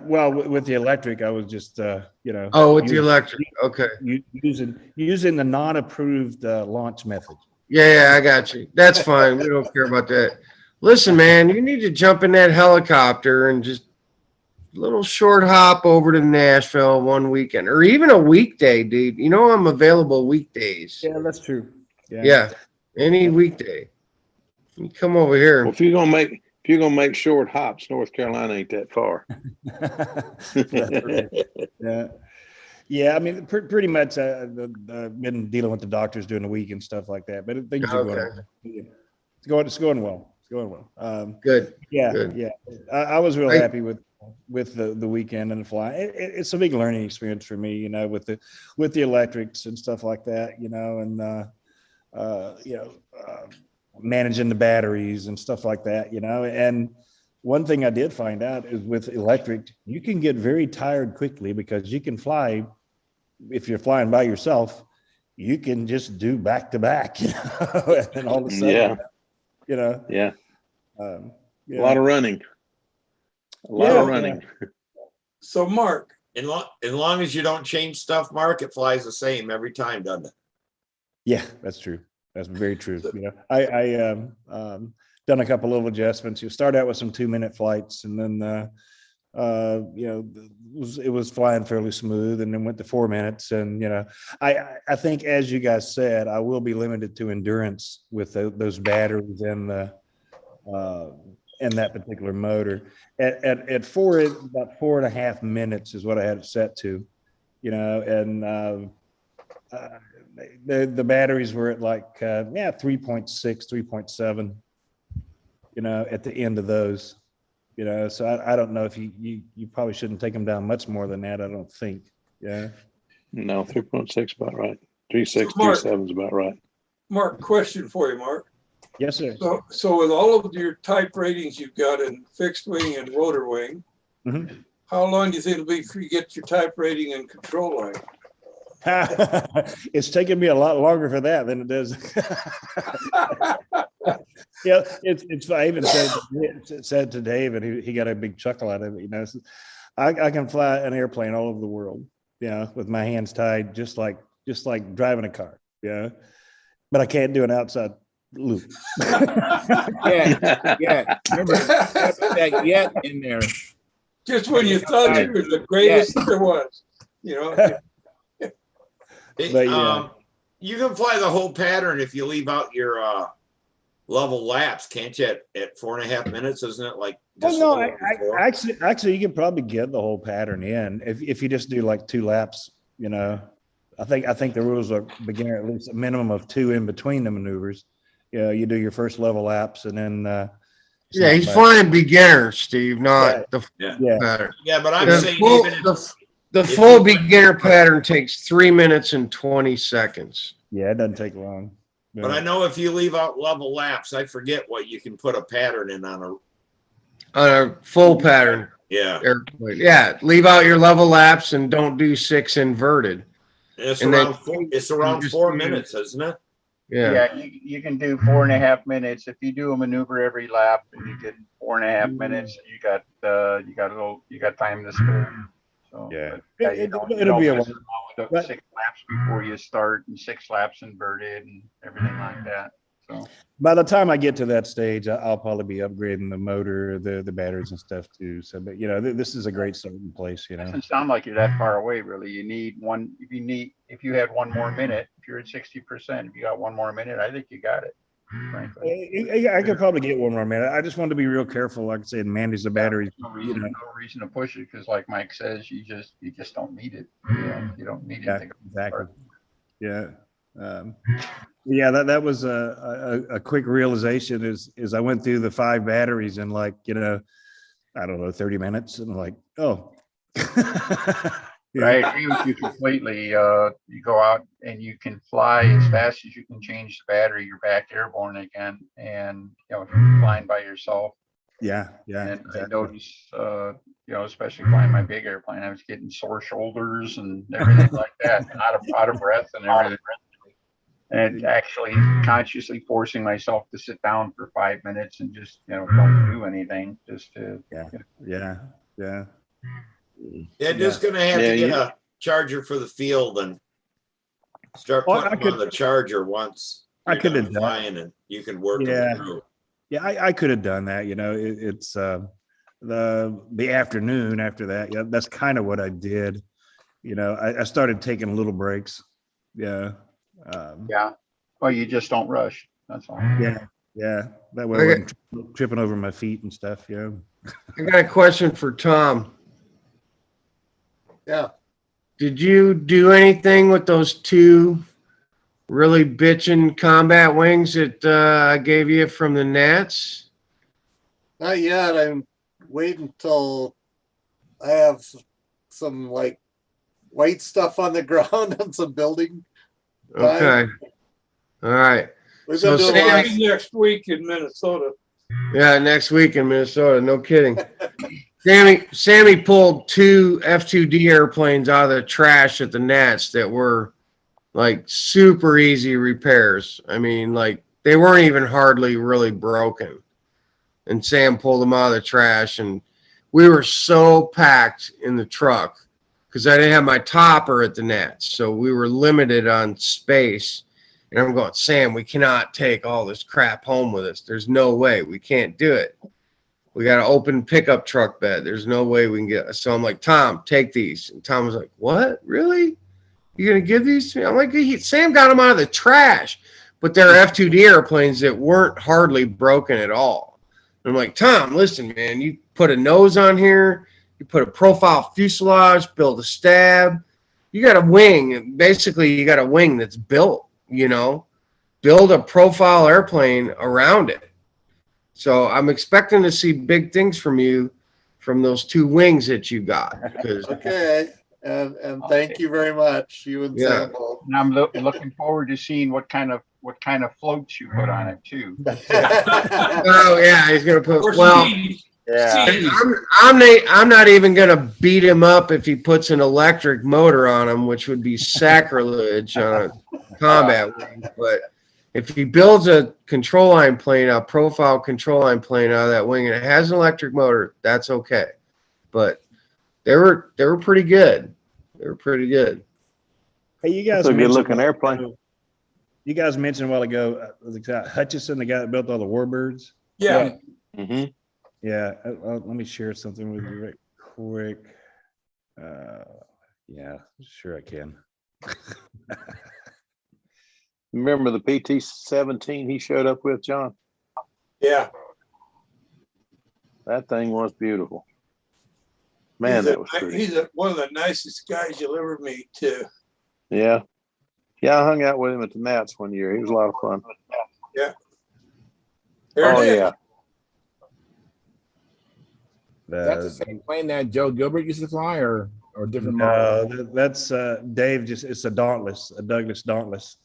Well, with the electric, I was just, Oh, with the electric. Okay. Using the non-approved launch method. Yeah, I got you. That's fine. We don't care about that. Listen, man, you need to jump in that helicopter and just little short hop over to Nashville one weekend, or even a weekday, dude. You know I'm available weekdays. Yeah, that's true. Yeah, any weekday. You come over here. Well, if you're gonna make short hops, North Carolina ain't that far. That's right. Yeah. I mean, pretty much. I've been dealing with the doctors during the week and stuff like that, but things are going. It's going well. It's going well. Good. Yeah. Good. Yeah. I was real happy with the weekend and the fly. It's a big learning experience for me, you know, with the electrics and stuff like that, you know, and managing the batteries and stuff like that, you know. And one thing I did find out is with electric, you can get very tired quickly because you can fly. If you're flying by yourself, you can just do back to back, you know, and all of a sudden, you know, a lot of running. A lot of running. So, Mark, as long as you don't change stuff, Mark, it flies the same every time, doesn't it? Yeah, that's true. That's very true. You know, I done a couple of adjustments. You start out with some 2-minute flights, and then you know, it was flying fairly smooth, and then went to 4 minutes. And you know, I think, as you guys said, I will be limited to endurance with those batteries and the and that particular motor. At about 4.5 minutes is what I had it set to, you know, and the batteries were at like 3.6, 3.7, you know, at the end of those, you know. So I don't know if you probably shouldn't take them down much more than that. I don't think. Yeah. No, 3.6 about right. 3.6, 3.7 is about right. Mark, question for you, Mark. Yes, sir. So with all of your type ratings you've got in fixed wing and rotor wing, how long do you think it'll be before you get your type rating and control line? It's taken me a lot longer for that than it does. Yeah, it's. I even said to Dave, and he got a big chuckle out of it. You know, I can fly an airplane all over the world, you know, with my hands tied, just like driving a car, you know, but I can't do an outside loop. Yeah. Remember that yet in there. Just when you thought you were the greatest there was, you know. But you can fly the whole pattern if you leave out your level laps, can't you? At 4.5 minutes, isn't it? Like, no, actually, you can probably get the whole pattern in if you just do like 2 laps. You know, I think the rules are beginner at least a minimum of 2 in between the maneuvers. You know, you do your first level laps, and then he's flying beginner, Steve, not the pattern. Yeah, but I'm saying the full beginner pattern takes 3 minutes and 20 seconds. Yeah, it doesn't take long. But I know if you leave out level laps, I forget what you can put a pattern in on a full pattern. Yeah. Airplane. Yeah, leave out your level laps and don't do 6 inverted. It's around 4 minutes, isn't it? Yeah, you can do 4.5 minutes if you do a maneuver every lap, and you get 4.5 minutes. You got time to spare. So it'll be a while. 6 laps before you start, and 6 laps inverted, and everything like that. So by the time I get to that stage, I'll probably be upgrading the motor, the batteries and stuff too. So, but you know, this is a great starting place. You know, it doesn't sound like you're that far away, really. You need one. If you had 1 more minute, if you're at 60%, if you got 1 more minute, I think you got it. Frankly, I could probably get 1 more minute. I just want to be real careful, like I said, and manage the batteries. No reason to push it, because, like Mike says, you just don't need it. You don't need it. Exactly. Yeah. That was a quick realization is I went through the 5 batteries in, like, you know, I don't know, 30 minutes, and like, oh. I agree with you completely. You go out and you can fly as fast as you can change the battery. You're back airborne again, and you know, if you're flying by yourself. Yeah. And exactly. I noticed, you know, especially flying my big airplane, I was getting sore shoulders and everything like that, and out of breath and everything. And actually consciously forcing myself to sit down for 5 minutes and just, you know, don't do anything, just to. Yeah, just gonna have to get a charger for the field and start putting them on the charger once. I could have flying, and you can work them through. Yeah, I could have done that. You know, it's the afternoon after that. Yeah, that's kind of what I did. You know, I started taking little breaks. Yeah. Yeah. Well, you just don't rush. That's all. Yeah. Yeah. That way I wasn't tripping over my feet and stuff. Yeah. I got a question for Tom. Yeah. Did you do anything with those two really bitchin' combat wings that I gave you from the Nats? Not yet. I'm waiting until I have some like white stuff on the ground and some building time. Okay. All right. We've So been doing a lot. Maybe next week in Minnesota. Yeah, next week in Minnesota. No kidding. Sammy pulled two F-2D airplanes out of the trash at the Nats that were like super easy repairs. I mean, like they weren't even hardly really broken. And Sam pulled them out of the trash, and we were so packed in the truck because I didn't have my topper at the Nats, so we were limited on space. And I'm going, Sam, we cannot take all this crap home with us. There's no way. We can't do it. We got an open pickup truck bed. There's no way we can get. So I'm like, Tom, take these. And Tom was like, what? Really? You're going to give these to me? I'm like, Sam got them out of the trash. But they're F-2D airplanes that weren't hardly broken at all. And I'm like, Tom, listen, man, you put a nose on here. You put a profile fuselage, build a stab. You got a wing. Basically, you got a wing that's built, you know. Build a profile airplane around it. So I'm expecting to see big things from you from those two wings that you got. Okay. And thank you very much, you and Sam. And I'm looking forward to seeing what kind of floats you put on it too. Oh yeah, he's gonna put. Well, yeah. I'm not even gonna beat him up if he puts an electric motor on him, which would be sacrilege on a combat wing. But if he builds a control line plane, a profile control line plane out of that wing, and it has an electric motor, that's okay. But they were pretty good. They were pretty good. Hey, you guys. That's a good looking airplane. You guys mentioned a while ago Hutchison, the guy that built all the warbirds. Yeah. Mm-hmm. Yeah. Let me share something with you right quick. Yeah, sure I can. Remember the PT-17 he showed up with, John? Yeah. That thing was beautiful. Man, that was pretty. He's one of the nicest guys you'll ever meet, too. Yeah. Yeah, I hung out with him at the Nats one year. He was a lot of fun. Yeah. Oh, yeah. That's the same plane that Joe Gilbert used to fly, or different model? No, that's Dave. It's a Dauntless, a Douglas Dauntless.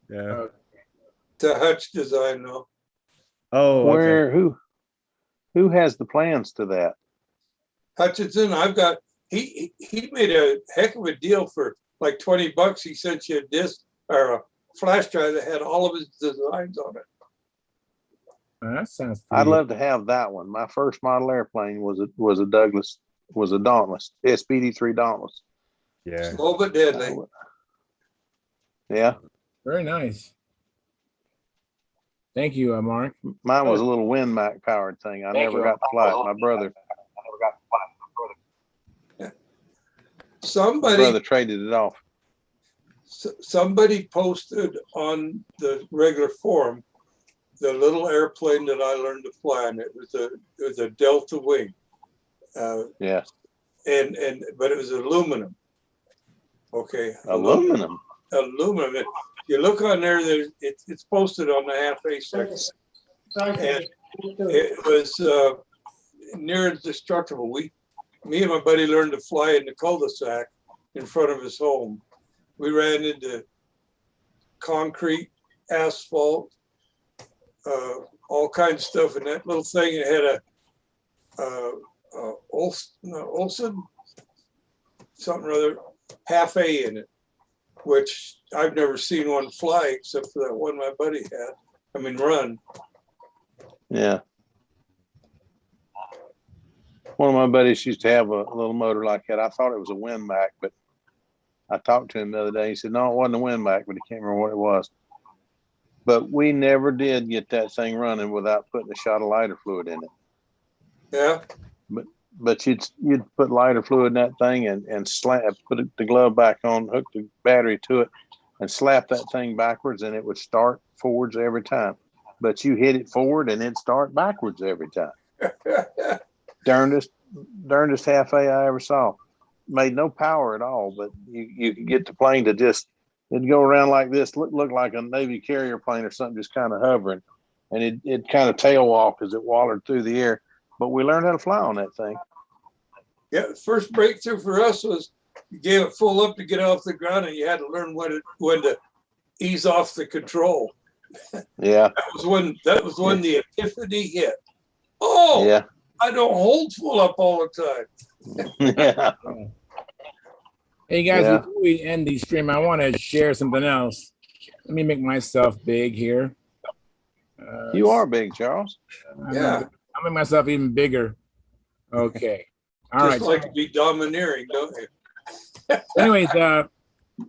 Yeah. The Hutch design, though. Oh, where? Okay. Who has the plans to that? Hutchinson, I've got. He made a heck of a deal for like $20. He sent you a disc or a flash drive that had all of his designs on it. That sounds. I'd love to have that one. My first model airplane was a Douglas, was a Dauntless, SPD-3 Dauntless. Yeah. Slow but deadly. Yeah. Very nice. Thank you, Mark. Mine was a little Win Mac powered thing. I never got to fly it. My brother traded it off. Somebody posted on the regular forum the little airplane that I learned to fly, and it was a Delta wing. Yes. But it was aluminum. Okay. Aluminum. If you look on there, it's posted on the half-A section. And it was near indestructible. Me and my buddy learned to fly in the cul-de-sac in front of his home. We ran into concrete, asphalt, all kinds of stuff. And that little thing, it had a Olsen, something or other, half-A in it, which I've never seen one fly except for that one my buddy had. Run. Yeah. One of my buddies used to have a little motor like that. I thought it was a Win Mac, but I talked to him the other day. He said, no, it wasn't a Win Mac, but he can't remember what it was. but we never did get that thing running without putting a shot of lighter fluid in it. Yeah. But you'd put lighter fluid in that thing and slap, put the glove back on, hook the battery to it, and slap that thing backwards, and it would start forwards every time. But you hit it forward, and it'd start backwards every time. darndest half I ever saw. Made no power at all, but you could get the plane to just, it'd go around like this, look like a Navy carrier plane or something, just kind of hovering, and it'd kind of tail walk as it wallered through the air. But we learned how to fly on that thing. Yeah, the first breakthrough for us was you gave it full up to get off the ground, and you had to learn when to ease off the control. Yeah. That was when the epiphany hit. Oh, yeah. I don't hold full up all the time. Yeah. Hey guys, before we end the stream, I want to share something else. Let me make myself big here. You are big, Charles. Yeah. I'll make myself even bigger. Okay. All right. Just like to be domineering, don't you? Anyways,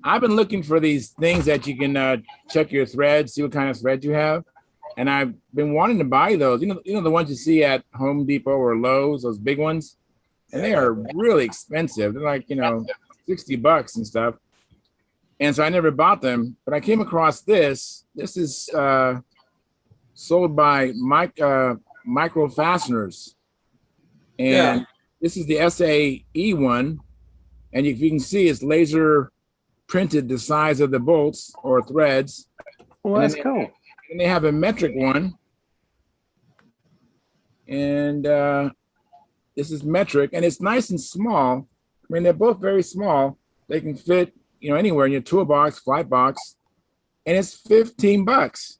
I've been looking for these things that you can check your threads, see what kind of thread you have. And I've been wanting to buy those. You know the ones you see at Home Depot or Lowe's, those big ones. And they are really expensive. They're like, $60 and stuff. And so I never bought them, but I came across this. This is sold by Micro Fasteners. And this is the SAE one. And if you can see, it's laser printed the size of the bolts or threads. Well, that's cool. And they have a metric one. And this is metric, and it's nice and small. I mean, they're both very small. They can fit, anywhere in your toolbox, flight box, and it's $15.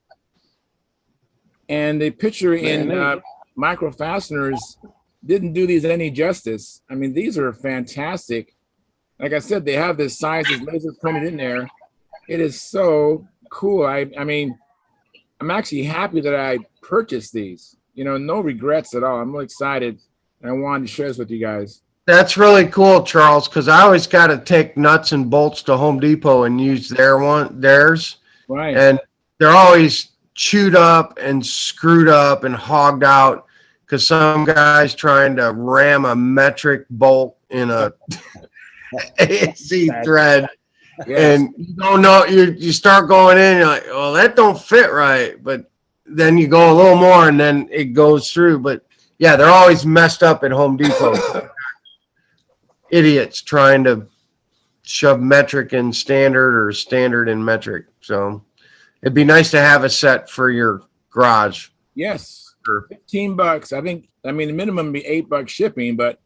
And the picture in Micro Fasteners didn't do these any justice. I mean, these are fantastic. Like I said, they have this size, this laser printed in there. It is so cool. I mean, I'm actually happy that I purchased these. No regrets at all. I'm really excited. And I wanted to share this with you guys. That's really cool, Charles, because I always got to take nuts and bolts to Home Depot and use theirs. Right. And they're always chewed up and screwed up and hogged out because some guy's trying to ram a metric bolt in a AC thread. Yes. And you don't know, you start going in, you're like, well, that don't fit right. But then you go a little more and then it goes through. But yeah, they're always messed up at Home Depot. Idiots trying to shove metric in standard or standard in metric. So it'd be nice to have a set for your garage. Yes, for $15. I mean, the minimum would be $8 shipping, but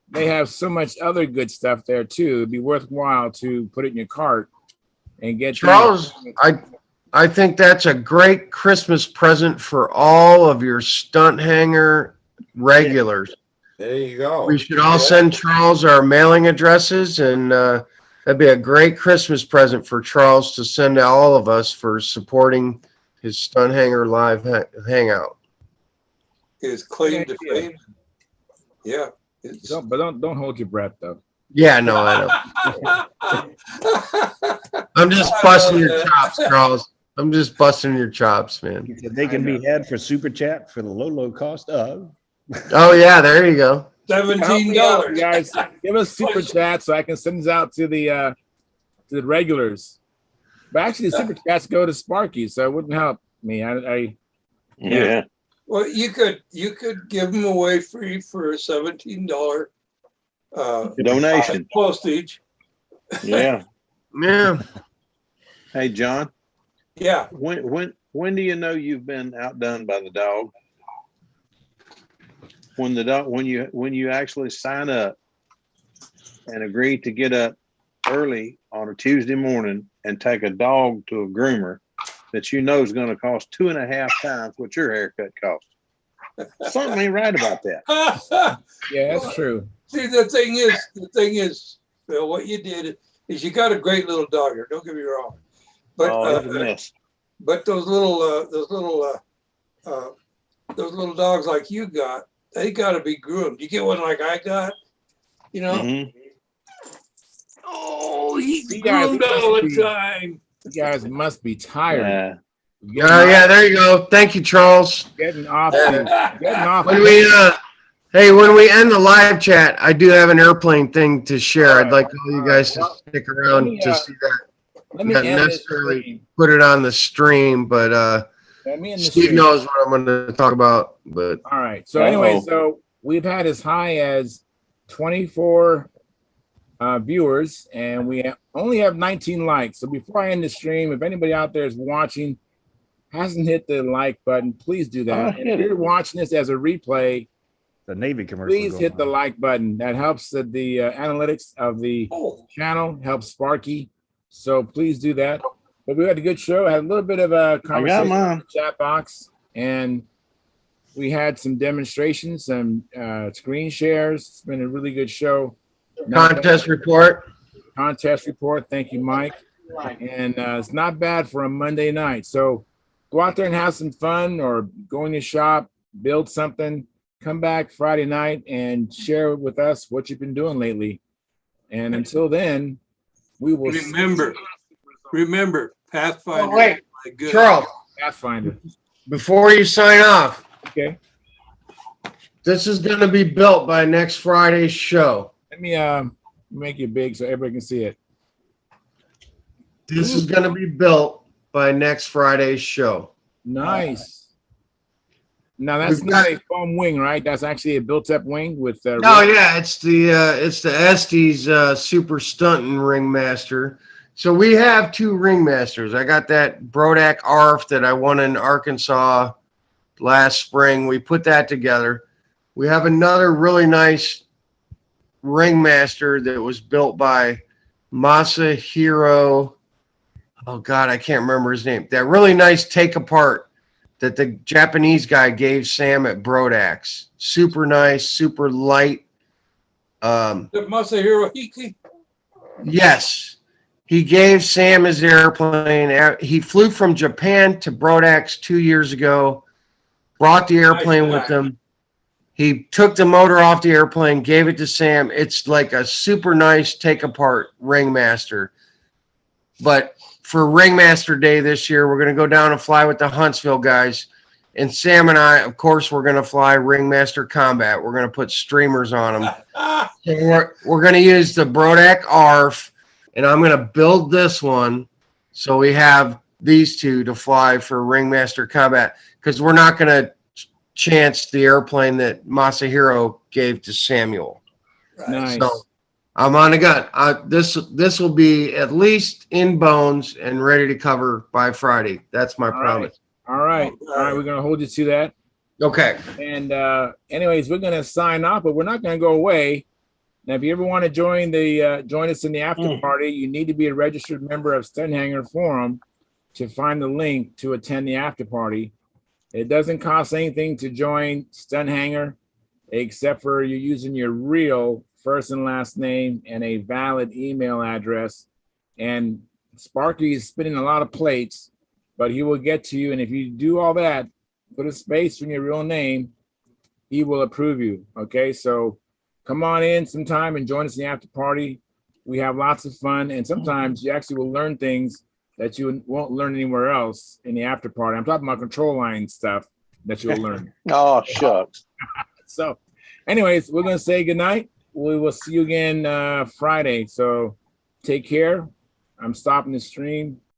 they have so much other good stuff there too. It'd be worthwhile to put it in your cart and get. Charles, I think that's a great Christmas present for all of your Stunthangar regulars. There you go. We should all send Charles our mailing addresses, and that'd be a great Christmas present for Charles to send to all of us for supporting his Stunthangar live hangout. His claim to fame. Yeah. Don't hold your breath though. Yeah, no, I know. I'm just busting your chops, Charles. I'm just busting your chops, man. They can be had for super chat for the low cost of. Oh yeah, there you go. $17, guys. Give us super chat so I can send this out to the regulars. But actually, the super chats go to Sparky, so it wouldn't help me. Yeah. Well, you could give them away free for a $17 donation postage. Yeah. Yeah. Hey, John. Yeah. When do you know you've been outdone by the dog? When you actually sign up and agree to get up early on a Tuesday morning and take a dog to a groomer that you know is going to cost 2.5 times what your haircut costs. Something ain't right about that. Yeah, that's true. See, the thing is, Phil, what you did is you got a great little dog here. Don't get me wrong, but but those little dogs like you got, they got to be groomed. You get one like I got, Mm-hmm. Oh, he's groomed all the time. You guys must be tired. Yeah, there you go. Thank you, Charles. Getting off. Getting off. When we hey, when we end the live chat, I do have an airplane thing to share. I'd like all you guys to stick around to see that. Let me Not end this necessarily stream. put it on the stream, but Let me end the Steve stream. knows what I'm going to talk about. But all right. So anyway, so we've had as high as 24 viewers, and we only have 19 likes. So before I end the stream, if anybody out there is watching, hasn't hit the like button, please do that. And if you're watching this as a replay, the Navy commercial. Please hit the like button. That helps the analytics of the channel, helps Sparky. So please do that. But we had a good show. Had a little bit of a conversation in the chat box, and we had some demonstrations, some screen shares. It's been a really good show. Contest report. Contest report. Thank you, Mike. And it's not bad for a Monday night. So go out there and have some fun, or go in your shop, build something. Come back Friday night and share with us what you've been doing lately. And until then, we will remember Pathfinder. Oh, wait, Charles. Pathfinder. Before you sign off, okay. This is going to be built by next Friday's show. Let me make it big so everybody can see it. This is going to be built by next Friday's show. Nice. Now that's not a foam wing, right? That's actually a built-up wing with. Oh yeah, it's the Estes Super Stunting Ringmaster. So we have two Ringmasters. I got that Brodak ARF that I won in Arkansas last spring. We put that together. We have another really nice Ringmaster that was built by Masahiro. Oh God, I can't remember his name. That really nice take apart that the Japanese guy gave Sam at Brodak's. Super nice, super light. The Masahiro Hiki? Yes. He gave Sam his airplane. He flew from Japan to Brodak's 2 years ago, brought the airplane with him. He took the motor off the airplane, gave it to Sam. It's like a super nice take-apart Ringmaster. But for Ringmaster Day this year, we're going to go down and fly with the Huntsville guys. And Sam and I, of course, we're going to fly Ringmaster Combat. We're going to put streamers on them. So we're going to use the Brodak ARF, and I'm going to build this one so we have these two to fly for Ringmaster Combat, because we're not going to chance the airplane that Masahiro gave to Samuel. Nice. So, I'm on a gun. This will be at least in bones and ready to cover by Friday. That's my promise. All right. We're going to hold you to that. Okay. And anyways, we're going to sign off, but we're not going to go away. Now, if you ever want to join us in the after party, you need to be a registered member of Stunthangar Forum to find the link to attend the after party. It doesn't cost anything to join Stunthangar, except for you're using your real first and last name and a valid email address. And Sparky is spinning a lot of plates, but he will get to you. And if you do all that, put a space in your real name, he will approve you. Okay, so come on in sometime and join us in the after party. We have lots of fun, and sometimes you actually will learn things that you won't learn anywhere else in the after party. I'm talking about control line stuff that you'll learn. Oh, shucks. So anyways, we're going to say goodnight. We will see you again Friday. So take care. I'm stopping the stream.